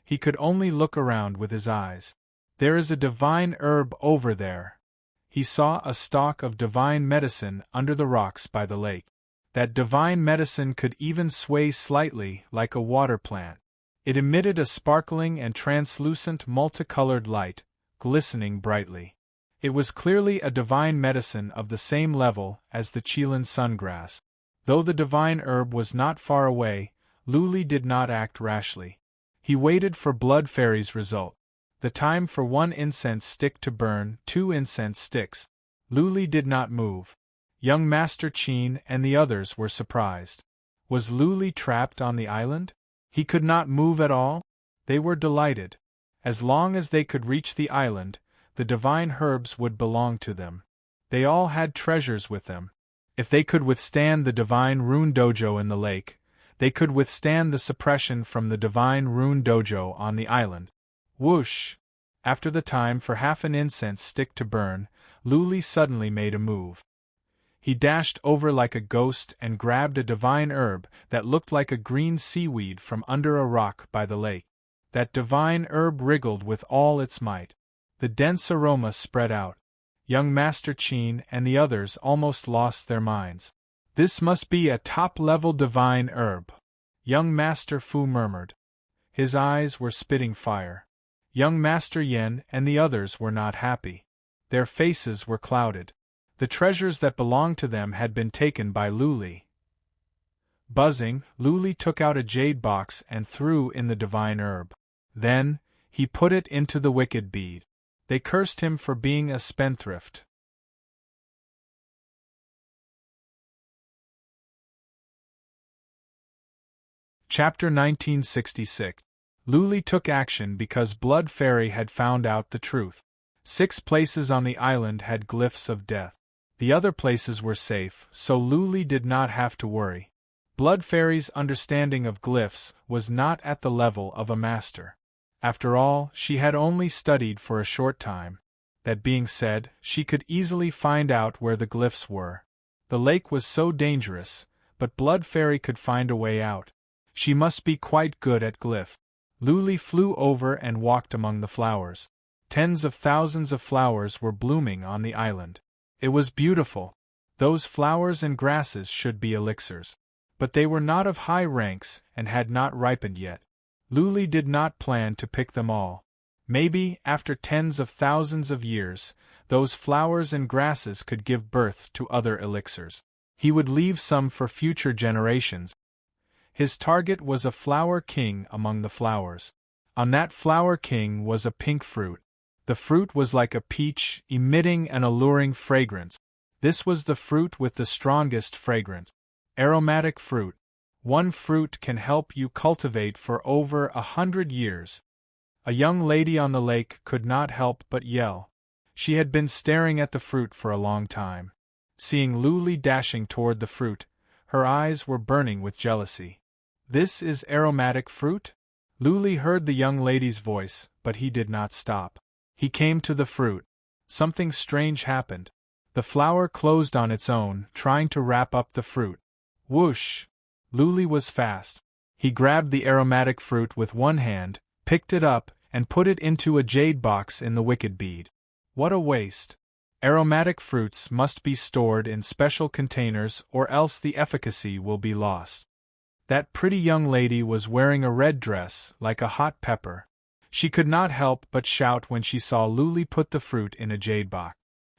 S1: He could only look around with his eyes. There is a divine herb over there. He saw a stalk of divine medicine under the rocks by the lake. That divine medicine could even sway slightly like a water plant. It emitted a sparkling and translucent multicolored light, glistening brightly. It was clearly a divine medicine of the same level as the Qilin sungrass. Though the divine herb was not far away, Luli did not act rashly. He waited for Blood Fairy's result. The time for 1 incense stick to burn 2 incense sticks. Luli did not move. Young Master Qin and the others were surprised. Was Luli trapped on the island? He could not move at all? They were delighted. As long as they could reach the island, the divine herbs would belong to them. They all had treasures with them. If they could withstand the divine rune dojo in the lake, they could withstand the suppression from the divine rune dojo on the island. Whoosh! After the time for half an incense stick to burn, Luli suddenly made a move. He dashed over like a ghost and grabbed a divine herb that looked like a green seaweed from under a rock by the lake. That divine herb wriggled with all its might. The dense aroma spread out. Young Master Qin and the others almost lost their minds. This must be a top-level divine herb. Young Master Fu murmured. His eyes were spitting fire. Young Master Yen and the others were not happy. Their faces were clouded. The treasures that belonged to them had been taken by Luli. Buzzing, Luli took out a jade box and threw in the divine herb. Then, he put it into the wicked bead. They cursed him for being a spendthrift. Chapter 1966. Luli took action because Blood Fairy had found out the truth. 6 places on the island had glyphs of death. The other places were safe, so Luli did not have to worry. Blood Fairy's understanding of glyphs was not at the level of a master. After all, she had only studied for a short time. That being said, she could easily find out where the glyphs were. The lake was so dangerous, but Blood Fairy could find a way out. She must be quite good at glyph. Luli flew over and walked among the flowers. Tens of thousands of flowers were blooming on the island. It was beautiful. Those flowers and grasses should be elixirs. But they were not of high ranks and had not ripened yet. Luli did not plan to pick them all. Maybe, after tens of thousands of years, those flowers and grasses could give birth to other elixirs. He would leave some for future generations. His target was a flower king among the flowers. On that flower king was a pink fruit. The fruit was like a peach, emitting an alluring fragrance. This was the fruit with the strongest fragrance. Aromatic fruit. One fruit can help you cultivate for over 100 years. A young lady on the lake could not help but yell. She had been staring at the fruit for a long time. Seeing Luli dashing toward the fruit, her eyes were burning with jealousy. "This is aromatic fruit?" Luli heard the young lady's voice, but he did not stop. He came to the fruit. Something strange happened. The flower closed on its own, trying to wrap up the fruit. Whoosh! Luli was fast. He grabbed the aromatic fruit with one hand, picked it up, and put it into a jade box in the wicked bead. What a waste! Aromatic fruits must be stored in special containers or else the efficacy will be lost. That pretty young lady was wearing a red dress, like a hot pepper. She could not help but shout when she saw Luli put the fruit in a jade box.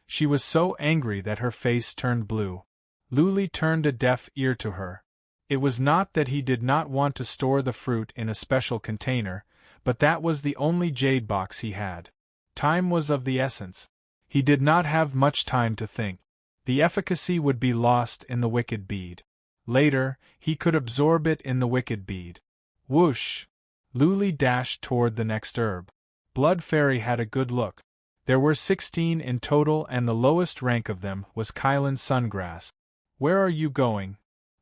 S1: She was so angry that her face turned blue. Luli turned a deaf ear to her. It was not that he did not want to store the fruit in a special container, but that was the only jade box he had. Time was of the essence. He did not have much time to think. The efficacy would be lost in the wicked bead. Later, he could absorb it in the wicked bead. Whoosh! Luli dashed toward the next herb. Blood Fairy had a good look. There were 16 in total and the lowest rank of them was Kylan Sungrass. Where are you going?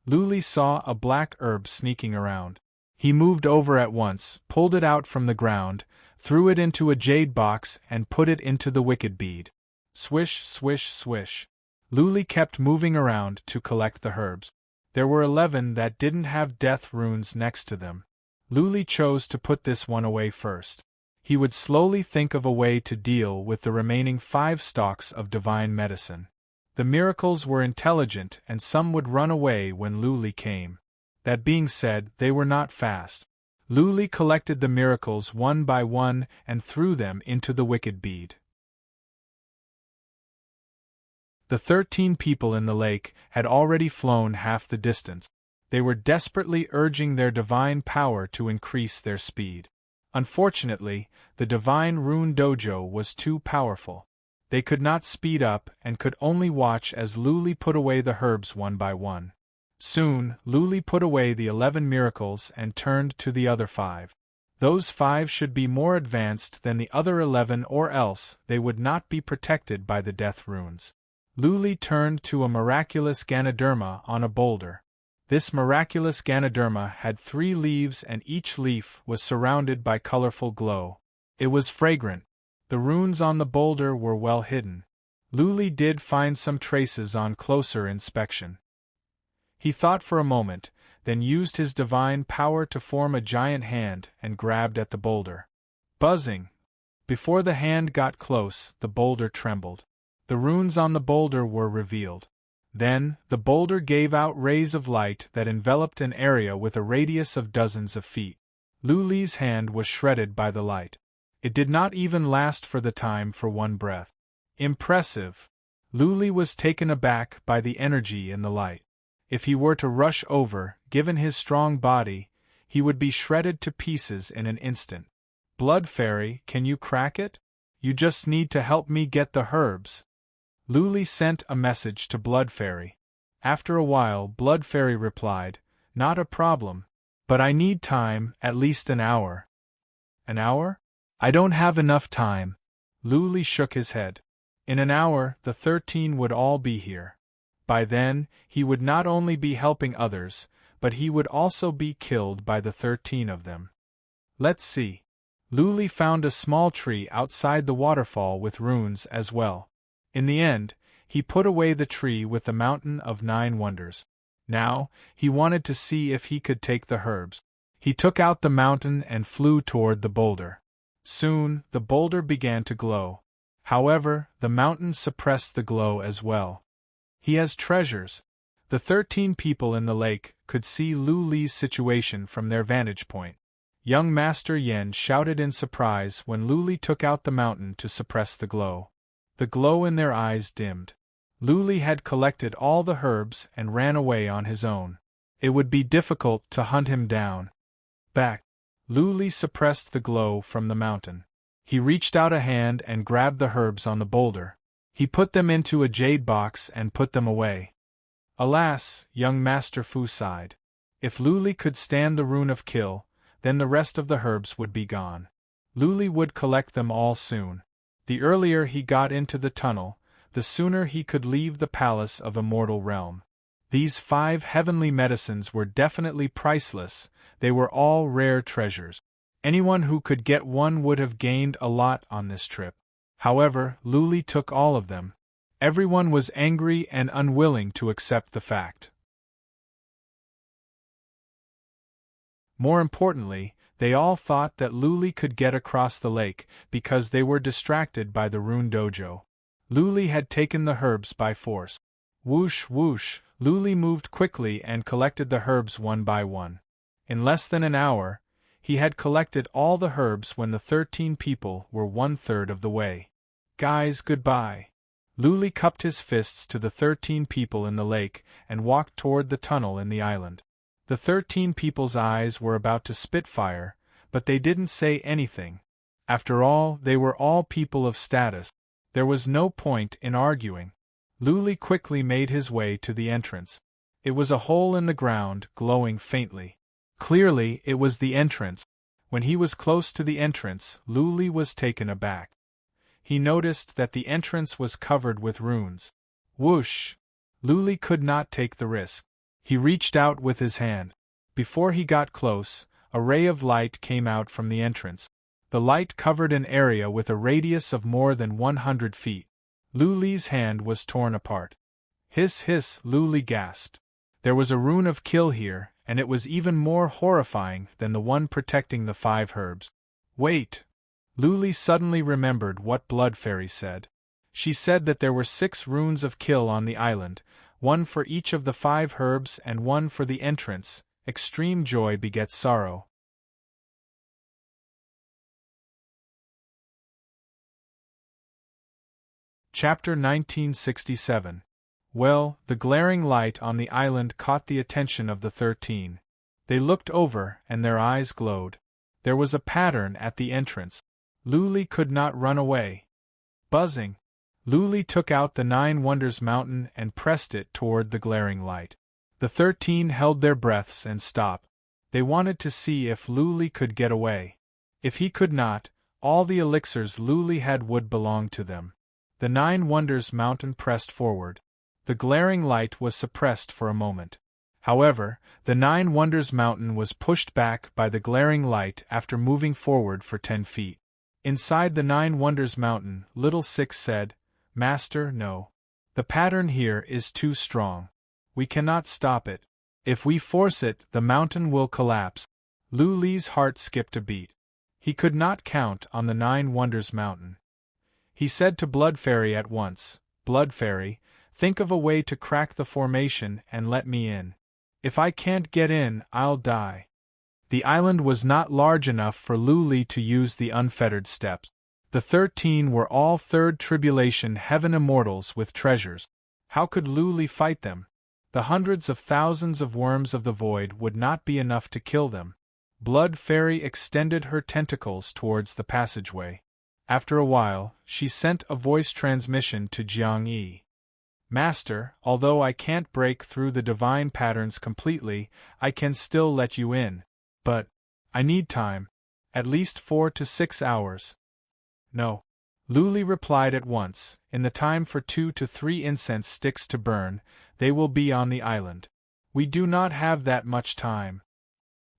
S1: Luli saw a black herb sneaking around. He moved over at once, pulled it out from the ground, threw it into a jade box and put it into the wicked bead. Swish, swish, swish. Luli kept moving around to collect the herbs. There were 11 that didn't have death runes next to them. Luli chose to put this one away first. He would slowly think of a way to deal with the remaining 5 stalks of divine medicine. The miracles were intelligent and some would run away when Luli came. That being said, they were not fast. Luli collected the miracles one by one and threw them into the wicked bead. The 13 people in the lake had already flown half the distance. They were desperately urging their divine power to increase their speed. Unfortunately, the divine rune dojo was too powerful. They could not speed up and could only watch as Luli put away the herbs one by one. Soon, Luli put away the 11 miracles and turned to the other 5. Those 5 should be more advanced than the other 11 or else they would not be protected by the death runes. Luli turned to a miraculous Ganoderma on a boulder. This miraculous Ganoderma had 3 leaves and each leaf was surrounded by colorful glow. It was fragrant. The runes on the boulder were well hidden. Luli did find some traces on closer inspection. He thought for a moment, then used his divine power to form a giant hand and grabbed at the boulder. Buzzing! Before the hand got close, the boulder trembled. The runes on the boulder were revealed. Then, the boulder gave out rays of light that enveloped an area with a radius of dozens of feet. Luli's hand was shredded by the light. It did not even last for the time for one breath. Impressive! Luli was taken aback by the energy in the light. If he were to rush over, given his strong body, he would be shredded to pieces in an instant. Blood Fairy, can you crack it? You just need to help me get the herbs. Luli sent a message to Blood Fairy. After a while, Blood Fairy replied, "Not a problem. But I need time, at least an hour." "An hour? I don't have enough time." Luli shook his head. In an hour, the 13 would all be here. By then, he would not only be helping others, but he would also be killed by the 13 of them. Let's see. Luli found a small tree outside the waterfall with runes as well. In the end, he put away the tree with the mountain of 9 wonders. Now, he wanted to see if he could take the herbs. He took out the mountain and flew toward the boulder. Soon, the boulder began to glow. However, the mountain suppressed the glow as well. He has treasures. The 13 people in the lake could see Luli's situation from their vantage point. Young Master Yen shouted in surprise when Luli took out the mountain to suppress the glow. The glow in their eyes dimmed. Luli had collected all the herbs and ran away on his own. It would be difficult to hunt him down. Back. Luli suppressed the glow from the mountain. He reached out a hand and grabbed the herbs on the boulder. He put them into a jade box and put them away. Alas, young Master Fu sighed. If Luli could stand the rune of kill, then the rest of the herbs would be gone. Luli would collect them all soon. The earlier he got into the tunnel, the sooner he could leave the palace of Immortal Realm. These 5 heavenly medicines were definitely priceless, they were all rare treasures. Anyone who could get one would have gained a lot on this trip. However, Luli took all of them. Everyone was angry and unwilling to accept the fact. More importantly, they all thought that Luli could get across the lake because they were distracted by the rune dojo. Luli had taken the herbs by force. Whoosh whoosh, Luli moved quickly and collected the herbs one by one. In less than an hour, he had collected all the herbs when the 13 people were 1/3 of the way. Guys, goodbye. Luli cupped his fists to the 13 people in the lake and walked toward the tunnel in the island. The 13 people's eyes were about to spit fire, but they didn't say anything. After all, they were all people of status. There was no point in arguing. Luli quickly made his way to the entrance. It was a hole in the ground, glowing faintly. Clearly, it was the entrance. When he was close to the entrance, Luli was taken aback. He noticed that the entrance was covered with runes. Whoosh! Luli could not take the risk. He reached out with his hand. Before he got close, a ray of light came out from the entrance. The light covered an area with a radius of more than 100 feet. Luli's hand was torn apart. Hiss hiss, Luli gasped. There was a rune of kill here, and it was even more horrifying than the one protecting the 5 herbs. Wait! Luli suddenly remembered what Blood Fairy said. She said that there were 6 runes of kill on the island, one for each of the 5 herbs and one for the entrance. Extreme joy begets sorrow. Chapter 1967. Well, the glaring light on the island caught the attention of the 13. They looked over, and their eyes glowed. There was a pattern at the entrance. Luli could not run away. Buzzing. Luli took out the 9 Wonders Mountain and pressed it toward the glaring light. The 13 held their breaths and stopped. They wanted to see if Luli could get away. If he could not, all the elixirs Luli had would belong to them. The 9 Wonders Mountain pressed forward. The glaring light was suppressed for a moment. However, the 9 Wonders Mountain was pushed back by the glaring light after moving forward for 10 feet. Inside the 9 Wonders Mountain, Little Six said, "Master, no. The pattern here is too strong. We cannot stop it. If we force it, the mountain will collapse." Luli's heart skipped a beat. He could not count on the 9 Wonders Mountain. He said to Blood Fairy at once, "Blood Fairy, think of a way to crack the formation and let me in. If I can't get in, I'll die." The island was not large enough for Luli to use the unfettered steps. The 13 were all 3rd Tribulation Heaven immortals with treasures. How could Luli fight them? The hundreds of thousands of worms of the void would not be enough to kill them. Blood Fairy extended her tentacles towards the passageway. After a while, she sent a voice transmission to Jiang Yi. "Master, although I can't break through the divine patterns completely, I can still let you in. But I need time. At least 4 to 6 hours. No." Luli replied at once, "In the time for 2 to 3 incense sticks to burn, they will be on the island. We do not have that much time.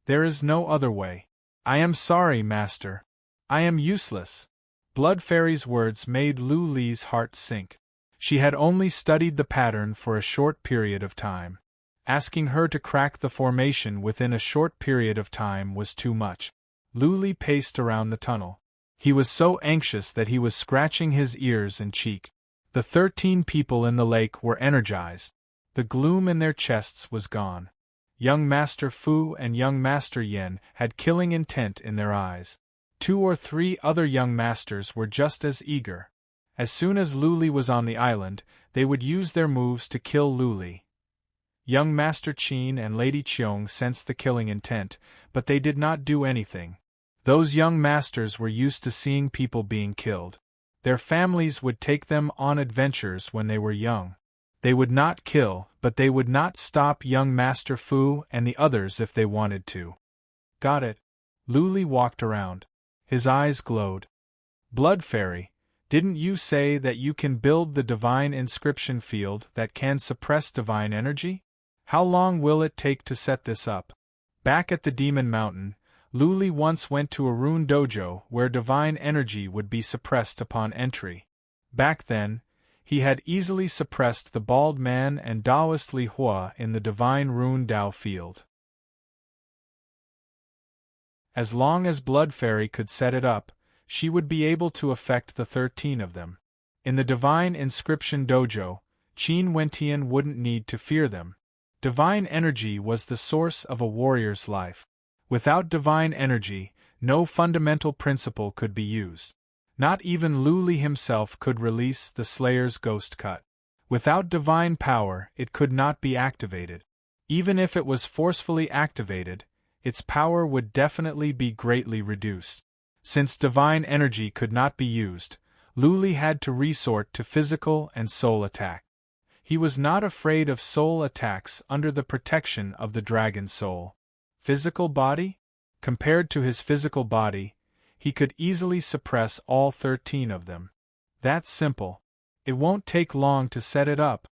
S1: There is no other way. I am sorry, Master. I am useless." Blood Fairy's words made Luli's heart sink. She had only studied the pattern for a short period of time. Asking her to crack the formation within a short period of time was too much. Luli paced around the tunnel. He was so anxious that he was scratching his ears and cheek. The 13 people in the lake were energized. The gloom in their chests was gone. Young Master Fu and Young Master Yen had killing intent in their eyes. 2 or 3 other young masters were just as eager. As soon as Luli was on the island, they would use their moves to kill Luli. Young Master Qin and Lady Qiong sensed the killing intent, but they did not do anything. Those young masters were used to seeing people being killed. Their families would take them on adventures when they were young. They would not kill, but they would not stop young Master Fu and the others if they wanted to. Got it. Luli walked around. His eyes glowed. "Blood Fairy, Didn't you say that you can build the divine inscription field that can suppress divine energy? How long will it take to set this up? Back at the Demon Mountain, Luli once went to a rune dojo where divine energy would be suppressed upon entry. Back then, he had easily suppressed the bald man and Taoist Li Hua in the divine rune Dao field. As long as Blood Fairy could set it up, she would be able to affect the 13 of them. In the divine inscription dojo, Qin Wentian wouldn't need to fear them. Divine energy was the source of a warrior's life. Without divine energy, no fundamental principle could be used. Not even Luli himself could release the Slayer's ghost cut. Without divine power, it could not be activated. Even if it was forcefully activated, its power would definitely be greatly reduced. Since divine energy could not be used, Luli had to resort to physical and soul attack. He was not afraid of soul attacks under the protection of the dragon soul. Physical body? Compared to his physical body, he could easily suppress all 13 of them. That's simple. It won't take long to set it up.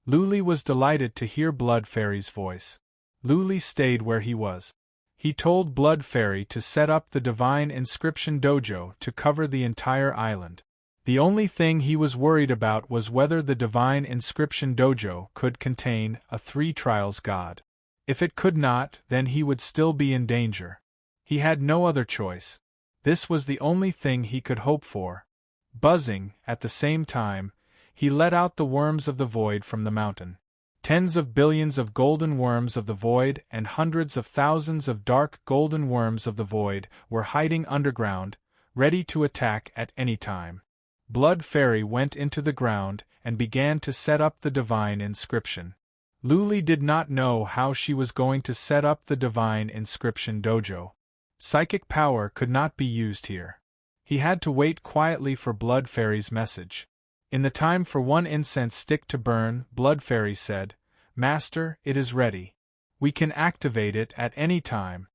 S1: Luli was delighted to hear Blood Fairy's voice. Luli stayed where he was. He told Blood Fairy to set up the divine inscription dojo to cover the entire island. The only thing he was worried about was whether the divine inscription dojo could contain a 3 trials god. If it could not, then he would still be in danger. He had no other choice. This was the only thing he could hope for. Buzzing, at the same time, he let out the worms of the void from the mountain. Tens of billions of golden worms of the void and hundreds of thousands of dark golden worms of the void were hiding underground, ready to attack at any time. Blood Fairy went into the ground and began to set up the divine inscription. Luli did not know how she was going to set up the divine inscription dojo. Psychic power could not be used here. He had to wait quietly for Blood Fairy's message. In the time for one incense stick to burn, Blood Fairy said, "Master, it is ready. We can activate it at any time."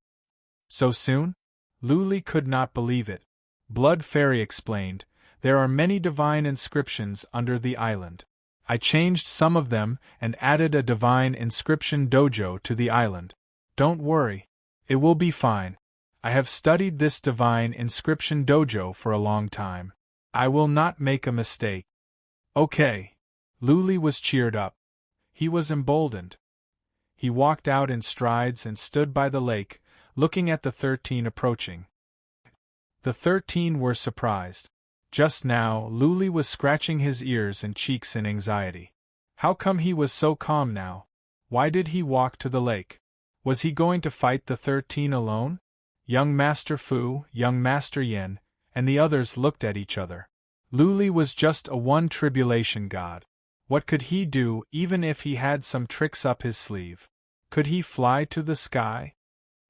S1: So soon? Luli could not believe it. Blood Fairy explained, "There are many divine inscriptions under the island. I changed some of them and added a divine inscription dojo to the island. Don't worry. It will be fine. I have studied this divine inscription dojo for a long time. I will not make a mistake." Okay. Luli was cheered up. He was emboldened. He walked out in strides and stood by the lake, looking at the 13 approaching. The 13 were surprised. Just now, Luli was scratching his ears and cheeks in anxiety. How come he was so calm now? Why did he walk to the lake? Was he going to fight the 13 alone? Young Master Fu, Young Master Yin, and the others looked at each other. Luli was just a one tribulation god. What could he do even if he had some tricks up his sleeve? Could he fly to the sky?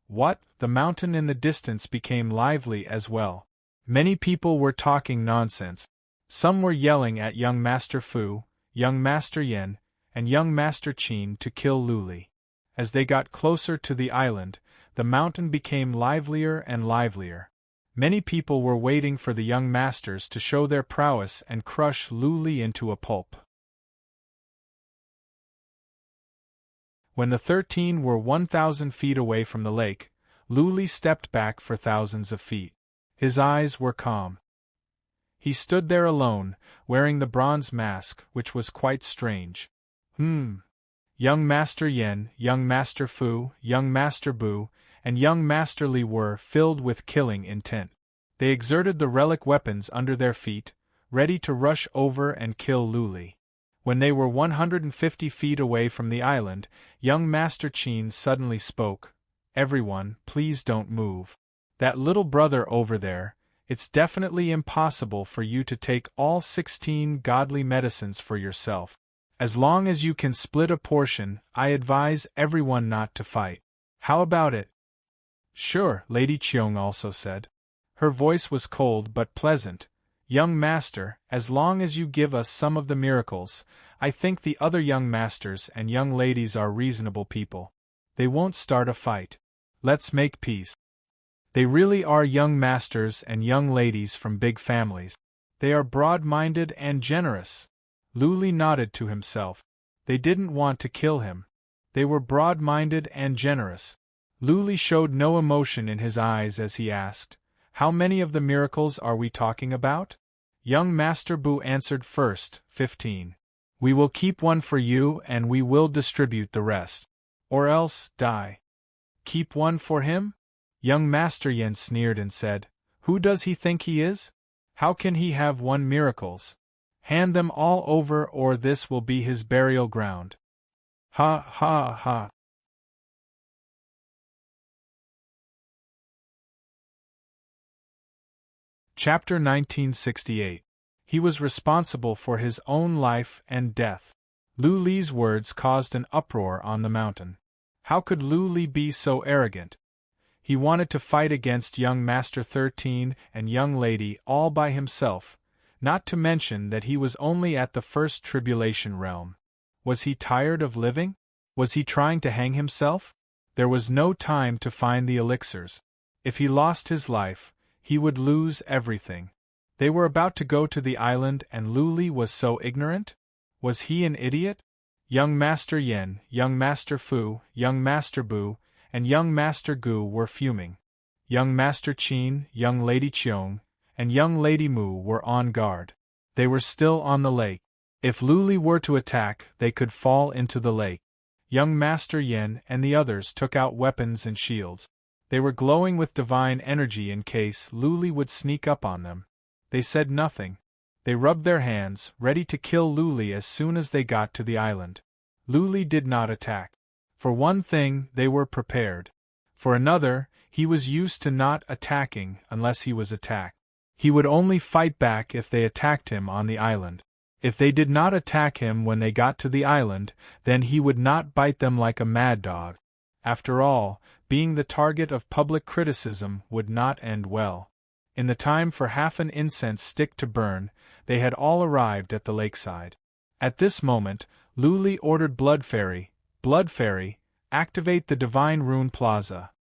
S1: What? The mountain in the distance became lively as well. Many people were talking nonsense. Some were yelling at Young Master Fu, Young Master Yin, and Young Master Qin to kill Luli. As they got closer to the island, the mountain became livelier and livelier. Many people were waiting for the young masters to show their prowess and crush Luli into a pulp. When the 13 were 1,000 feet away from the lake, Luli stepped back for thousands of feet. His eyes were calm. He stood there alone, wearing the bronze mask, which was quite strange. Young Master Yin, Young Master Fu, Young Master Bu, and Young Master Li were filled with killing intent. They exerted the relic weapons under their feet, ready to rush over and kill Luli. When they were 150 feet away from the island, Young Master Qin suddenly spoke. "Everyone, please don't move. That little brother over there, it's definitely impossible for you to take all 16 godly medicines for yourself. As long as you can split a portion, I advise everyone not to fight. How about it?" "Sure," Lady Cheong also said. Her voice was cold but pleasant. "Young Master, as long as you give us some of the miracles, I think the other young masters and young ladies are reasonable people. They won't start a fight. Let's make peace. They really are young masters and young ladies from big families. They are broad-minded and generous. Luli nodded to himself. They didn't want to kill him. They were broad-minded and generous. Luli showed no emotion in his eyes as he asked, "How many of the miracles are we talking about?" Young Master Bu answered first, 15. "We will keep one for you and we will distribute the rest. Or else, die." "Keep one for him?" Young Master Yen sneered and said, "Who does he think he is? How can he have one miracles? Hand them all over or this will be his burial ground." Ha ha ha. Chapter 1968. He was responsible for his own life and death. Lu Li's words caused an uproar on the mountain. How could Lu Li be so arrogant? He wanted to fight against young Master 13 and young lady all by himself, not to mention that he was only at the first tribulation realm. Was he tired of living? Was he trying to hang himself? There was no time to find the elixirs. If he lost his life, he would lose everything. They were about to go to the island and Lu Li was so ignorant? Was he an idiot? Young Master Yen, young Master Fu, young Master Bu, and young Master Gu were fuming. Young Master Qin, young Lady Qiong, and young Lady Mu were on guard. They were still on the lake. If Lu Li were to attack, they could fall into the lake. Young Master Yen and the others took out weapons and shields. They were glowing with divine energy in case Lu Li would sneak up on them. They said nothing. They rubbed their hands, ready to kill Lu Li as soon as they got to the island. Lu Li did not attack. For one thing, they were prepared. For another, he was used to not attacking unless he was attacked. He would only fight back if they attacked him on the island. If they did not attack him when they got to the island, then he would not bite them like a mad dog. After all, being the target of public criticism would not end well. In the time for half an incense stick to burn, they had all arrived at the lakeside. At this moment, Lu Li ordered Blood Fairy, activate the Divine Rune Plaza.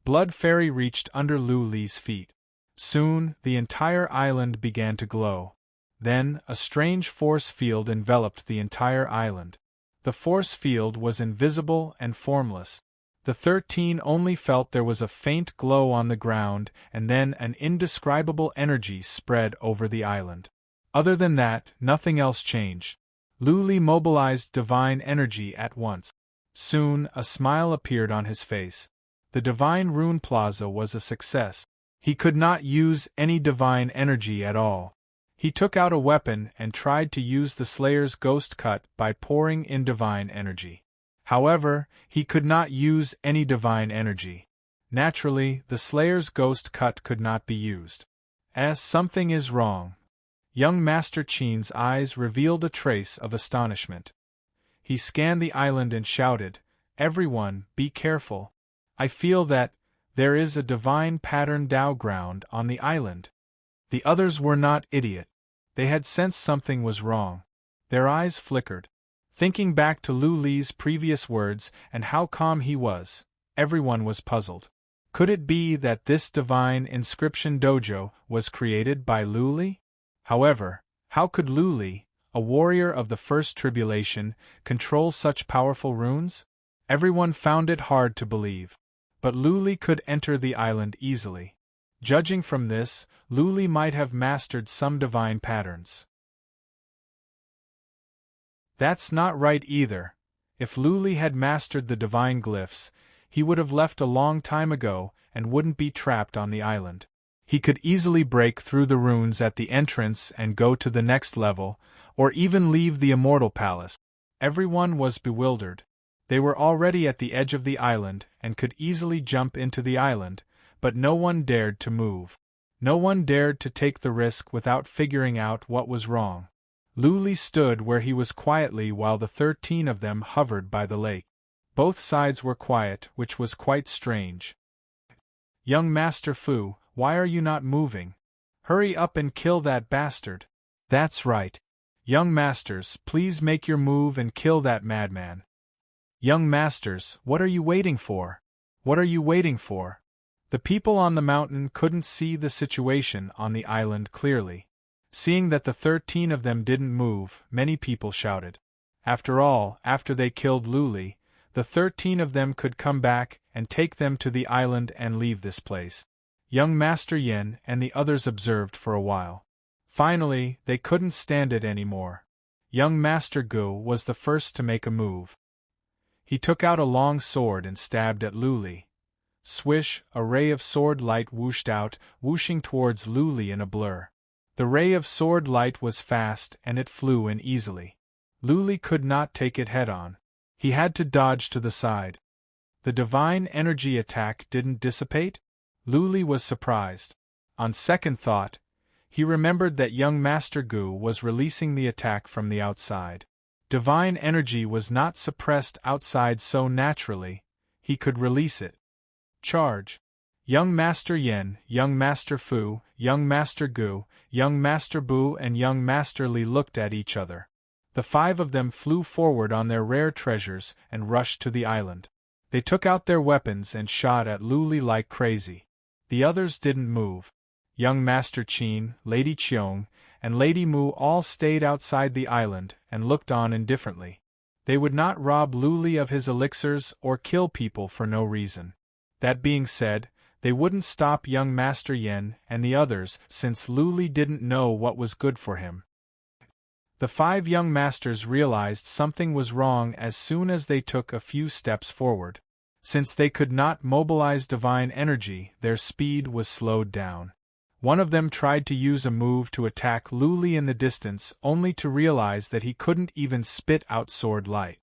S1: Blood Fairy reached under Lu Li's feet. Soon, the entire island began to glow. Then, a strange force field enveloped the entire island. The force field was invisible and formless. The 13 only felt there was a faint glow on the ground and then an indescribable energy spread over the island. Other than that, nothing else changed. Lu Li mobilized divine energy at once. Soon, a smile appeared on his face. The Divine Rune Plaza was a success. He could not use any divine energy at all. He took out a weapon and tried to use the Slayer's Ghost Cut by pouring in divine energy. However, he could not use any divine energy. Naturally, the Slayer's Ghost Cut could not be used. As something is wrong. Young Master Qin's eyes revealed a trace of astonishment. He scanned the island and shouted, "Everyone, be careful. I feel that there is a divine pattern Dao ground on the island." The others were not idiot. They had sensed something was wrong. Their eyes flickered. Thinking back to Lu Li's previous words and how calm he was, everyone was puzzled. Could it be that this divine inscription dojo was created by Lu Li? However, how could Lu Li, a warrior of the first tribulation, control such powerful runes? Everyone found it hard to believe. But Lu Li could enter the island easily. Judging from this, Lu Li might have mastered some divine patterns. That's not right either. If Lu Li had mastered the divine glyphs, he would have left a long time ago and wouldn't be trapped on the island. He could easily break through the runes at the entrance and go to the next level, or even leave the Immortal Palace. Everyone was bewildered. They were already at the edge of the island and could easily jump into the island, but no one dared to move. No one dared to take the risk without figuring out what was wrong. Lu Li stood where he was quietly while the 13 of them hovered by the lake. Both sides were quiet, which was quite strange. "Young Master Fu, why are you not moving? Hurry up and kill that bastard." "That's right. Young Masters, please make your move and kill that madman." "Young Masters, what are you waiting for? What are you waiting for?" The people on the mountain couldn't see the situation on the island clearly. Seeing that the 13 of them didn't move, many people shouted. After all, after they killed Luli, the 13 of them could come back and take them to the island and leave this place. Young Master Yin and the others observed for a while. Finally, they couldn't stand it anymore. Young Master Gu was the first to make a move. He took out a long sword and stabbed at Luli. Swish, a ray of sword light whooshed out, whooshing towards Luli in a blur. The ray of sword light was fast and it flew in easily. Luli could not take it head-on. He had to dodge to the side. The divine energy attack didn't dissipate? Luli was surprised. On second thought, he remembered that young Master Gu was releasing the attack from the outside. Divine energy was not suppressed outside so naturally, he could release it. Charge! Young Master Yin, Young Master Fu, Young Master Gu, Young Master Bu and Young Master Li looked at each other. The 5 of them flew forward on their rare treasures and rushed to the island. They took out their weapons and shot at Luli like crazy. The others didn't move. Young Master Qin, Lady Qiong, and Lady Mu all stayed outside the island and looked on indifferently. They would not rob Luli of his elixirs or kill people for no reason. That being said, they wouldn't stop young Master Yin and the others since Luli didn't know what was good for him. The 5 young masters realized something was wrong as soon as they took a few steps forward. Since they could not mobilize divine energy, their speed was slowed down. One of them tried to use a move to attack Luli in the distance only to realize that he couldn't even spit out sword light.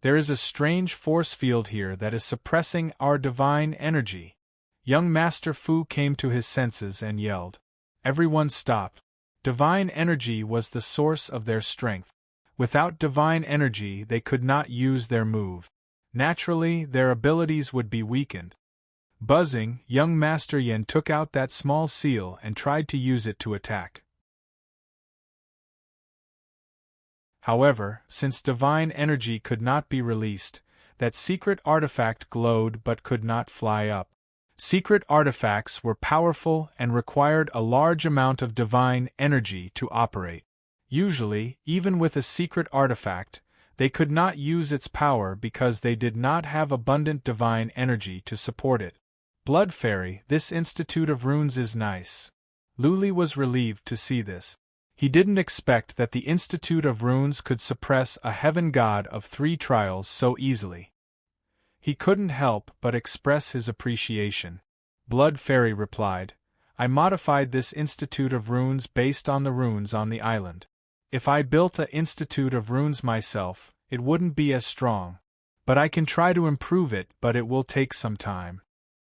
S1: There is a strange force field here that is suppressing our divine energy. Young Master Fu came to his senses and yelled. Everyone stopped. Divine energy was the source of their strength. Without divine energy they could not use their move. Naturally, their abilities would be weakened. Buzzing, young Master Yin took out that small seal and tried to use it to attack. However, since divine energy could not be released, that secret artifact glowed but could not fly up. Secret artifacts were powerful and required a large amount of divine energy to operate. Usually, even with a secret artifact, they could not use its power because they did not have abundant divine energy to support it. Blood Fairy, this Institute of Runes is nice. Luli was relieved to see this. He didn't expect that the Institute of Runes could suppress a heaven god of 3 trials so easily. He couldn't help but express his appreciation. Blood Fairy replied, I modified this Institute of Runes based on the runes on the island. If I built an Institute of Runes myself, it wouldn't be as strong. But I can try to improve it, but it will take some time.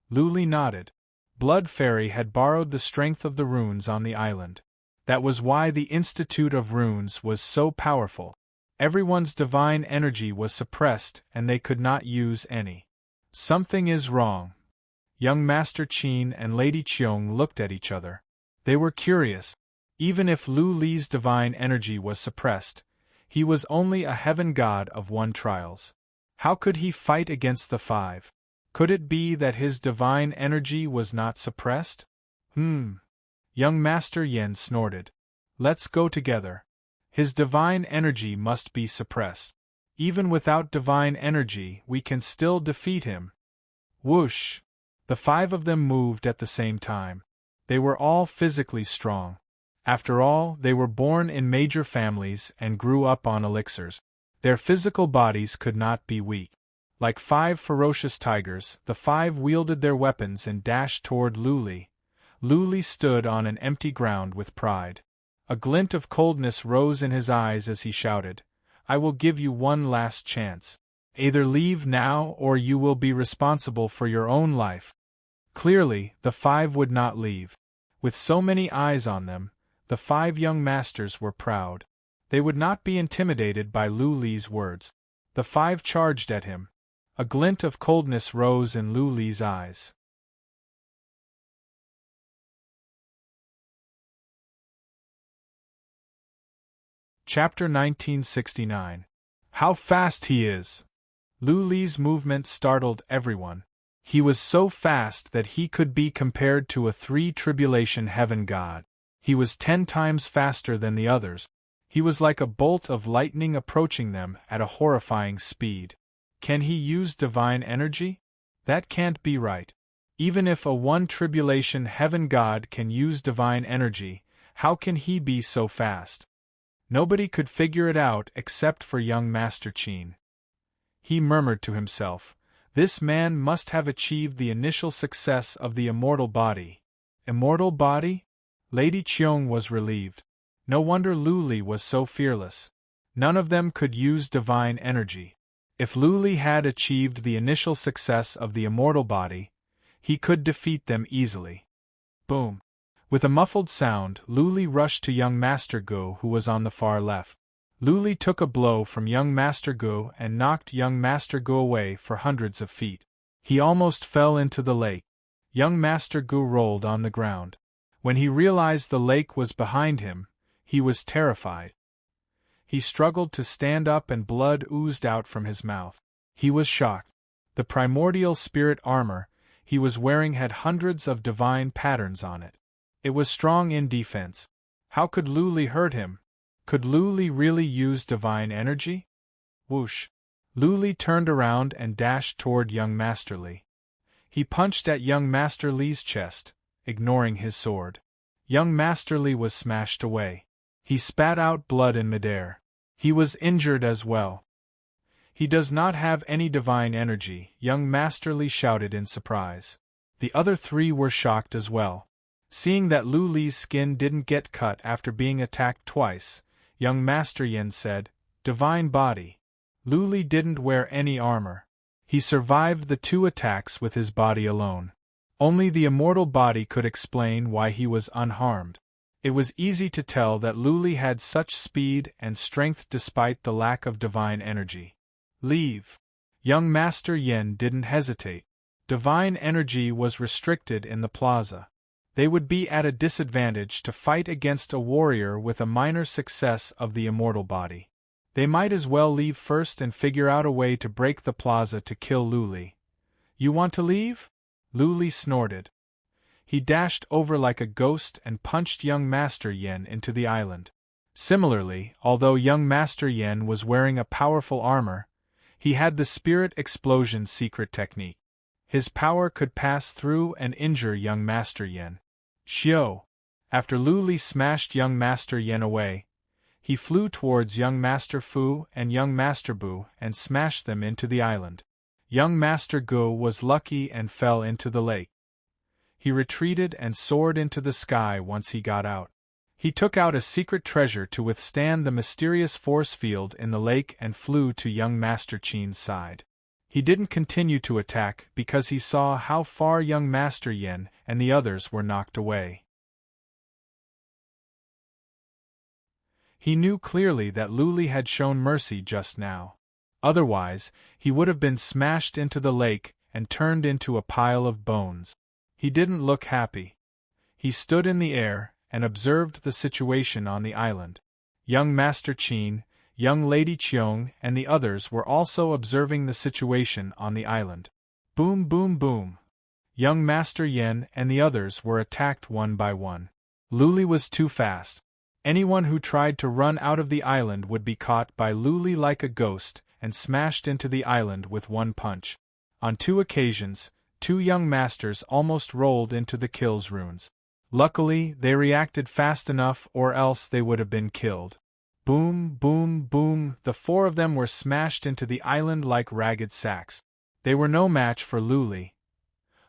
S1: Luli nodded. Blood Fairy had borrowed the strength of the runes on the island. That was why the Institute of Runes was so powerful. Everyone's divine energy was suppressed and they could not use any. Something is wrong. Young Master Qin and Lady Qiong looked at each other. They were curious. Even if Lu Li's divine energy was suppressed, he was only a heaven god of 1 trials. How could he fight against the 5? Could it be that his divine energy was not suppressed? Young Master Yin snorted. Let's go together. His divine energy must be suppressed. Even without divine energy, we can still defeat him. Whoosh! The 5 of them moved at the same time. They were all physically strong. After all, they were born in major families and grew up on elixirs. Their physical bodies could not be weak. Like 5 ferocious tigers, the 5 wielded their weapons and dashed toward Luli. Luli stood on an empty ground with pride. A glint of coldness rose in his eyes as he shouted, I will give you one last chance. Either leave now or you will be responsible for your own life. Clearly, the 5 would not leave. With so many eyes on them, the 5 young masters were proud. They would not be intimidated by Lu Li's words. The 5 charged at him. A glint of coldness rose in Lu Li's eyes. Chapter 1969. How fast he is! Lu Li's movement startled everyone. He was so fast that he could be compared to a 3 tribulation heaven god. He was 10 times faster than the others. He was like a bolt of lightning approaching them at a horrifying speed. Can he use divine energy? That can't be right. Even if a one tribulation heaven god can use divine energy, how can he be so fast? Nobody could figure it out except for young Master Qin. He murmured to himself, "This man must have achieved the initial success of the immortal body." Immortal body? Lady Qiong was relieved. No wonder Lu Li was so fearless. None of them could use divine energy. If Lu Li had achieved the initial success of the immortal body, he could defeat them easily. Boom! With a muffled sound, Lu Li rushed to young Master Gu, who was on the far left. Lu Li took a blow from young Master Gu and knocked young Master Gu away for hundreds of feet. He almost fell into the lake. Young Master Gu rolled on the ground. When he realized the lake was behind him, he was terrified. He struggled to stand up and blood oozed out from his mouth. He was shocked. The primordial spirit armor he was wearing had hundreds of divine patterns on it. It was strong in defense. How could Lu Li hurt him? Could Lu Li really use divine energy? Whoosh! Lu Li turned around and dashed toward young Master Li. He punched at young Master Li's chest, ignoring his sword. Young Master Li was smashed away. He spat out blood in midair. He was injured as well. He does not have any divine energy, young Master Li shouted in surprise. The other three were shocked as well. Seeing that Lu Li's skin didn't get cut after being attacked twice, young Master Yin said, "Divine body." Lu Li didn't wear any armor. He survived the 2 attacks with his body alone. Only the immortal body could explain why he was unharmed. It was easy to tell that Lu Li had such speed and strength despite the lack of divine energy. Leave. Young Master Yin didn't hesitate. Divine energy was restricted in the plaza. They would be at a disadvantage to fight against a warrior with a minor success of the immortal body. They might as well leave first and figure out a way to break the plaza to kill Lu Li. "You want to leave?" Lu Li snorted. He dashed over like a ghost and punched young Master Yin into the island. Similarly, although young Master Yin was wearing a powerful armor, he had the spirit explosion secret technique. His power could pass through and injure young Master Yin. Xiao! After Lu Li smashed young Master Yin away, he flew towards young Master Fu and young Master Bu and smashed them into the island. Young Master Gu was lucky and fell into the lake. He retreated and soared into the sky once he got out. He took out a secret treasure to withstand the mysterious force field in the lake and flew to young Master Qin's side. He didn't continue to attack because he saw how far young Master Yin and the others were knocked away. He knew clearly that Lu Li had shown mercy just now. Otherwise, he would have been smashed into the lake and turned into a pile of bones. He didn't look happy. He stood in the air and observed the situation on the island. Young Master Qin, young Lady Qiong and the others were also observing the situation on the island. Boom boom boom. Young Master Yin and the others were attacked one by one. Lu Li was too fast. Anyone who tried to run out of the island would be caught by Lu Li like a ghost and smashed into the island with one punch. On 2 occasions, 2 young masters almost rolled into the kill's ruins. Luckily, they reacted fast enough or else they would have been killed. Boom, boom, boom, the 4 of them were smashed into the island like ragged sacks. They were no match for Lu Li.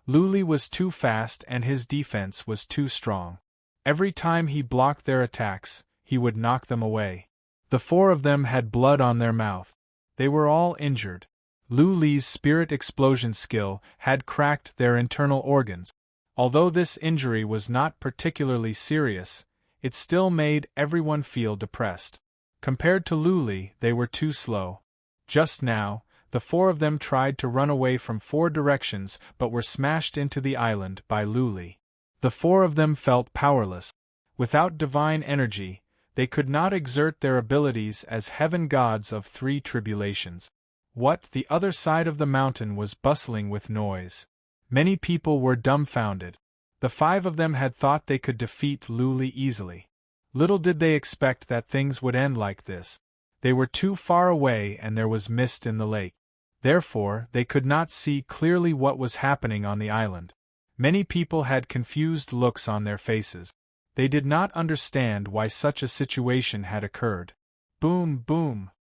S1: Lu Li was too fast and his defense was too strong. Every time he blocked their attacks, he would knock them away. The 4 of them had blood on their mouth. They were all injured. Lu Li's spirit explosion skill had cracked their internal organs. Although this injury was not particularly serious, it still made everyone feel depressed. Compared to Lu Li, they were too slow. Just now, the 4 of them tried to run away from 4 directions but were smashed into the island by Lu Li. The 4 of them felt powerless. Without divine energy, they could not exert their abilities as heaven gods of 3 tribulations. What? The other side of the mountain was bustling with noise. Many people were dumbfounded. The 5 of them had thought they could defeat Luli easily. Little did they expect that things would end like this. They were too far away and there was mist in the lake. Therefore, they could not see clearly what was happening on the island. Many people had confused looks on their faces. They did not understand why such a situation had occurred. Boom, boom.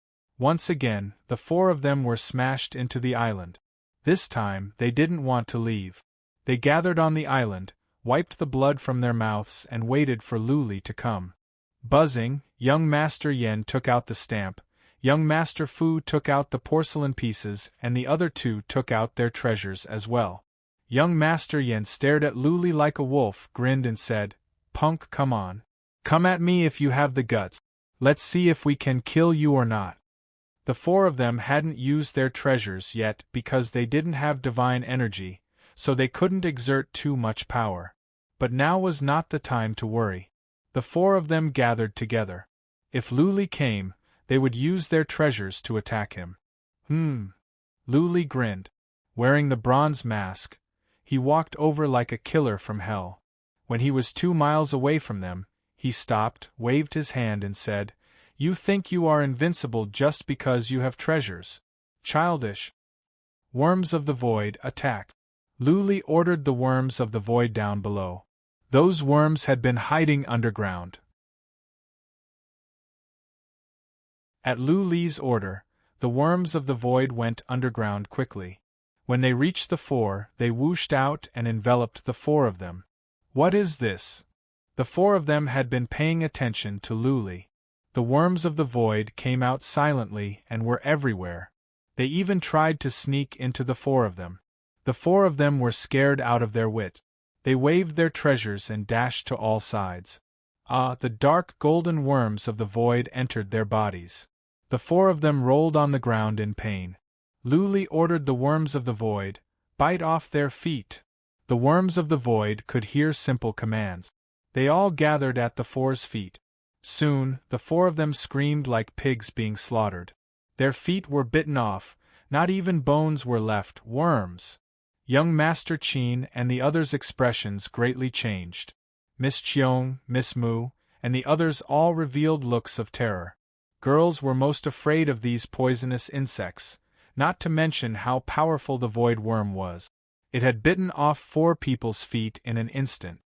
S1: Once again, the 4 of them were smashed into the island. This time, they didn't want to leave. They gathered on the island, wiped the blood from their mouths and waited for Luli to come. Buzzing, young Master Yen took out the stamp, young Master Fu took out the porcelain pieces and the other 2 took out their treasures as well. Young Master Yen stared at Luli like a wolf, grinned and said, "Punk, come on. Come at me if you have the guts. Let's see if we can kill you or not." The 4 of them hadn't used their treasures yet because they didn't have divine energy, so they couldn't exert too much power. But now was not the time to worry. The 4 of them gathered together. If Luli came, they would use their treasures to attack him. Luli grinned. Wearing the bronze mask, he walked over like a killer from hell. When he was 2 miles away from them, he stopped, waved his hand and said, "You think you are invincible just because you have treasures. Childish." Worms of the Void, attack. Luli ordered the worms of the void down below. Those worms had been hiding underground. At Luli's order, the worms of the void went underground quickly. When they reached the 4, they whooshed out and enveloped the 4 of them. What is this? The 4 of them had been paying attention to Luli. The worms of the void came out silently and were everywhere. They even tried to sneak into the 4 of them. The 4 of them were scared out of their wit. They waved their treasures and dashed to all sides. The dark golden worms of the void entered their bodies. The 4 of them rolled on the ground in pain. Luli ordered the worms of the void, "Bite off their feet." The worms of the void could hear simple commands. They all gathered at the 4's feet. Soon, the 4 of them screamed like pigs being slaughtered. Their feet were bitten off, not even bones were left. Worms! Young Master Qin and the others' expressions greatly changed. Miss Chiong, Miss Mu, and the others all revealed looks of terror. Girls were most afraid of these poisonous insects, not to mention how powerful the void worm was. It had bitten off 4 people's feet in an instant.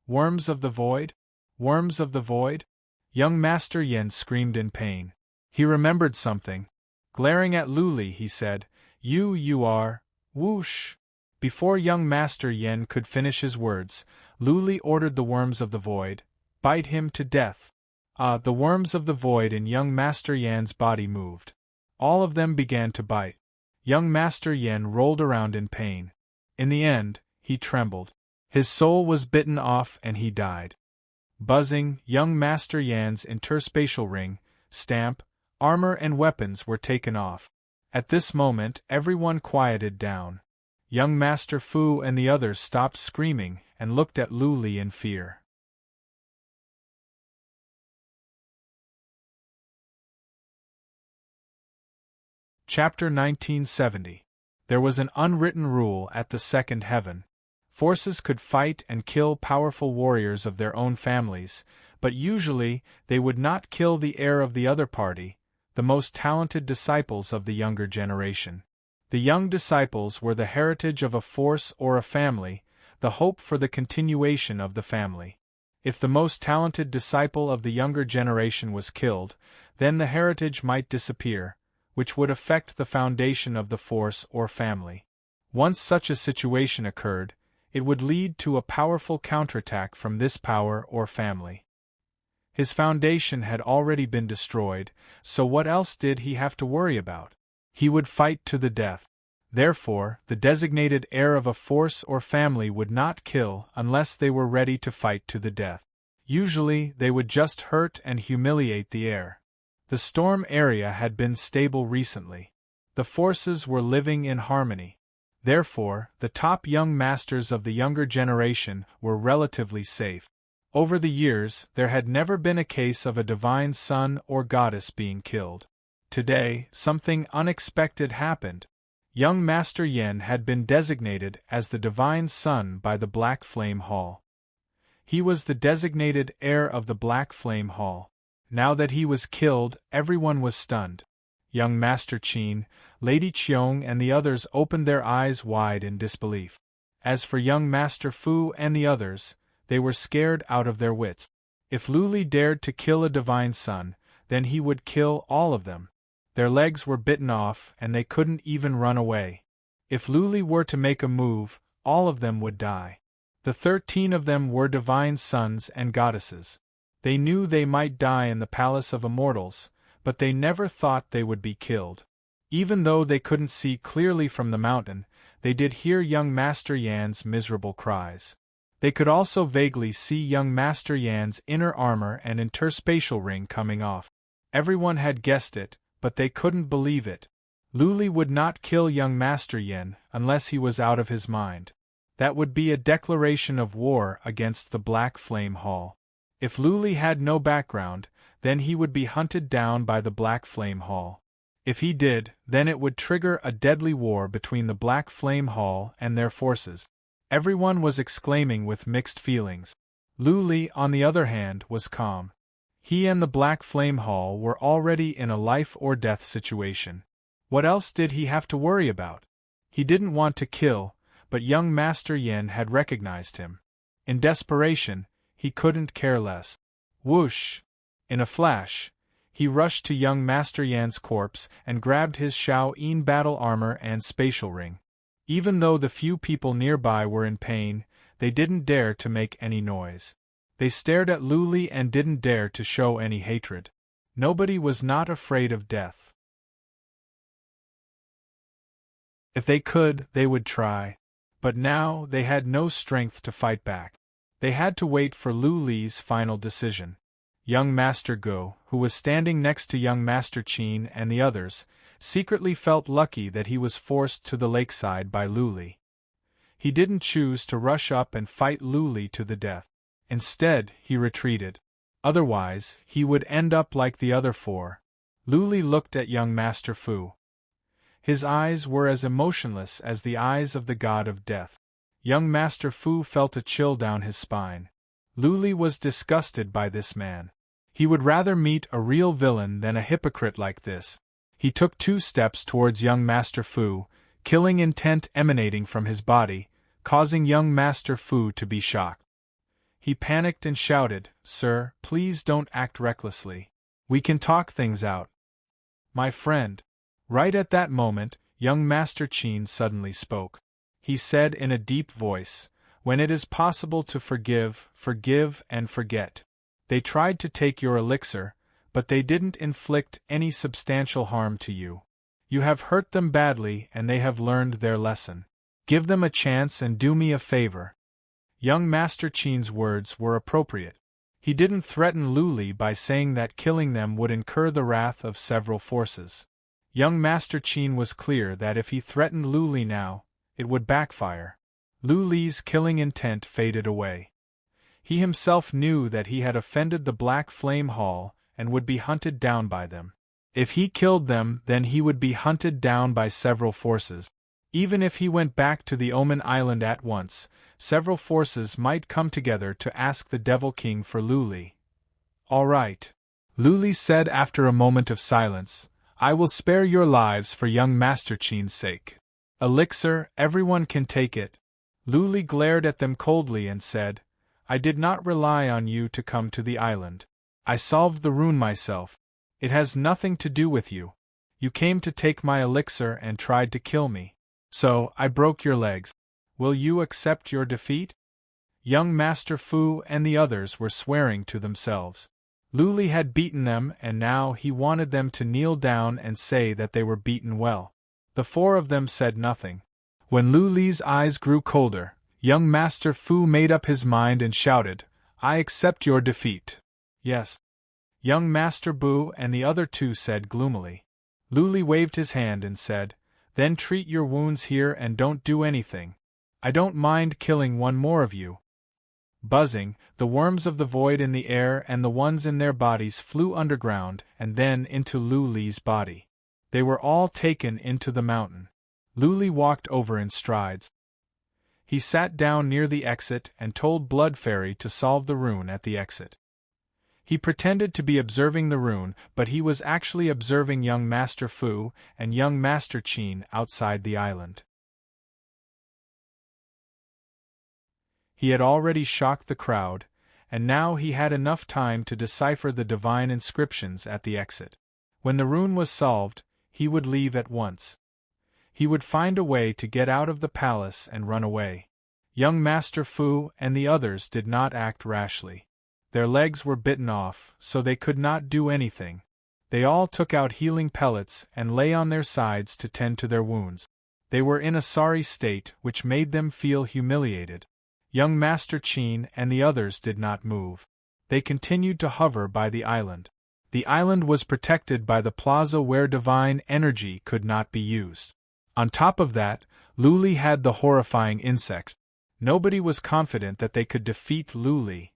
S1: Worms of the void? Worms of the void? Young Master Yen screamed in pain. He remembered something. Glaring at Luli, he said, You are... Whoosh! Before young Master Yen could finish his words, Luli ordered the worms of the void, "Bite him to death." The worms of the void in young Master Yan's body moved. All of them began to bite. Young Master Yen rolled around in pain. In the end, he trembled. His soul was bitten off and he died. Buzzing, young Master Yan's interspatial ring, stamp, armor and weapons were taken off. At this moment, everyone quieted down. Young Master Fu and the others stopped screaming and looked at Luli in fear. Chapter 1970. There was an unwritten rule at the second heaven. Forces could fight and kill powerful warriors of their own families, but usually they would not kill the heir of the other party, the most talented disciples of the younger generation. The young disciples were the heritage of a force or a family, the hope for the continuation of the family. If the most talented disciple of the younger generation was killed, then the heritage might disappear, which would affect the foundation of the force or family. Once such a situation occurred, it would lead to a powerful counterattack from this power or family. His foundation had already been destroyed, so what else did he have to worry about? He would fight to the death. Therefore, the designated heir of a force or family would not kill unless they were ready to fight to the death. Usually, they would just hurt and humiliate the heir. The storm area had been stable recently. The forces were living in harmony. Therefore, the top young masters of the younger generation were relatively safe. Over the years, there had never been a case of a divine son or goddess being killed. Today, something unexpected happened. Young Master Yen had been designated as the Divine Son by the Black Flame Hall. He was the designated heir of the Black Flame Hall. Now that he was killed, everyone was stunned. Young Master Qin, Lady Qiong and the others opened their eyes wide in disbelief. As for young Master Fu and the others, they were scared out of their wits. If Lu Li dared to kill a divine son, then he would kill all of them. Their legs were bitten off and they couldn't even run away. If Lu Li were to make a move, all of them would die. The 13 of them were divine sons and goddesses. They knew they might die in the palace of immortals, but they never thought they would be killed. Even though they couldn't see clearly from the mountain, they did hear young Master Yan's miserable cries. They could also vaguely see young Master Yan's inner armor and interspatial ring coming off. Everyone had guessed it, but they couldn't believe it. Lu Li would not kill young Master Yen unless he was out of his mind. That would be a declaration of war against the Black Flame Hall. If Lu Li had no background, then he would be hunted down by the Black Flame Hall. If he did, then it would trigger a deadly war between the Black Flame Hall and their forces. Everyone was exclaiming with mixed feelings. Lu Li, on the other hand, was calm. He and the Black Flame Hall were already in a life-or-death situation. What else did he have to worry about? He didn't want to kill, but young Master Yen had recognized him. In desperation, he couldn't care less. Whoosh! In a flash, he rushed to young Master Yan's corpse and grabbed his Shao-Yin battle armor and spatial ring. Even though the few people nearby were in pain, they didn't dare to make any noise. They stared at Lu Li and didn't dare to show any hatred. Nobody was not afraid of death. If they could, they would try. But now they had no strength to fight back. They had to wait for Lu Li's final decision. Young Master Go, who was standing next to young Master Qin and the others, secretly felt lucky that he was forced to the lakeside by Lu Li. He didn't choose to rush up and fight Lu Li to the death. Instead, he retreated. Otherwise, he would end up like the other four. Lu Li looked at young Master Fu. His eyes were as emotionless as the eyes of the god of death. Young Master Fu felt a chill down his spine. Lu Li was disgusted by this man. He would rather meet a real villain than a hypocrite like this. He took 2 steps towards young Master Fu, killing intent emanating from his body, causing young Master Fu to be shocked. He panicked and shouted, "Sir, please don't act recklessly. We can talk things out." "My friend." Right at that moment, young Master Qin suddenly spoke. He said in a deep voice, "When it is possible to forgive, forgive and forget. They tried to take your elixir, but they didn't inflict any substantial harm to you. You have hurt them badly and they have learned their lesson. Give them a chance and do me a favor." Young Master Qin's words were appropriate. He didn't threaten Lu Li by saying that killing them would incur the wrath of several forces. Young Master Qin was clear that if he threatened Lu Li now, it would backfire. Lu Li's killing intent faded away. He himself knew that he had offended the Black Flame Hall and would be hunted down by them. If he killed them, then he would be hunted down by several forces. Even if he went back to the Omen Island at once, several forces might come together to ask the Devil King for Lu Li. "All right," Lu Li said after a moment of silence, "I will spare your lives for young Master Qin's sake. Elixir, everyone can take it." Lu Li glared at them coldly and said, "I did not rely on you to come to the island. I solved the rune myself. It has nothing to do with you. You came to take my elixir and tried to kill me. So, I broke your legs. Will you accept your defeat?" Young Master Fu and the others were swearing to themselves. Lu Li had beaten them and now he wanted them to kneel down and say that they were beaten well. The 4 of them said nothing. When Lu Li's eyes grew colder, young Master Fu made up his mind and shouted, "I accept your defeat." "Yes." Young Master Bu and the other 2 said gloomily. Lu Li waved his hand and said, "Then treat your wounds here and don't do anything. I don't mind killing one more of you." Buzzing, the worms of the void in the air and the ones in their bodies flew underground and then into Lu Li's body. They were all taken into the mountain. Luli walked over in strides. He sat down near the exit and told Blood Fairy to solve the rune at the exit. He pretended to be observing the rune, but he was actually observing young Master Fu and young Master Qin outside the island. He had already shocked the crowd, and now he had enough time to decipher the divine inscriptions at the exit. When the rune was solved, he would leave at once. He would find a way to get out of the palace and run away. Young Master Fu and the others did not act rashly. Their legs were bitten off, so they could not do anything. They all took out healing pellets and lay on their sides to tend to their wounds. They were in a sorry state, which made them feel humiliated. Young Master Qin and the others did not move. They continued to hover by the island. The island was protected by the plaza where divine energy could not be used. On top of that, Luli had the horrifying insects. Nobody was confident that they could defeat Luli.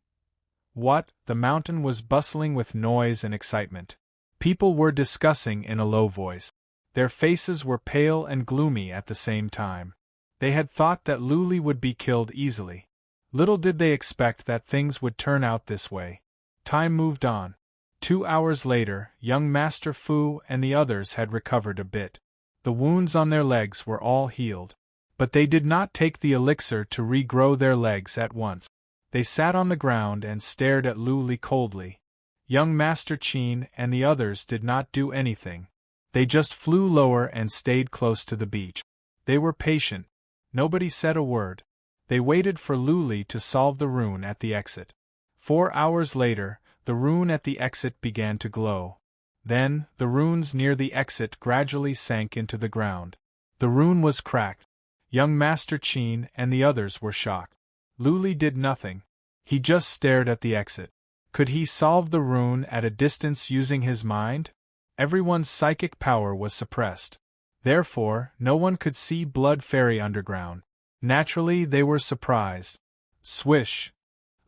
S1: What? The mountain was bustling with noise and excitement. People were discussing in a low voice. Their faces were pale and gloomy at the same time. They had thought that Luli would be killed easily. Little did they expect that things would turn out this way. Time moved on. 2 hours later, young Master Fu and the others had recovered a bit. The wounds on their legs were all healed. But they did not take the elixir to regrow their legs at once. They sat on the ground and stared at Luli coldly. Young Master Qin and the others did not do anything. They just flew lower and stayed close to the beach. They were patient. Nobody said a word. They waited for Luli to solve the rune at the exit. 4 hours later, the rune at the exit began to glow. Then, the runes near the exit gradually sank into the ground. The rune was cracked. Young Master Qin and the others were shocked. Luli did nothing. He just stared at the exit. Could he solve the rune at a distance using his mind? Everyone's psychic power was suppressed. Therefore, no one could see Blood Fairy underground. Naturally, they were surprised. Swish!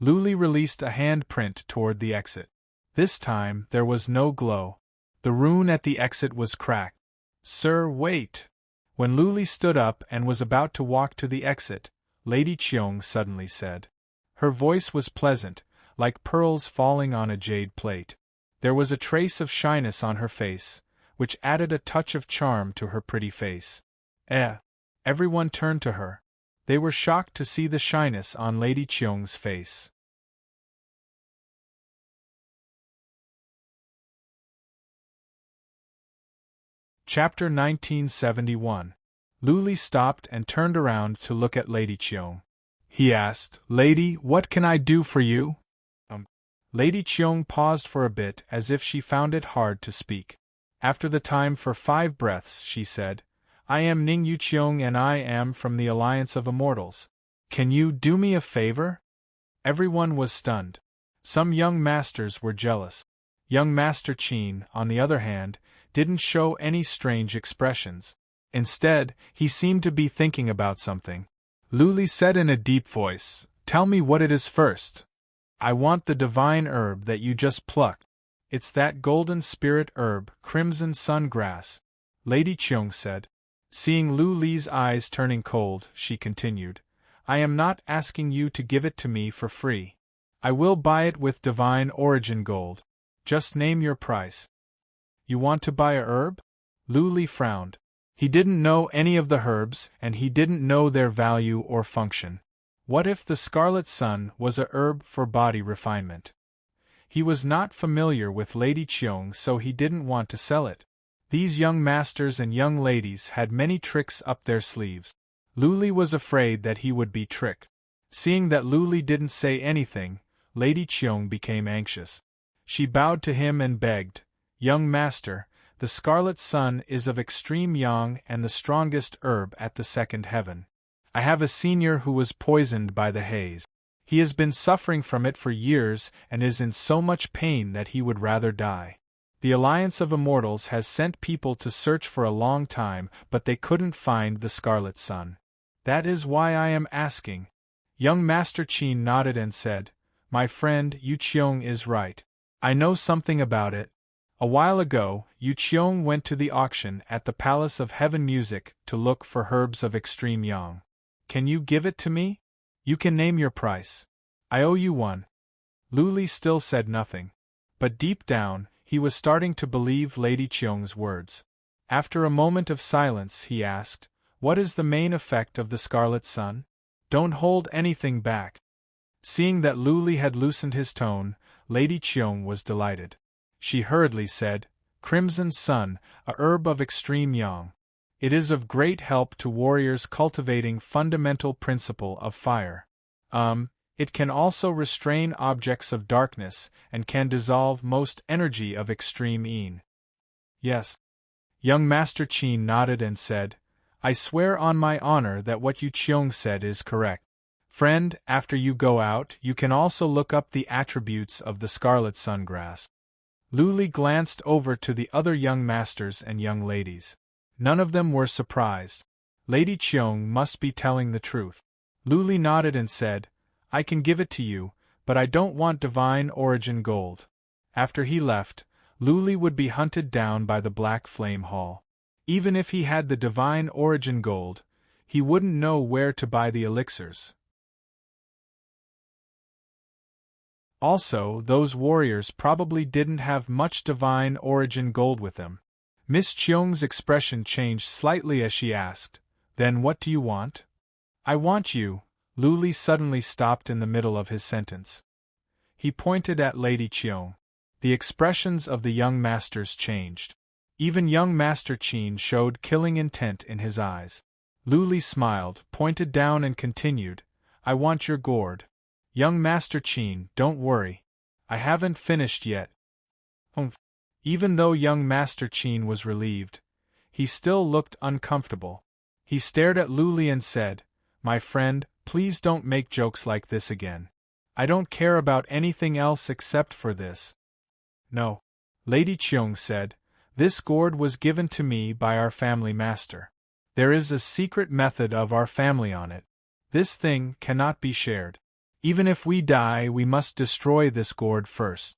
S1: Luli released a handprint toward the exit. This time, there was no glow. The rune at the exit was cracked. Sir, wait! When Luli stood up and was about to walk to the exit, Lady Qiong suddenly said. Her voice was pleasant, like pearls falling on a jade plate. There was a trace of shyness on her face, which added a touch of charm to her pretty face. Everyone turned to her. They were shocked to see the shyness on Lady Qiong's face. Chapter 1971. Luli stopped and turned around to look at Lady Qiong. He asked, Lady, what can I do for you? Lady Qiong paused for a bit as if she found it hard to speak. After the time for 5 breaths, she said, I am Ning Yu Qiong and I am from the Alliance of Immortals. Can you do me a favor? Everyone was stunned. Some young masters were jealous. Young Master Qin, on the other hand, didn't show any strange expressions. Instead, he seemed to be thinking about something. Luli said in a deep voice, Tell me what it is first. I want the divine herb that you just plucked. It's that golden spirit herb, crimson sun grass. Lady Qiong said. Seeing Luli's eyes turning cold, she continued, I am not asking you to give it to me for free. I will buy it with divine origin gold. Just name your price. You want to buy a herb? Luli frowned. He didn't know any of the herbs, and he didn't know their value or function. What if the scarlet sun was a herb for body refinement? He was not familiar with Lady Qiong, so he didn't want to sell it. These young masters and young ladies had many tricks up their sleeves. Luli was afraid that he would be tricked. Seeing that Luli didn't say anything, Lady Qiong became anxious. She bowed to him and begged, Young master, the scarlet sun is of extreme yang and the strongest herb at the second heaven. I have a senior who was poisoned by the haze. He has been suffering from it for years and is in so much pain that he would rather die. The Alliance of Immortals has sent people to search for a long time, but they couldn't find the scarlet sun. That is why I am asking. Young Master Qin nodded and said, My friend Yu Qiong is right. I know something about it. A while ago, Yu Qiong went to the auction at the Palace of Heaven Music to look for herbs of extreme yang. Can you give it to me? You can name your price. I owe you one. Lu Li still said nothing. But deep down, he was starting to believe Lady Qiong's words. After a moment of silence, he asked, "What is the main effect of the Scarlet Sun? Don't hold anything back." Seeing that Lu Li had loosened his tone, Lady Qiong was delighted. She hurriedly said, "Crimson Sun, a herb of extreme yang. It is of great help to warriors cultivating fundamental principle of fire. It can also restrain objects of darkness and can dissolve most energy of extreme yin." Yes. Young Master Qin nodded and said, "I swear on my honor that what Yu Qiong said is correct. Friend, after you go out, you can also look up the attributes of the scarlet sungrass." Lu Li glanced over to the other young masters and young ladies. None of them were surprised. Lady Qiong must be telling the truth. Lu Li nodded and said, "I can give it to you, but I don't want divine origin gold." After he left, Lu Li would be hunted down by the Black Flame Hall. Even if he had the divine origin gold, he wouldn't know where to buy the elixirs. Also, those warriors probably didn't have much divine origin gold with them. Miss Qiong's expression changed slightly as she asked, "Then what do you want?" "I want you." Lu Li suddenly stopped in the middle of his sentence. He pointed at Lady Qiong. The expressions of the young masters changed. Even young Master Qin showed killing intent in his eyes. Lu Li smiled, pointed down and continued, "I want your gourd. Young Master Qin, don't worry. I haven't finished yet." Even though young Master Qin was relieved, he still looked uncomfortable. He stared at Lu Li and said, "My friend, please don't make jokes like this again. I don't care about anything else except for this." "No," Lady Qiong said, "this gourd was given to me by our family master. There is a secret method of our family on it. This thing cannot be shared. Even if we die, we must destroy this gourd first."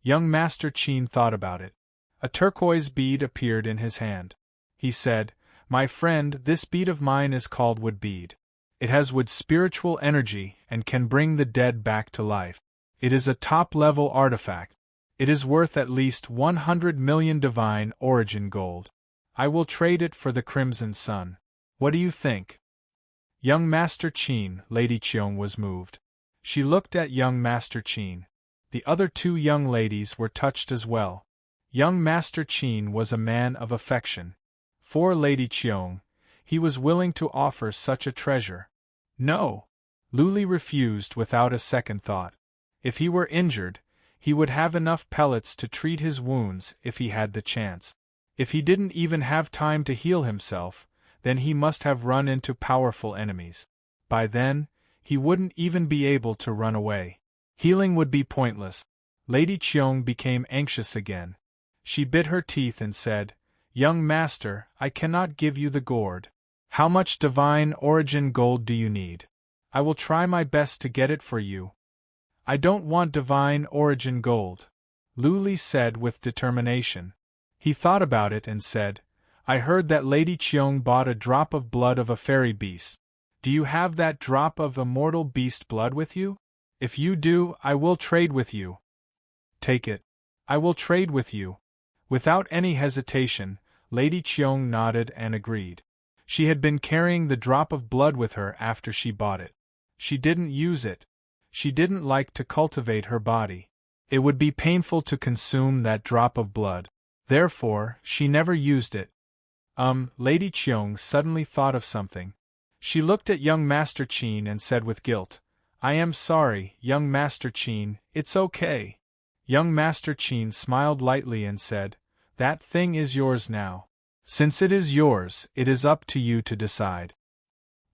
S1: Young Master Qin thought about it. A turquoise bead appeared in his hand. He said, "My friend, this bead of mine is called wood bead. It has wood spiritual energy and can bring the dead back to life. It is a top-level artifact. It is worth at least 100 million divine origin gold. I will trade it for the Crimson Sun. What do you think?" Young Master Qin, Lady Qiong was moved. She looked at young Master Qin. The other two young ladies were touched as well. Young Master Qin was a man of affection. For Lady Qiong, he was willing to offer such a treasure. No! Lu Li refused without a second thought. If he were injured, he would have enough pellets to treat his wounds if he had the chance. If he didn't even have time to heal himself, then he must have run into powerful enemies. By then, he wouldn't even be able to run away. Healing would be pointless. Lady Qiong became anxious again. She bit her teeth and said, "Young master, I cannot give you the gourd. How much divine origin gold do you need? I will try my best to get it for you." "I don't want divine origin gold," Lu Li said with determination. He thought about it and said, "I heard that Lady Qiong bought a drop of blood of a fairy beast. Do you have that drop of immortal beast blood with you? If you do, I will trade with you." "Take it. I will trade with you." Without any hesitation, Lady Qiong nodded and agreed. She had been carrying the drop of blood with her after she bought it. She didn't use it. She didn't like to cultivate her body. It would be painful to consume that drop of blood. Therefore, she never used it. Lady Qiong suddenly thought of something. She looked at young Master Qin and said with guilt, "I am sorry, young Master Qin, it's okay." Young Master Qin smiled lightly and said, "That thing is yours now. Since it is yours, it is up to you to decide."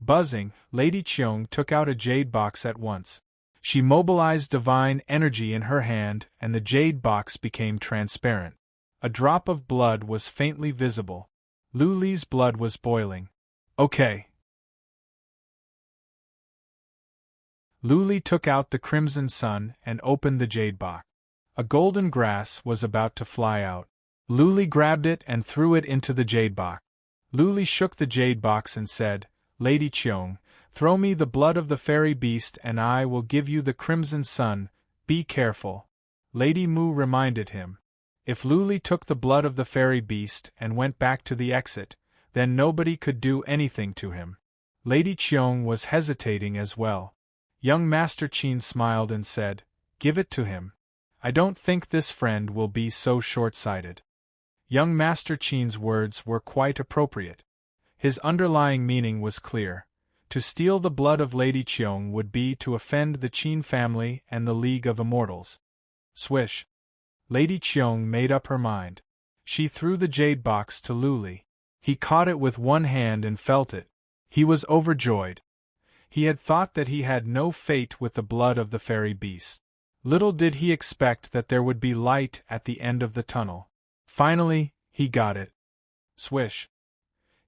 S1: Buzzing, Lady Qiong took out a jade box at once. She mobilized divine energy in her hand and the jade box became transparent. A drop of blood was faintly visible. Lu Li's blood was boiling. "Okay." Lu Li took out the Crimson Sun and opened the jade box. A golden grass was about to fly out. Luli grabbed it and threw it into the jade box. Luli shook the jade box and said, "Lady Cheong, throw me the blood of the fairy beast and I will give you the crimson sun. Be careful." Lady Mu reminded him. If Luli took the blood of the fairy beast and went back to the exit, then nobody could do anything to him. Lady Cheong was hesitating as well. Young Master Qin smiled and said, "Give it to him. I don't think this friend will be so short-sighted." Young Master Qin's words were quite appropriate. His underlying meaning was clear. To steal the blood of Lady Cheong would be to offend the Qin family and the League of Immortals. Swish! Lady Cheong made up her mind. She threw the jade box to Luli. He caught it with one hand and felt it. He was overjoyed. He had thought that he had no fate with the blood of the fairy beast. Little did he expect that there would be light at the end of the tunnel. Finally, he got it. Swish!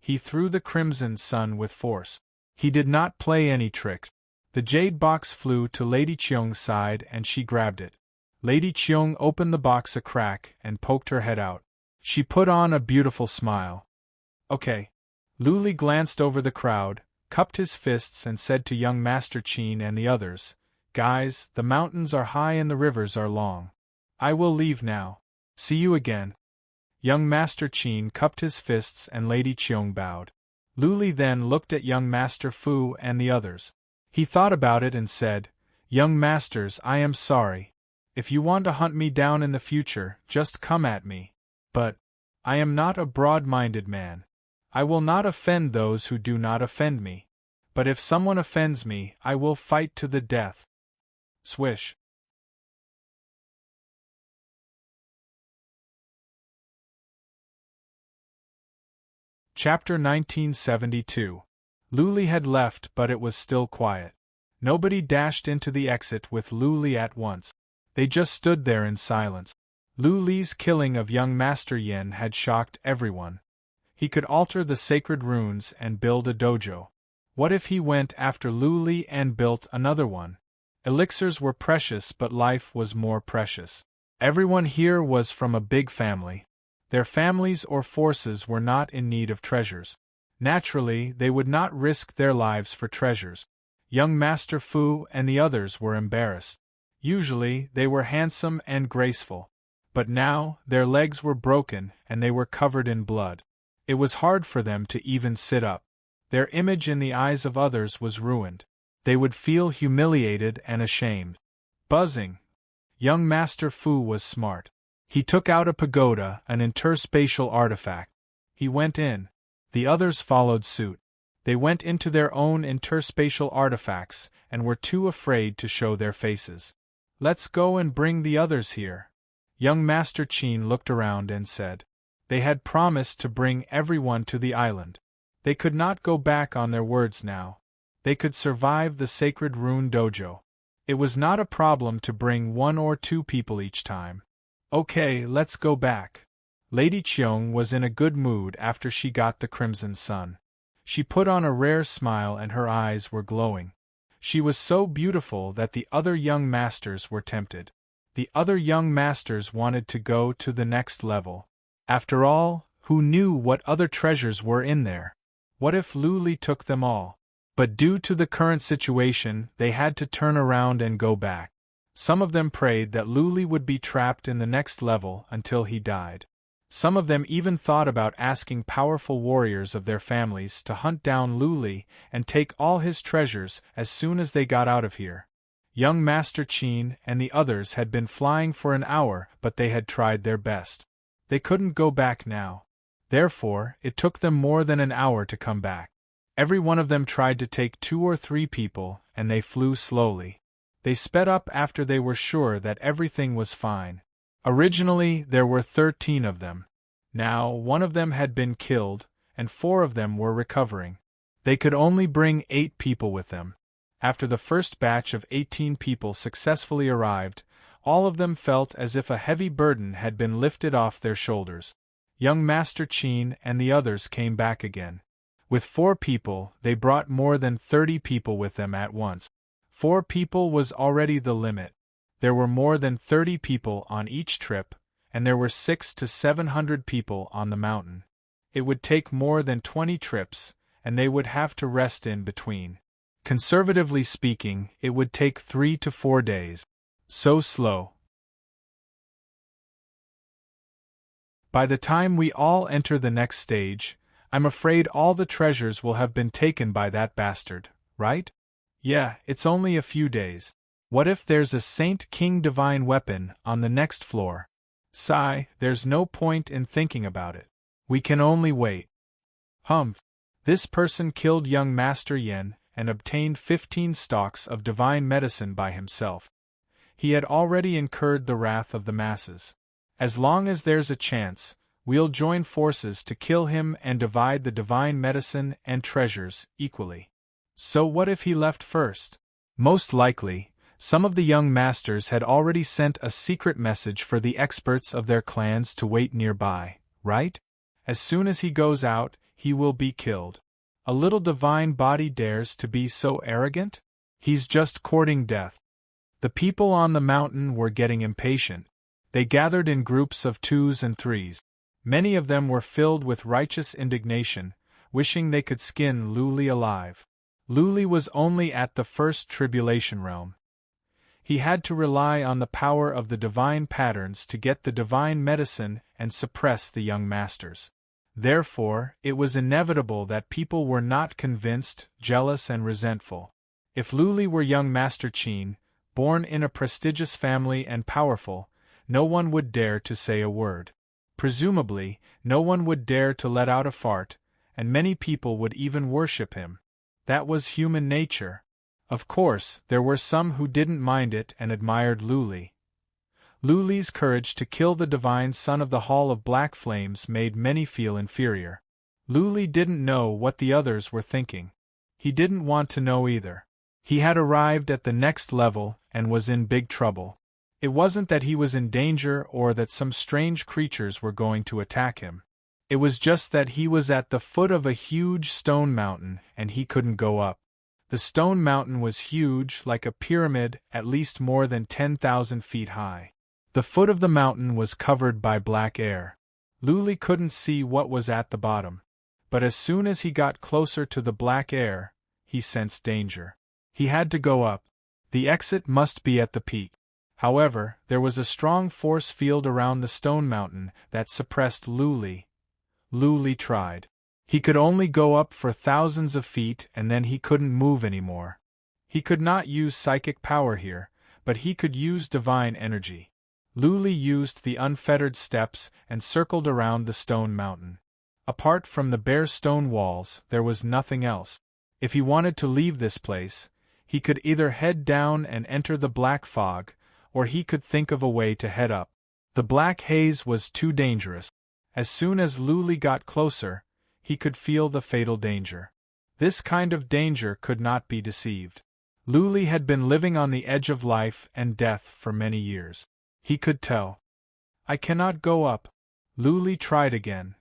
S1: He threw the crimson sun with force. He did not play any tricks. The jade box flew to Lady Cheong's side and she grabbed it. Lady Cheong opened the box a crack and poked her head out. She put on a beautiful smile. "Okay." Luli glanced over the crowd, cupped his fists and said to young Master Qin and the others, "Guys, the mountains are high and the rivers are long. I will leave now. See you again." Young Master Qin cupped his fists and Lady Cheong bowed. Luli then looked at young Master Fu and the others. He thought about it and said, "Young masters, I am sorry. If you want to hunt me down in the future, just come at me. But I am not a broad-minded man. I will not offend those who do not offend me. But if someone offends me, I will fight to the death." Swish! Chapter 1972. Luli had left, but it was still quiet. Nobody dashed into the exit with Luli at once. They just stood there in silence. Luli's killing of young Master Yin had shocked everyone. He could alter the sacred runes and build a dojo. What if he went after Luli and built another one? Elixirs were precious, but life was more precious. Everyone here was from a big family. Their families or forces were not in need of treasures. Naturally, they would not risk their lives for treasures. Young Master Fu and the others were embarrassed. Usually, they were handsome and graceful. But now, their legs were broken and they were covered in blood. It was hard for them to even sit up. Their image in the eyes of others was ruined. They would feel humiliated and ashamed. Buzzing. Young Master Fu was smart. He took out a pagoda, an interspatial artifact. He went in. The others followed suit. They went into their own interspatial artifacts and were too afraid to show their faces. "Let's go and bring the others here." Young Master Qin looked around and said. They had promised to bring everyone to the island. They could not go back on their words now. They could survive the sacred rune dojo. It was not a problem to bring 1 or 2 people each time. "Okay, let's go back." Lady Cheong was in a good mood after she got the crimson sun. She put on a rare smile and her eyes were glowing. She was so beautiful that the other young masters were tempted. The other young masters wanted to go to the next level. After all, who knew what other treasures were in there? What if Luli took them all? But due to the current situation, they had to turn around and go back. Some of them prayed that Luli would be trapped in the next level until he died. Some of them even thought about asking powerful warriors of their families to hunt down Luli and take all his treasures as soon as they got out of here. Young Master Qin and the others had been flying for an hour, but they had tried their best. They couldn't go back now. Therefore, it took them more than an hour to come back. Every one of them tried to take 2 or 3 people, and they flew slowly. They sped up after they were sure that everything was fine. Originally, there were 13 of them. Now, 1 of them had been killed, and 4 of them were recovering. They could only bring 8 people with them. After the first batch of 18 people successfully arrived, all of them felt as if a heavy burden had been lifted off their shoulders. Young Master Qin and the others came back again. With 4 people, they brought more than 30 people with them at once. 4 people was already the limit. There were more than 30 people on each trip, and there were 600 to 700 people on the mountain. It would take more than 20 trips, and they would have to rest in between. Conservatively speaking, it would take 3 to 4 days. So slow. By the time we all enter the next stage, I'm afraid all the treasures will have been taken by that bastard, right? Yeah, it's only a few days. What if there's a Saint King divine weapon on the next floor? Sigh, there's no point in thinking about it. We can only wait. Humph. This person killed young Master Yen and obtained 15 stalks of divine medicine by himself. He had already incurred the wrath of the masses. As long as there's a chance, we'll join forces to kill him and divide the divine medicine and treasures equally. So what if he left first? Most likely, some of the young masters had already sent a secret message for the experts of their clans to wait nearby, right? As soon as he goes out, he will be killed. A little divine body dares to be so arrogant? He's just courting death. The people on the mountain were getting impatient. They gathered in groups of 2s and 3s. Many of them were filled with righteous indignation, wishing they could skin Luli alive. Luli was only at the first tribulation realm. He had to rely on the power of the divine patterns to get the divine medicine and suppress the young masters. Therefore, it was inevitable that people were not convinced, jealous and resentful. If Luli were young Master Qin, born in a prestigious family and powerful, no one would dare to say a word. Presumably, no one would dare to let out a fart, and many people would even worship him. That was human nature. Of course, there were some who didn't mind it and admired Luli. Luli's courage to kill the divine son of the Hall of Black Flames made many feel inferior. Luli didn't know what the others were thinking. He didn't want to know either. He had arrived at the next level and was in big trouble. It wasn't that he was in danger or that some strange creatures were going to attack him. It was just that he was at the foot of a huge stone mountain and he couldn't go up. The stone mountain was huge, like a pyramid, at least more than 10,000 feet high. The foot of the mountain was covered by black air. Luli couldn't see what was at the bottom. But as soon as he got closer to the black air, he sensed danger. He had to go up. The exit must be at the peak. However, there was a strong force field around the stone mountain that suppressed Luli. Luli tried. He could only go up for thousands of feet and then he couldn't move anymore. He could not use psychic power here, but he could use divine energy. Luli used the unfettered steps and circled around the stone mountain. Apart from the bare stone walls, there was nothing else. If he wanted to leave this place, he could either head down and enter the black fog, or he could think of a way to head up. The black haze was too dangerous. As soon as Luli got closer, he could feel the fatal danger. This kind of danger could not be deceived. Luli had been living on the edge of life and death for many years. He could tell. I cannot go up. Luli tried again.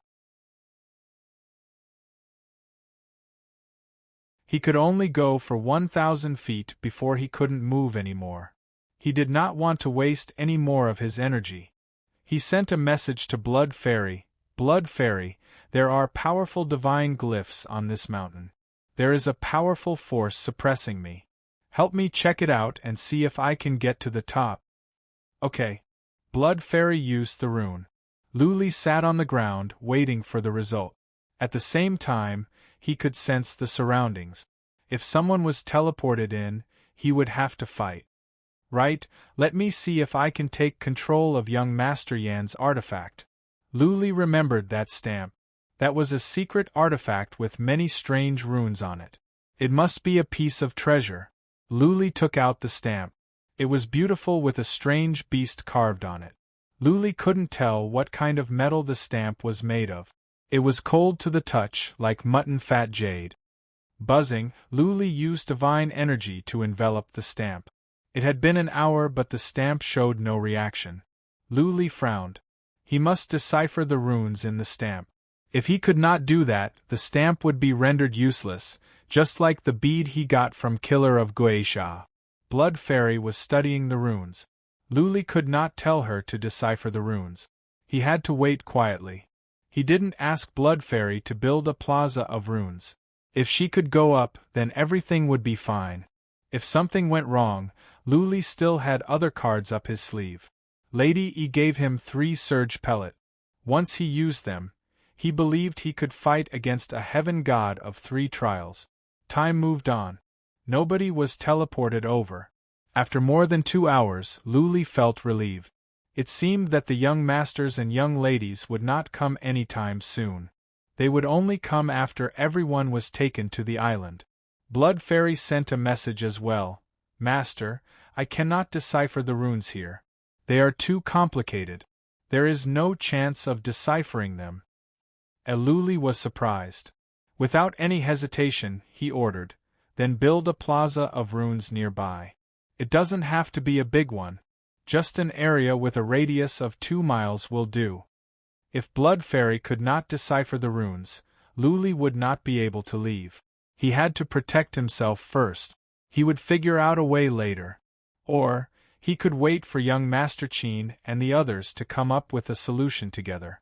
S1: He could only go for 1,000 feet before he couldn't move anymore. He did not want to waste any more of his energy. He sent a message to Blood Fairy. Blood Fairy, there are powerful divine glyphs on this mountain. There is a powerful force suppressing me. Help me check it out and see if I can get to the top. Okay. Blood Fairy used the rune. Luli sat on the ground, waiting for the result. At the same time, he could sense the surroundings. If someone was teleported in, he would have to fight. Right, let me see if I can take control of young Master Yan's artifact. Luli remembered that stamp. That was a secret artifact with many strange runes on it. It must be a piece of treasure. Luli took out the stamp. It was beautiful with a strange beast carved on it. Luli couldn't tell what kind of metal the stamp was made of. It was cold to the touch, like mutton-fat jade. Buzzing, Luli used divine energy to envelop the stamp. It had been an hour but the stamp showed no reaction. Luli frowned. He must decipher the runes in the stamp. If he could not do that, the stamp would be rendered useless, just like the bead he got from Killer of Guisha. Blood Fairy was studying the runes. Luli could not tell her to decipher the runes. He had to wait quietly. He didn't ask Blood Fairy to build a plaza of runes. If she could go up, then everything would be fine. If something went wrong, Luli still had other cards up his sleeve. Lady E gave him 3 surge pellet. Once he used them, he believed he could fight against a heaven god of 3 trials. Time moved on. Nobody was teleported over. After more than 2 hours, Luli felt relieved. It seemed that the young masters and young ladies would not come anytime soon. They would only come after everyone was taken to the island. Blood Fairy sent a message as well. Master, I cannot decipher the runes here. They are too complicated. There is no chance of deciphering them. Luli was surprised. Without any hesitation, he ordered, then build a plaza of runes nearby. It doesn't have to be a big one. Just an area with a radius of 2 miles will do. If Blood Fairy could not decipher the runes, Luli would not be able to leave. He had to protect himself first. He would figure out a way later. Or, he could wait for young Master Qin and the others to come up with a solution together.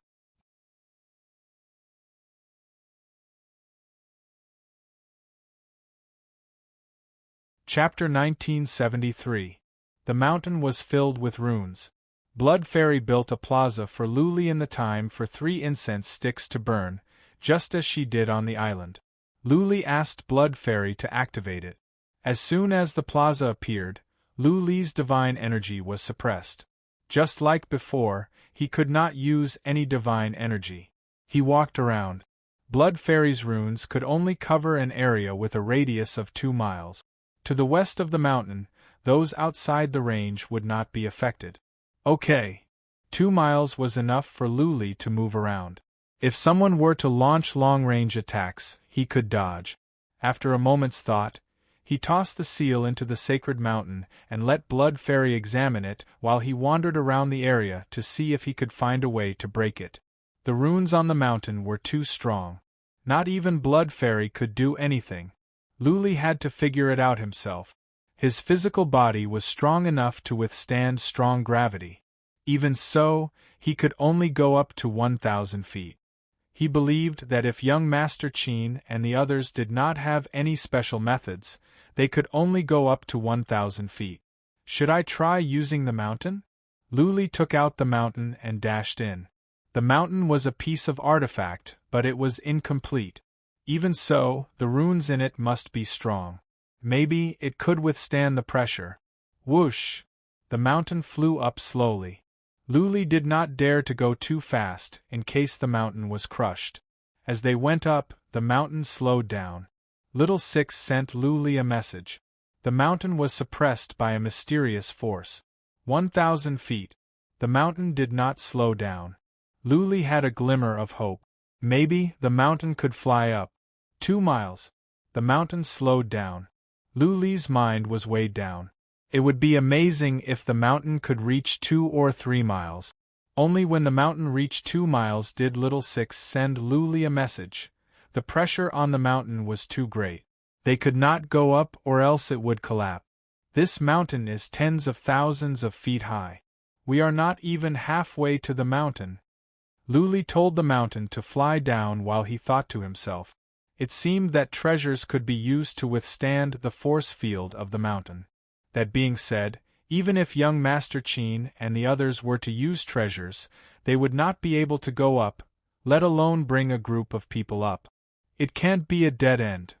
S1: Chapter 1973. The mountain was filled with runes. Blood Fairy built a plaza for Luli in the time for 3 incense sticks to burn, just as she did on the island. Luli asked Blood Fairy to activate it. As soon as the plaza appeared, Luli's divine energy was suppressed. Just like before, he could not use any divine energy. He walked around. Blood Fairy's runes could only cover an area with a radius of 2 miles. To the west of the mountain, those outside the range would not be affected. Okay. 2 miles was enough for Luli to move around. If someone were to launch long-range attacks, he could dodge. After a moment's thought, he tossed the seal into the sacred mountain and let Blood Fairy examine it while he wandered around the area to see if he could find a way to break it. The runes on the mountain were too strong. Not even Blood Fairy could do anything. Luli had to figure it out himself. His physical body was strong enough to withstand strong gravity. Even so, he could only go up to 1,000 feet. He believed that if young Master Qin and the others did not have any special methods, they could only go up to 1,000 feet. Should I try using the mountain? Luli took out the mountain and dashed in. The mountain was a piece of artifact, but it was incomplete. Even so, the runes in it must be strong. Maybe it could withstand the pressure. Whoosh! The mountain flew up slowly. Luli did not dare to go too fast, in case the mountain was crushed. As they went up, the mountain slowed down. Little Six sent Luli a message. The mountain was suppressed by a mysterious force. 1,000 feet. The mountain did not slow down. Luli had a glimmer of hope. Maybe the mountain could fly up. 2 miles. The mountain slowed down. Luli's mind was weighed down. It would be amazing if the mountain could reach 2 or 3 miles. Only when the mountain reached 2 miles did Little Six send Luli a message. The pressure on the mountain was too great. They could not go up or else it would collapse. This mountain is tens of thousands of feet high. We are not even halfway to the mountain. Luli told the mountain to fly down while he thought to himself. It seemed that treasures could be used to withstand the force field of the mountain. That being said, even if young Master Qin and the others were to use treasures, they would not be able to go up, let alone bring a group of people up. It can't be a dead end.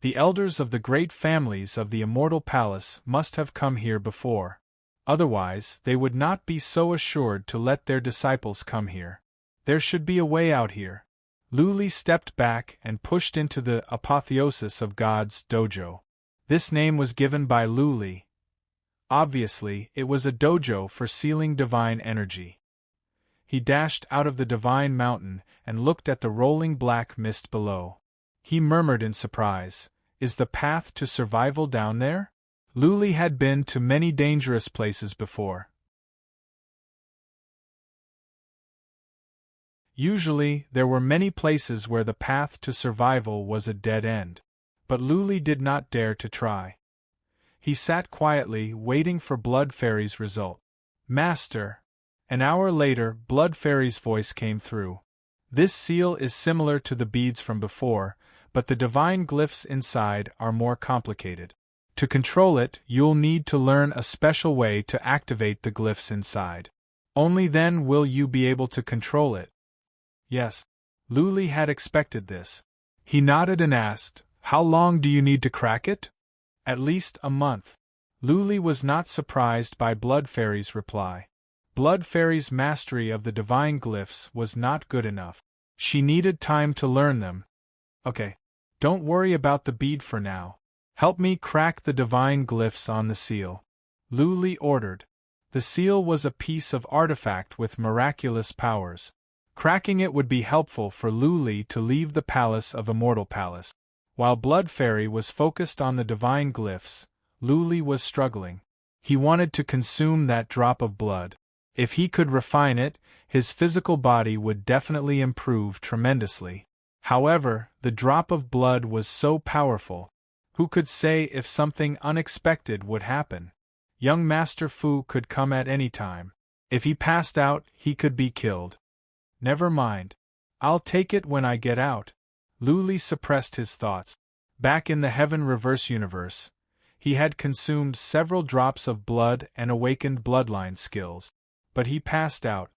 S1: The elders of the great families of the Immortal Palace must have come here before. Otherwise, they would not be so assured to let their disciples come here. There should be a way out here. Luli stepped back and pushed into the Apotheosis of God's dojo. This name was given by Luli. Obviously, it was a dojo for sealing divine energy. He dashed out of the divine mountain and looked at the rolling black mist below. He murmured in surprise, "Is the path to survival down there?" Luli had been to many dangerous places before. Usually, there were many places where the path to survival was a dead end. But Luli did not dare to try. He sat quietly, waiting for Blood Fairy's result. Master. An hour later, Blood Fairy's voice came through. This seal is similar to the beads from before, but the divine glyphs inside are more complicated. To control it, you'll need to learn a special way to activate the glyphs inside. Only then will you be able to control it. Yes. Luli had expected this. He nodded and asked, "How long do you need to crack it?" "At least a month." Luli was not surprised by Blood Fairy's reply. Blood Fairy's mastery of the divine glyphs was not good enough. She needed time to learn them. "Okay. Don't worry about the bead for now. Help me crack the divine glyphs on the seal," Luli ordered. The seal was a piece of artifact with miraculous powers. Cracking it would be helpful for Luli to leave the Palace of Immortal Palace. While Blood Fairy was focused on the divine glyphs, Luli was struggling. He wanted to consume that drop of blood. If he could refine it, his physical body would definitely improve tremendously. However, the drop of blood was so powerful. Who could say if something unexpected would happen? Young Master Fu could come at any time. If he passed out, he could be killed. Never mind. I'll take it when I get out. Luli suppressed his thoughts. Back in the Heaven Reverse universe, he had consumed several drops of blood and awakened bloodline skills. But he passed out.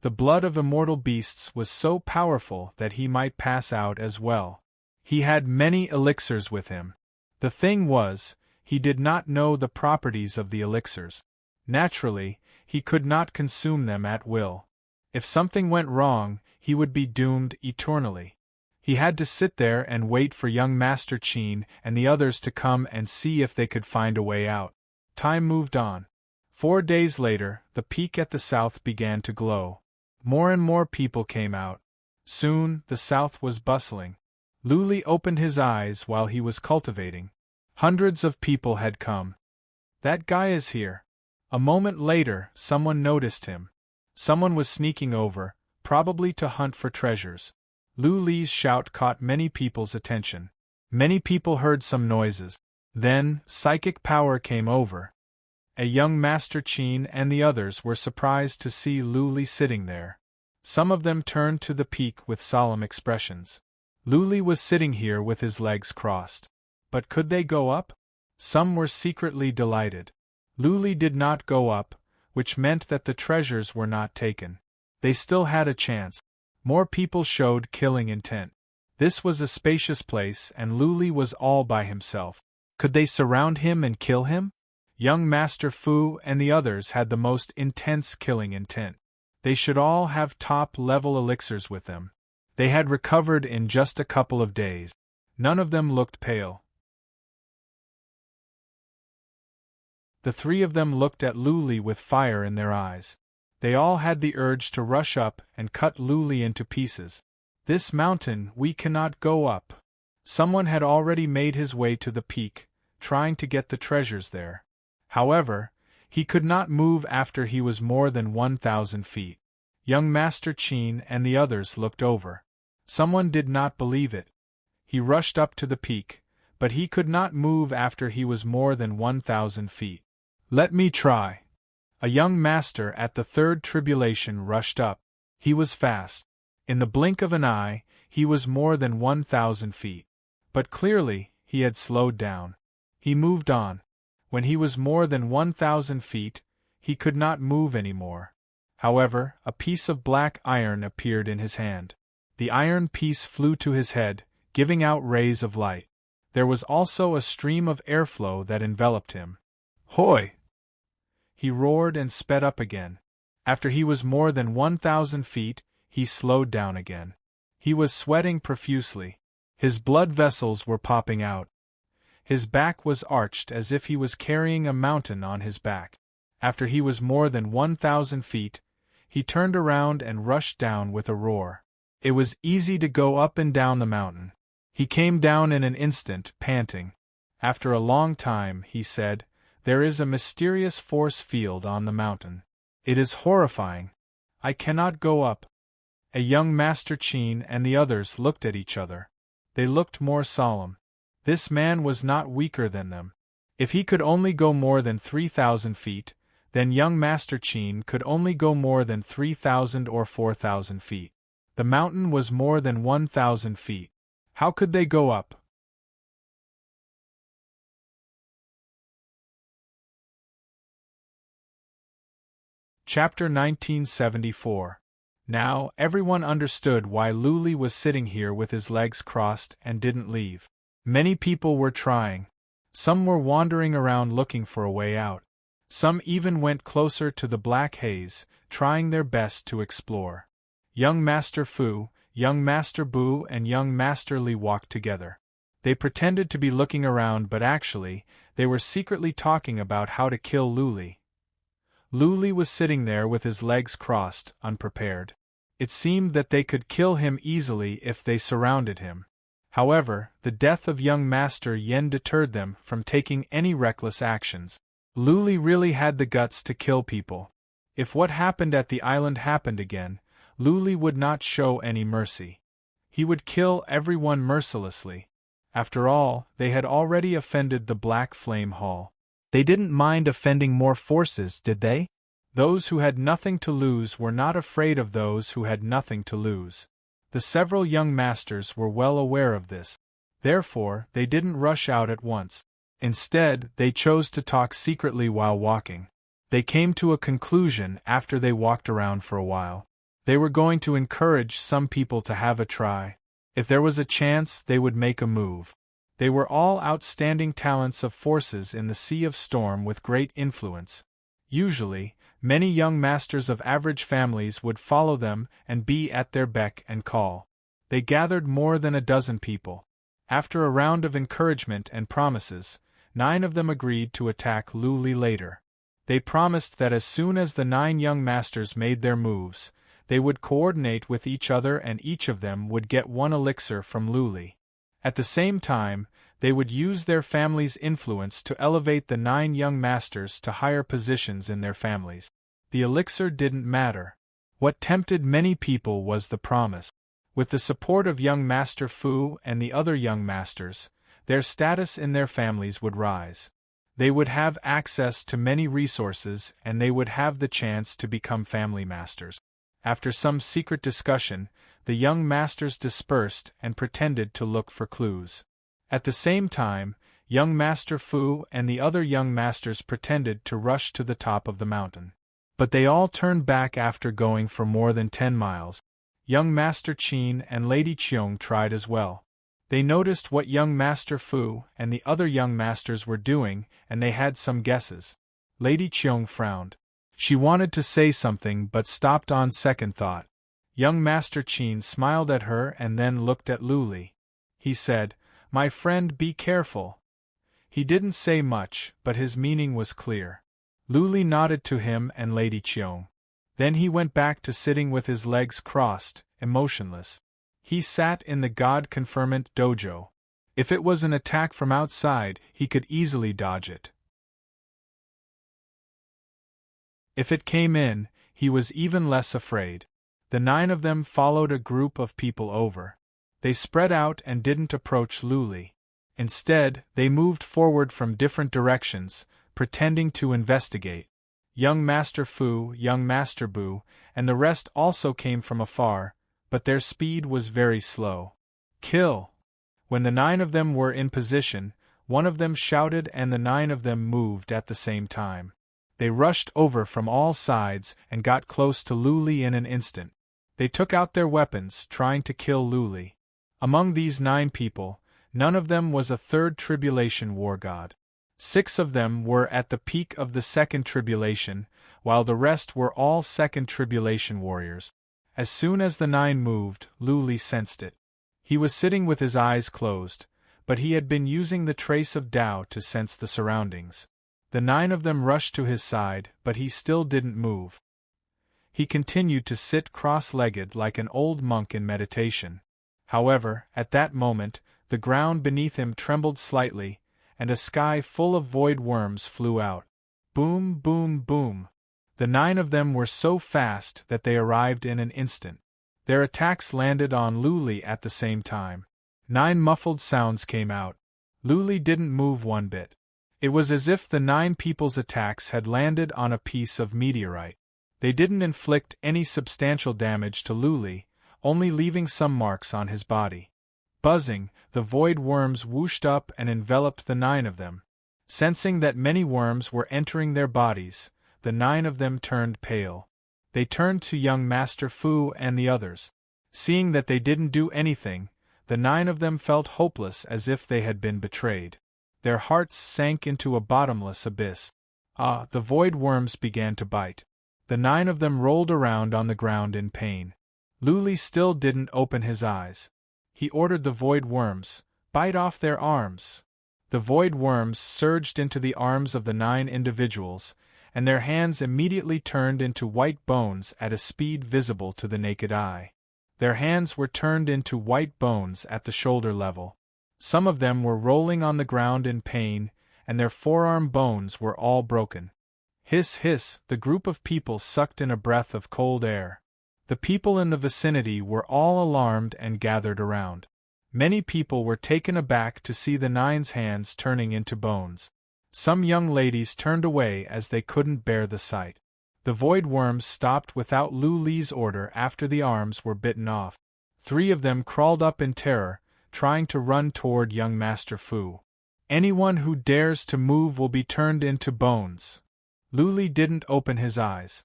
S1: The blood of immortal beasts was so powerful that he might pass out as well. He had many elixirs with him. The thing was, he did not know the properties of the elixirs. Naturally, he could not consume them at will. If something went wrong, he would be doomed eternally. He had to sit there and wait for young Master Qin and the others to come and see if they could find a way out. Time moved on. 4 days later, the peak at the south began to glow. More and more people came out. Soon, the south was bustling. Luli opened his eyes while he was cultivating. Hundreds of people had come. "That guy is here." A moment later, someone noticed him. Someone was sneaking over, probably to hunt for treasures. Luli's shout caught many people's attention. Many people heard some noises. Then, psychic power came over. A young Master Qin and the others were surprised to see Luli sitting there. Some of them turned to the peak with solemn expressions. Luli was sitting here with his legs crossed. But could they go up? Some were secretly delighted. Luli did not go up, which meant that the treasures were not taken. They still had a chance. More people showed killing intent. This was a spacious place and Luli was all by himself. Could they surround him and kill him? Young Master Fu and the others had the most intense killing intent. They should all have top-level elixirs with them. They had recovered in just a couple of days. None of them looked pale. The 3 of them looked at Luli with fire in their eyes. They all had the urge to rush up and cut Luli into pieces. "This mountain we cannot go up." Someone had already made his way to the peak, trying to get the treasures there. However, he could not move after he was more than 1,000 feet. Young Master Qin and the others looked over. Someone did not believe it. He rushed up to the peak, but he could not move after he was more than 1,000 feet. "Let me try." A young master at the 3rd tribulation rushed up. He was fast. In the blink of an eye, he was more than 1,000 feet. But clearly, he had slowed down. He moved on. When he was more than 1,000 feet, he could not move anymore. However, a piece of black iron appeared in his hand. The iron piece flew to his head, giving out rays of light. There was also a stream of airflow that enveloped him. "Hoi!" He roared and sped up again. After he was more than 1,000 feet, he slowed down again. He was sweating profusely. His blood vessels were popping out. His back was arched as if he was carrying a mountain on his back. After he was more than 1,000 feet, he turned around and rushed down with a roar. It was easy to go up and down the mountain. He came down in an instant, panting. After a long time, he said, "There is a mysterious force field on the mountain. It is horrifying. I cannot go up." A young Master Qin and the others looked at each other. They looked more solemn. This man was not weaker than them. If he could only go more than 3,000 feet, Then young Master Qin could only go more than 3,000 or 4,000 feet. The mountain was more than 1,000 feet. How could they go up? Chapter 1974. Now, everyone understood why Luli was sitting here with his legs crossed and didn't leave. Many people were trying. Some were wandering around looking for a way out. Some even went closer to the black haze, trying their best to explore. Young Master Fu, young Master Bu and young Master Li walked together. They pretended to be looking around, but actually, they were secretly talking about how to kill Luli. Luli was sitting there with his legs crossed, unprepared. It seemed that they could kill him easily if they surrounded him. However, the death of young Master Yen deterred them from taking any reckless actions. Luli really had the guts to kill people. If what happened at the island happened again, Luli would not show any mercy. He would kill everyone mercilessly. After all, they had already offended the Black Flame Hall. They didn't mind offending more forces, did they? Those who had nothing to lose were not afraid of those who had nothing to lose. The several young masters were well aware of this. Therefore, they didn't rush out at once. Instead, they chose to talk secretly while walking. They came to a conclusion after they walked around for a while. They were going to encourage some people to have a try. If there was a chance, they would make a move. They were all outstanding talents of forces in the Sea of Storm with great influence. Usually, many young masters of average families would follow them and be at their beck and call. They gathered more than a dozen people. After a round of encouragement and promises, 9 of them agreed to attack Luli later. They promised that as soon as the 9 young masters made their moves, they would coordinate with each other and each of them would get 1 elixir from Luli. At the same time, they would use their family's influence to elevate the 9 young masters to higher positions in their families. The elixir didn't matter. What tempted many people was the promise. With the support of young Master Fu and the other young masters, their status in their families would rise. They would have access to many resources and they would have the chance to become family masters. After some secret discussion, the young masters dispersed and pretended to look for clues. At the same time, young Master Fu and the other young masters pretended to rush to the top of the mountain. But they all turned back after going for more than 10 miles. Young Master Qin and Lady Qiong tried as well. They noticed what young Master Fu and the other young masters were doing, and they had some guesses. Lady Qiong frowned. She wanted to say something but stopped on second thought. Young Master Qin smiled at her and then looked at Luli. He said, "My friend, be careful." He didn't say much, but his meaning was clear. Luli nodded to him and Lady Qiong. Then he went back to sitting with his legs crossed, emotionless. He sat in the God Conferment dojo. If it was an attack from outside, he could easily dodge it. If it came in, he was even less afraid. The 9 of them followed a group of people over. They spread out and didn't approach Luli. Instead, they moved forward from different directions, pretending to investigate. Young Master Fu, young Master Bu, and the rest also came from afar, but their speed was very slow. "Kill!" When the 9 of them were in position, one of them shouted and the 9 of them moved at the same time. They rushed over from all sides and got close to Luli in an instant. They took out their weapons, trying to kill Luli. Among these 9 people, none of them was a 3rd Tribulation War God. 6 of them were at the peak of the 2nd Tribulation, while the rest were all 2nd Tribulation warriors. As soon as the 9 moved, Luli sensed it. He was sitting with his eyes closed, but he had been using the trace of Tao to sense the surroundings. The 9 of them rushed to his side, but he still didn't move. He continued to sit cross-legged like an old monk in meditation. However, at that moment, the ground beneath him trembled slightly, and a sky full of void worms flew out. Boom, boom, boom. The 9 of them were so fast that they arrived in an instant. Their attacks landed on Luli at the same time. 9 muffled sounds came out. Luli didn't move one bit. It was as if the 9 people's attacks had landed on a piece of meteorite. They didn't inflict any substantial damage to Luli, only leaving some marks on his body. Buzzing, the void worms whooshed up and enveloped the 9 of them. Sensing that many worms were entering their bodies, the 9 of them turned pale. They turned to young Master Fu and the others. Seeing that they didn't do anything, the 9 of them felt hopeless, as if they had been betrayed. Their hearts sank into a bottomless abyss. The void worms began to bite. The 9 of them rolled around on the ground in pain. Luli still didn't open his eyes. He ordered the void worms, "Bite off their arms." The void worms surged into the arms of the 9 individuals, and their hands immediately turned into white bones at a speed visible to the naked eye. Their hands were turned into white bones at the shoulder level. Some of them were rolling on the ground in pain, and their forearm bones were all broken. Hiss, hiss, the group of people sucked in a breath of cold air. The people in the vicinity were all alarmed and gathered around. Many people were taken aback to see the 9's hands turning into bones. Some young ladies turned away as they couldn't bear the sight. The void worms stopped without Lu Li's order after the arms were bitten off. 3 of them crawled up in terror, trying to run toward young Master Fu. "Anyone who dares to move will be turned into bones." Lu Li didn't open his eyes.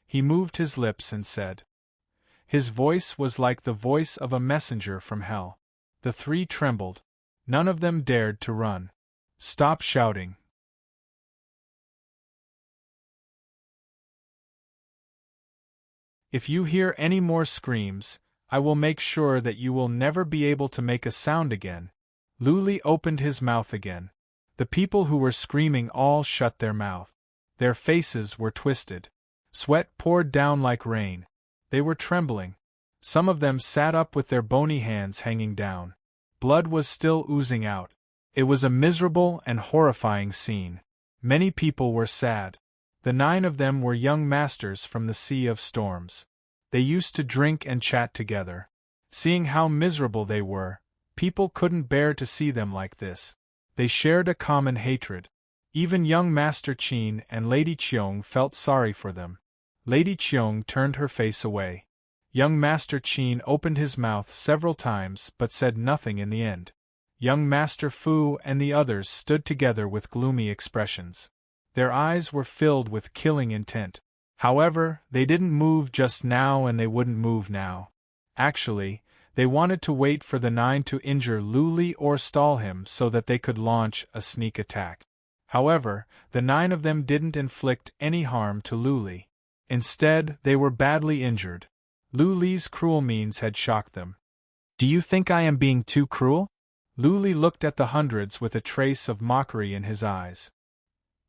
S1: He moved his lips and said. His voice was like the voice of a messenger from hell. The 3 trembled. None of them dared to run. "Stop shouting." "If you hear any more screams, I will make sure that you will never be able to make a sound again." Lu Li opened his mouth again. The people who were screaming all shut their mouth. Their faces were twisted. Sweat poured down like rain. They were trembling. Some of them sat up with their bony hands hanging down. Blood was still oozing out. It was a miserable and horrifying scene. Many people were sad. The 9 of them were young masters from the Sea of Storms. They used to drink and chat together. Seeing how miserable they were, people couldn't bear to see them like this. They shared a common hatred. Even young Master Qin and Lady Qiong felt sorry for them. Lady Qiong turned her face away. Young Master Qin opened his mouth several times but said nothing in the end. Young Master Fu and the others stood together with gloomy expressions. Their eyes were filled with killing intent. However, they didn't move just now and they wouldn't move now. Actually, they wanted to wait for the 9 to injure Lu Li or stall him so that they could launch a sneak attack. However, the 9 of them didn't inflict any harm to Lu Li. Instead, they were badly injured. Lu Li's cruel means had shocked them. "Do you think I am being too cruel?" Lu Li looked at the hundreds with a trace of mockery in his eyes.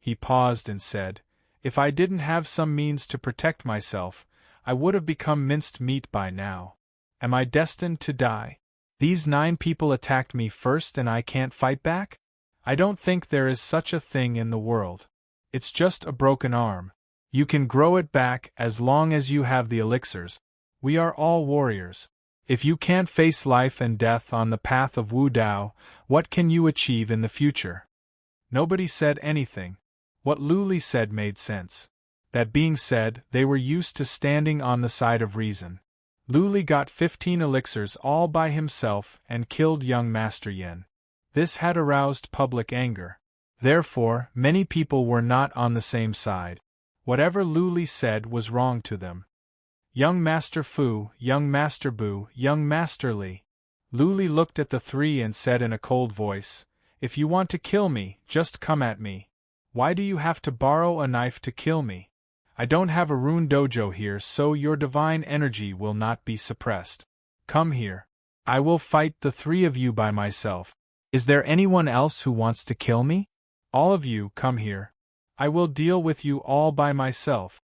S1: He paused and said, "If I didn't have some means to protect myself, I would have become minced meat by now. Am I destined to die? These 9 people attacked me first and I can't fight back? I don't think there is such a thing in the world. It's just a broken arm. You can grow it back as long as you have the elixirs. We are all warriors. If you can't face life and death on the path of Wu Dao, what can you achieve in the future?" Nobody said anything. What Lu Li said made sense. That being said, they were used to standing on the side of reason. Lu Li got 15 elixirs all by himself and killed young Master Yen. This had aroused public anger. Therefore, many people were not on the same side. Whatever Lu Li said was wrong to them. Young Master Fu, young Master Bu, young Master Li. Lu Li looked at the 3 and said in a cold voice, "If you want to kill me, just come at me. Why do you have to borrow a knife to kill me? I don't have a rune dojo here, so your divine energy will not be suppressed. Come here. I will fight the 3 of you by myself. Is there anyone else who wants to kill me? All of you, come here. I will deal with you all by myself."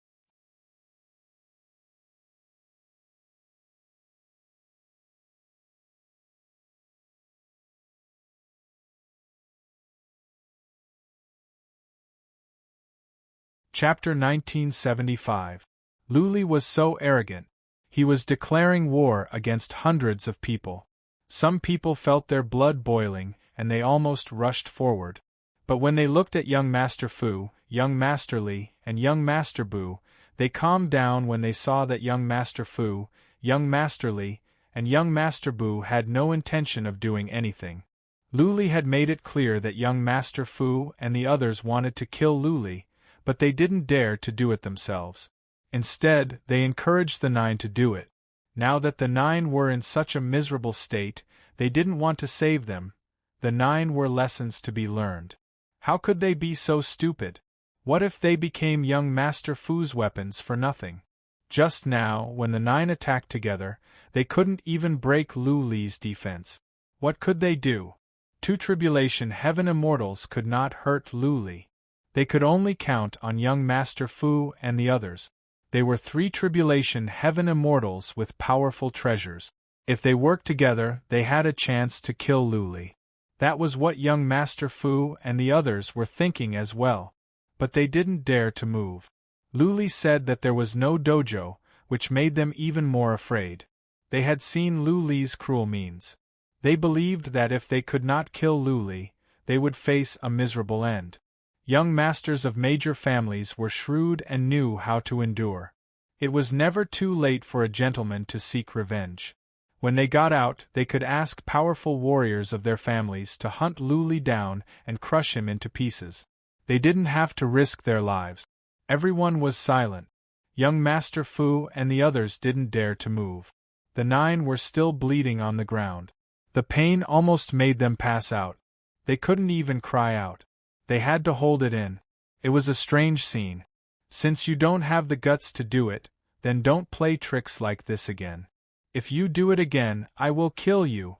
S1: Chapter 1975. Lu Li was so arrogant. He was declaring war against hundreds of people. Some people felt their blood boiling, and they almost rushed forward. But when they looked at young Master Fu, young Master Li, and young Master Bu, they calmed down when they saw that young Master Fu, young Master Li, and young Master Bu had no intention of doing anything. Lu Li had made it clear that young Master Fu and the others wanted to kill Lu Li, but they didn't dare to do it themselves. Instead, they encouraged the 9 to do it. Now that the 9 were in such a miserable state, they didn't want to save them. The 9 were lessons to be learned. How could they be so stupid? What if they became young Master Fu's weapons for nothing? Just now, when the 9 attacked together, they couldn't even break Lu Li's defense. What could they do? 2 Tribulation Heaven Immortals could not hurt Lu Li. They could only count on young Master Fu and the others. They were 3 Tribulation Heaven Immortals with powerful treasures. If they worked together, they had a chance to kill Lu Li. That was what young Master Fu and the others were thinking as well. But they didn't dare to move. Lu Li said that there was no dojo, which made them even more afraid. They had seen Lu Li's cruel means. They believed that if they could not kill Lu Li, they would face a miserable end. Young masters of major families were shrewd and knew how to endure. It was never too late for a gentleman to seek revenge. When they got out, they could ask powerful warriors of their families to hunt Lu Li down and crush him into pieces. They didn't have to risk their lives. Everyone was silent. Young Master Fu and the others didn't dare to move. The 9 were still bleeding on the ground. The pain almost made them pass out. They couldn't even cry out. They had to hold it in. It was a strange scene. Since you don't have the guts to do it, then don't play tricks like this again. If you do it again, I will kill you.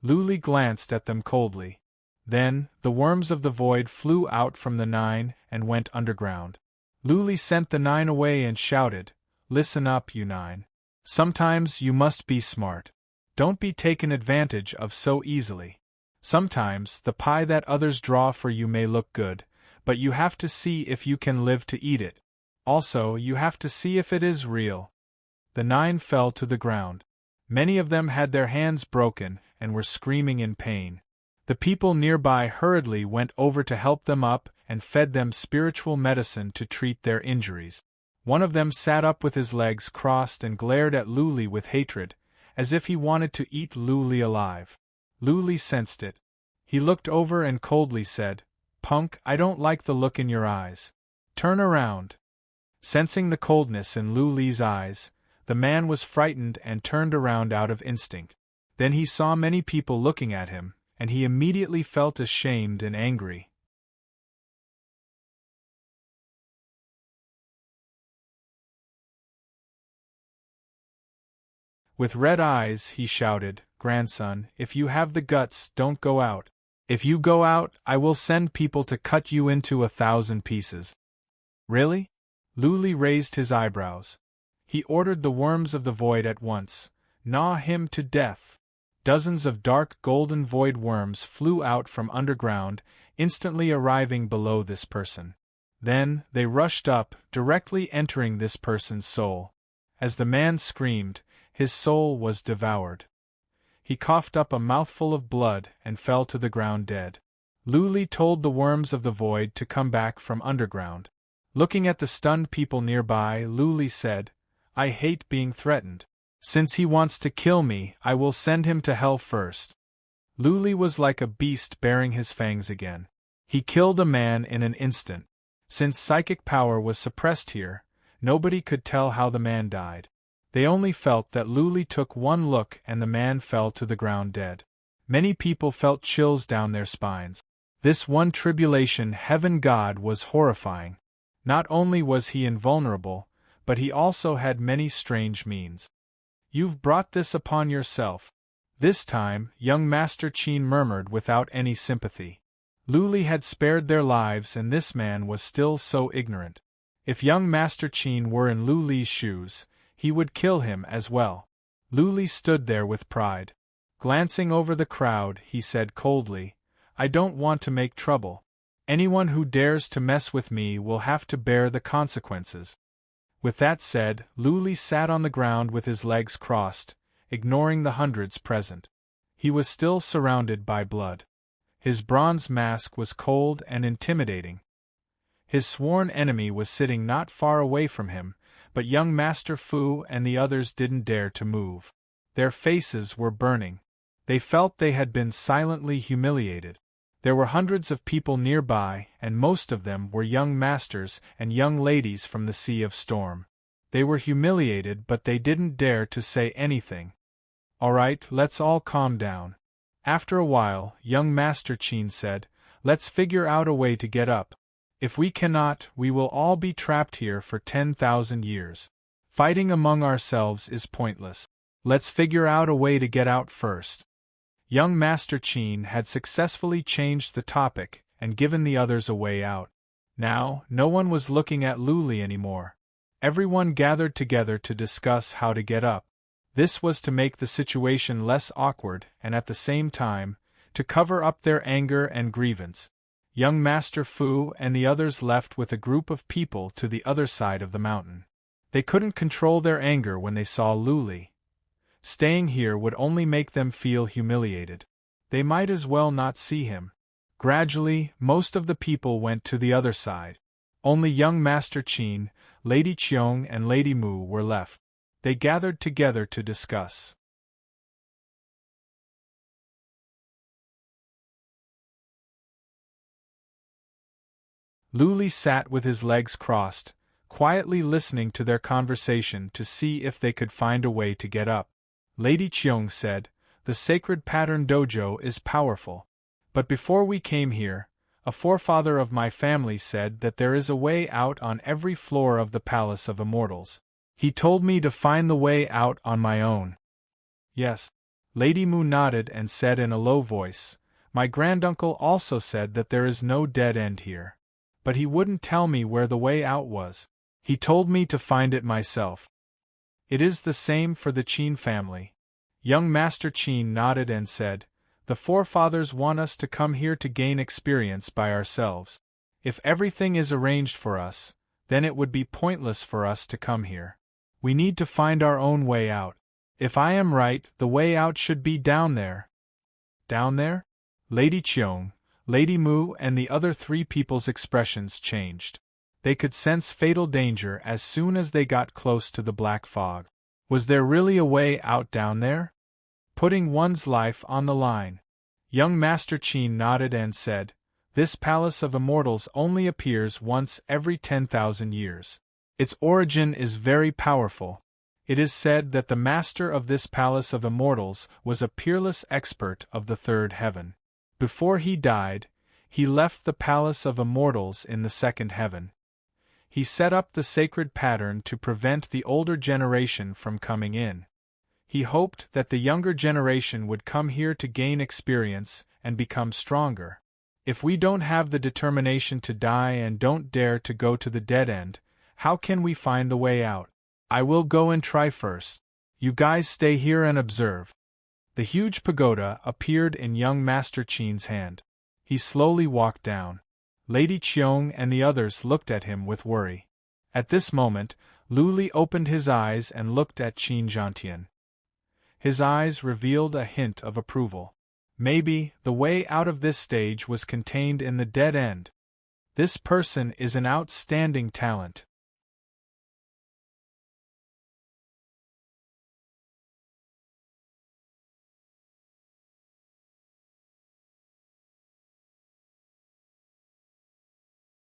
S1: Lu Li glanced at them coldly. Then, the worms of the void flew out from the 9 and went underground. Lu Li sent the 9 away and shouted, "Listen up, you 9. Sometimes you must be smart. Don't be taken advantage of so easily. Sometimes the pie that others draw for you may look good, but you have to see if you can live to eat it. Also, you have to see if it is real." The 9 fell to the ground. Many of them had their hands broken and were screaming in pain. The people nearby hurriedly went over to help them up and fed them spiritual medicine to treat their injuries. One of them sat up with his legs crossed and glared at Lu Li with hatred, as if he wanted to eat Lu Li alive. Lu Li sensed it. He looked over and coldly said, "Punk, I don't like the look in your eyes. Turn around." Sensing the coldness in Lu Li's eyes, the man was frightened and turned around out of instinct. Then he saw many people looking at him, and he immediately felt ashamed and angry. With red eyes, he shouted, "Grandson, if you have the guts, don't go out. If you go out, I will send people to cut you into 1,000 pieces." "Really?" Lu Li raised his eyebrows. He ordered the worms of the void at once, "Gnaw him to death." Dozens of dark golden void worms flew out from underground, instantly arriving below this person. Then, they rushed up, directly entering this person's soul. As the man screamed, his soul was devoured. He coughed up a mouthful of blood and fell to the ground dead. Lu Li told the worms of the void to come back from underground. Looking at the stunned people nearby, Lu Li said, "I hate being threatened. Since he wants to kill me, I will send him to hell first." Lu Li was like a beast baring his fangs again. He killed a man in an instant. Since psychic power was suppressed here, nobody could tell how the man died. They only felt that Lu Li took one look and the man fell to the ground dead. Many people felt chills down their spines. This 1 Tribulation Heaven God was horrifying. Not only was he invulnerable, but he also had many strange means. "You've brought this upon yourself." This time, young Master Qin murmured without any sympathy. Lu Li had spared their lives and this man was still so ignorant. If young Master Qin were in Lu Li's shoes, he would kill him as well. Lu Li stood there with pride. Glancing over the crowd, he said coldly, "I don't want to make trouble. Anyone who dares to mess with me will have to bear the consequences." With that said, Lu Li sat on the ground with his legs crossed, ignoring the hundreds present. He was still surrounded by blood. His bronze mask was cold and intimidating. His sworn enemy was sitting not far away from him, but young Master Fu and the others didn't dare to move. Their faces were burning. They felt they had been silently humiliated. There were hundreds of people nearby, and most of them were young masters and young ladies from the Sea of Storm. They were humiliated, but they didn't dare to say anything. "All right, let's all calm down." After a while, young Master Qin said, "Let's figure out a way to get up. If we cannot, we will all be trapped here for 10,000 years. Fighting among ourselves is pointless. Let's figure out a way to get out first." Young Master Qin had successfully changed the topic and given the others a way out. Now, no one was looking at Luli anymore. Everyone gathered together to discuss how to get up. This was to make the situation less awkward and at the same time, to cover up their anger and grievance. Young Master Fu and the others left with a group of people to the other side of the mountain. They couldn't control their anger when they saw Luli. Staying here would only make them feel humiliated. They might as well not see him. Gradually, most of the people went to the other side. Only young Master Qin, Lady Qiong and Lady Mu were left. They gathered together to discuss. Luli sat with his legs crossed, quietly listening to their conversation to see if they could find a way to get up. Lady Qiong said, "The sacred pattern dojo is powerful. But before we came here, a forefather of my family said that there is a way out on every floor of the Palace of Immortals. He told me to find the way out on my own." "Yes." Lady Mu nodded and said in a low voice, "My granduncle also said that there is no dead end here. But he wouldn't tell me where the way out was. He told me to find it myself." "It is the same for the Qin family." Young Master Qin nodded and said, "The forefathers want us to come here to gain experience by ourselves. If everything is arranged for us, then it would be pointless for us to come here. We need to find our own way out. If I am right, the way out should be down there." "Down there?" Lady Qiong, Lady Mu and the other three people's expressions changed. They could sense fatal danger as soon as they got close to the black fog. Was there really a way out down there? Putting one's life on the line. Young Master Qin nodded and said, "This Palace of Immortals only appears once every 10,000 years. Its origin is very powerful. It is said that the master of this Palace of Immortals was a peerless expert of the third heaven. Before he died, he left the Palace of Immortals in the second heaven. He set up the sacred pattern to prevent the older generation from coming in. He hoped that the younger generation would come here to gain experience and become stronger. If we don't have the determination to die and don't dare to go to the dead end, how can we find the way out? I will go and try first. You guys stay here and observe." The huge pagoda appeared in young Master Qin's hand. He slowly walked down. Lady Qiong and the others looked at him with worry. At this moment, Luli opened his eyes and looked at Qin Zhantian. His eyes revealed a hint of approval. Maybe the way out of this stage was contained in the dead end. This person is an outstanding talent.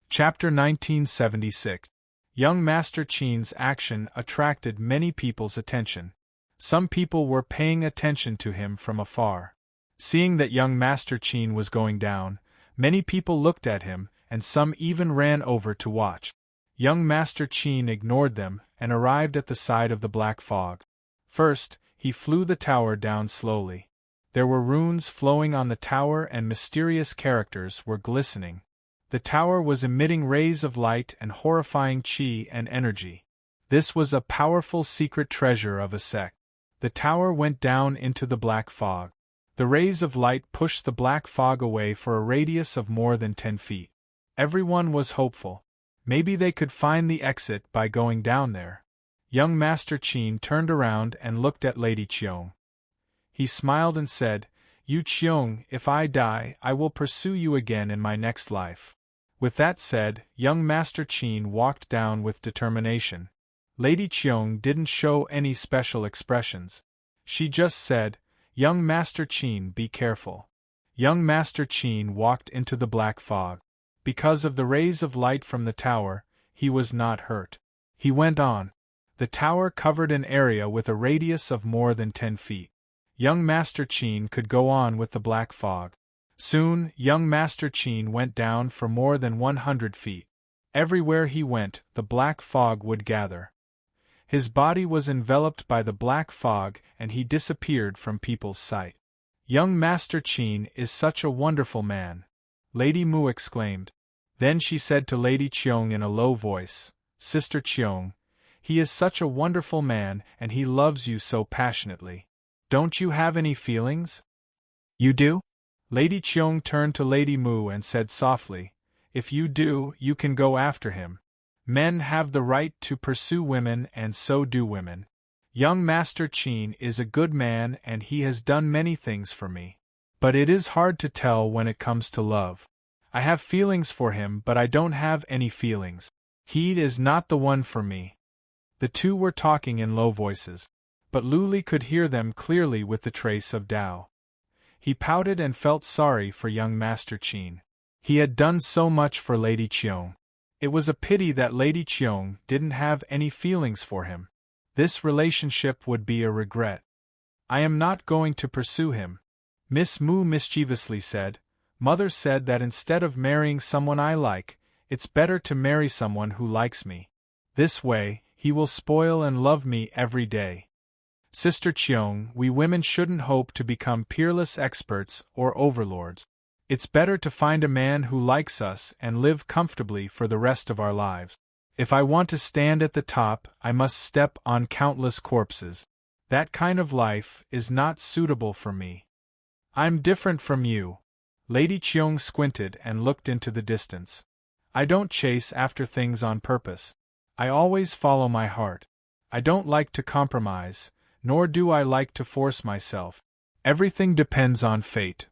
S1: Chapter 1976. Young Master Qin's action attracted many people's attention. Some people were paying attention to him from afar. Seeing that young Master Qin was going down, many people looked at him, and some even ran over to watch. Young Master Qin ignored them and arrived at the side of the black fog. First, he flew the tower down slowly. There were runes flowing on the tower and mysterious characters were glistening. The tower was emitting rays of light and horrifying qi and energy. This was a powerful secret treasure of a sect. The tower went down into the black fog. The rays of light pushed the black fog away for a radius of more than 10 feet. Everyone was hopeful. Maybe they could find the exit by going down there. Young Master Qin turned around and looked at Lady Qiong. He smiled and said, "You Cheong, if I die, I will pursue you again in my next life." With that said, young Master Qin walked down with determination. Lady Cheong didn't show any special expressions. She just said, "Young Master Qin, be careful." Young Master Qin walked into the black fog. Because of the rays of light from the tower, he was not hurt. He went on. The tower covered an area with a radius of more than 10 feet. Young Master Qin could go on with the black fog. Soon, young Master Qin went down for more than 100 feet. Everywhere he went, the black fog would gather. His body was enveloped by the black fog and he disappeared from people's sight. "Young Master Qin is such a wonderful man," Lady Mu exclaimed. Then she said to Lady Cheong in a low voice, "Sister Cheong, he is such a wonderful man and he loves you so passionately. Don't you have any feelings?" "You do?" Lady Cheong turned to Lady Mu and said softly, "If you do, you can go after him. Men have the right to pursue women and so do women. Young Master Qin is a good man and he has done many things for me. But it is hard to tell when it comes to love. I have feelings for him but I don't have any feelings. He is not the one for me." The two were talking in low voices, but Luli could hear them clearly with the trace of Tao. He pouted and felt sorry for young Master Qin. He had done so much for Lady Cheong. It was a pity that Lady Cheong didn't have any feelings for him. This relationship would be a regret. "I am not going to pursue him," Miss Mu mischievously said. "Mother said that instead of marrying someone I like, it's better to marry someone who likes me. This way, he will spoil and love me every day." "Sister Cheong, we women shouldn't hope to become peerless experts or overlords. It's better to find a man who likes us and live comfortably for the rest of our lives. If I want to stand at the top, I must step on countless corpses. That kind of life is not suitable for me. I'm different from you." Lady Cheong squinted and looked into the distance. "I don't chase after things on purpose. I always follow my heart. I don't like to compromise, nor do I like to force myself. Everything depends on fate."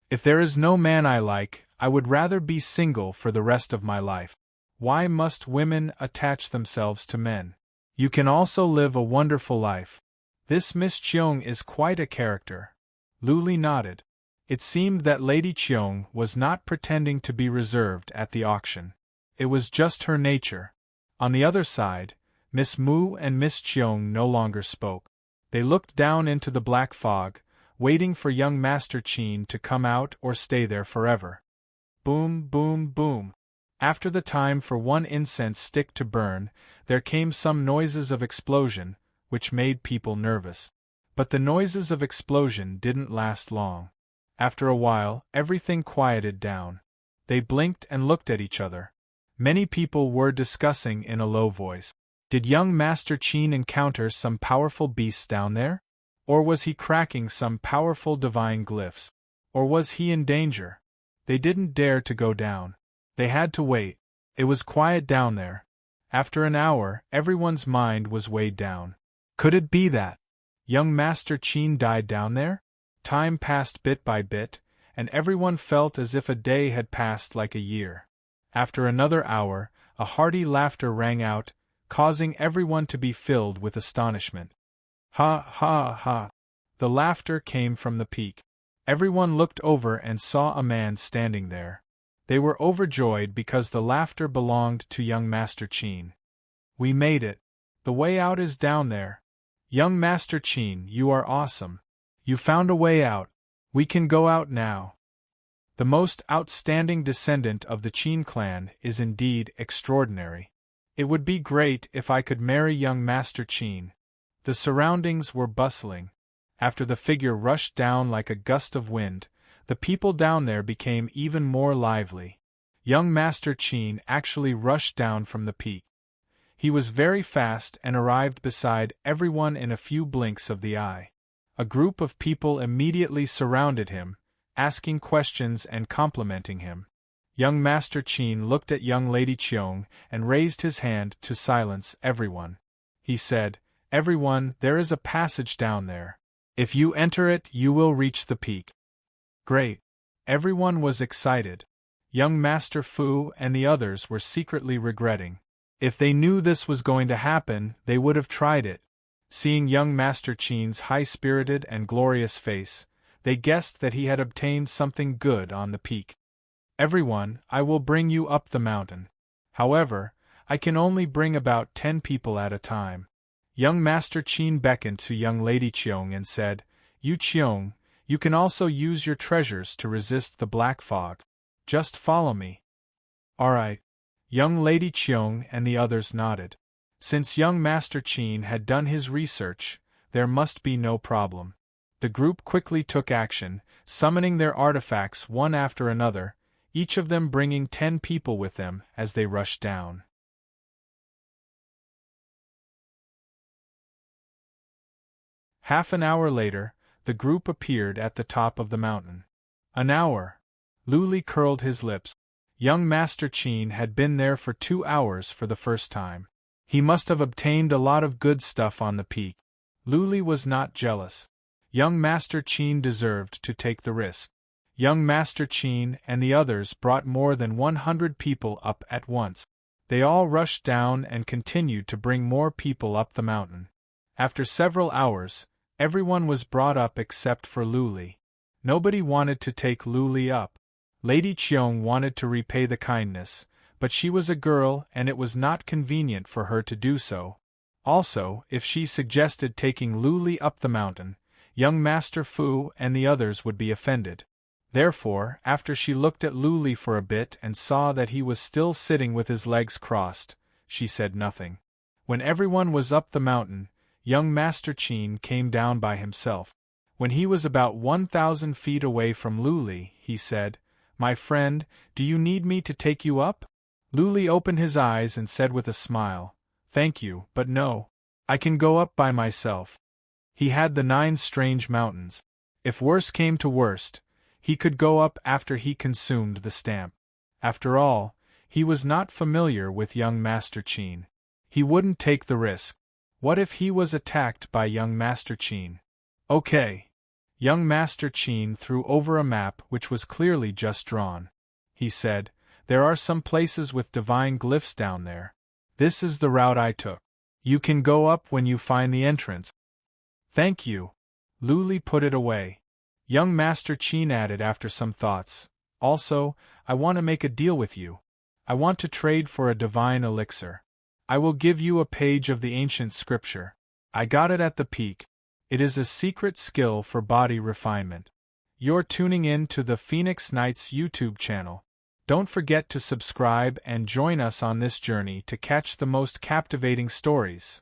S1: If there is no man I like, I would rather be single for the rest of my life. Why must women attach themselves to men? You can also live a wonderful life. This Miss Cheong is quite a character. Luli nodded. It seemed that Lady Cheong was not pretending to be reserved at the auction. It was just her nature. On the other side, Miss Mu and Miss Cheong no longer spoke. They looked down into the black fog, waiting for young Master Qin to come out or stay there forever. Boom, boom, boom. After the time for one incense stick to burn, there came some noises of explosion, which made people nervous. But the noises of explosion didn't last long. After a while, everything quieted down. They blinked and looked at each other. Many people were discussing in a low voice. Did young Master Qin encounter some powerful beasts down there? Or was he cracking some powerful divine glyphs? Or was he in danger? They didn't dare to go down. They had to wait. It was quiet down there. After an hour, everyone's mind was weighed down. Could it be that young Master Qin died down there? Time passed bit by bit, and everyone felt as if a day had passed like a year. After another hour, a hearty laughter rang out, causing everyone to be filled with astonishment. Ha ha ha! The laughter came from the peak. Everyone looked over and saw a man standing there. They were overjoyed because the laughter belonged to young Master Qin. "We made it. The way out is down there. Young Master Qin, you are awesome. You found a way out. We can go out now." The most outstanding descendant of the Qin clan is indeed extraordinary. It would be great if I could marry young Master Qin. The surroundings were bustling. After the figure rushed down like a gust of wind, the people down there became even more lively. Young Master Qin actually rushed down from the peak. He was very fast and arrived beside everyone in a few blinks of the eye. A group of people immediately surrounded him, asking questions and complimenting him. Young Master Qin looked at young Lady Cheong and raised his hand to silence everyone. he said, "Everyone, there is a passage down there. If you enter it, you will reach the peak." Great. Everyone was excited. Young Master Fu and the others were secretly regretting. If they knew this was going to happen, they would have tried it. Seeing young Master Qin's high-spirited and glorious face, they guessed that he had obtained something good on the peak. "Everyone, I will bring you up the mountain. However, I can only bring about 10 people at a time." Young Master Qin beckoned to young Lady Qiong and said, "You Qiong, you can also use your treasures to resist the black fog. Just follow me." "All right." Young Lady Qiong and the others nodded. Since young Master Qin had done his research, there must be no problem. The group quickly took action, summoning their artifacts one after another, each of them bringing 10 people with them as they rushed down. Half an hour later, the group appeared at the top of the mountain. An hour. Luli curled his lips. Young Master Qin had been there for 2 hours for the first time. He must have obtained a lot of good stuff on the peak. Luli was not jealous. Young Master Qin deserved to take the risk. Young Master Qin and the others brought more than 100 people up at once. They all rushed down and continued to bring more people up the mountain. After several hours, everyone was brought up except for Luli. Nobody wanted to take Luli up. Lady Qiong wanted to repay the kindness, but she was a girl and it was not convenient for her to do so. Also, if she suggested taking Luli up the mountain, young Master Fu and the others would be offended. Therefore, after she looked at Luli for a bit and saw that he was still sitting with his legs crossed, she said nothing. When everyone was up the mountain, young Master Qin came down by himself. When he was about 1,000 feet away from Luli, he said, "My friend, do you need me to take you up?" Luli opened his eyes and said with a smile, "Thank you, but no. I can go up by myself." He had the 9 strange mountains. If worse came to worst, he could go up after he consumed the stamp. After all, he was not familiar with young Master Qin. He wouldn't take the risk. What if he was attacked by young Master Qin? Okay. Young Master Qin threw over a map which was clearly just drawn. He said, "There are some places with divine glyphs down there. This is the route I took. You can go up when you find the entrance." "Thank you." Luli put it away. Young Master Qin added after some thoughts, "Also, I want to make a deal with you. I want to trade for a divine elixir. I will give you a page of the ancient scripture. I got it at the peak. It is a secret skill for body refinement." You're tuning in to the Phoenix Knights YouTube channel. Don't forget to subscribe and join us on this journey to catch the most captivating stories.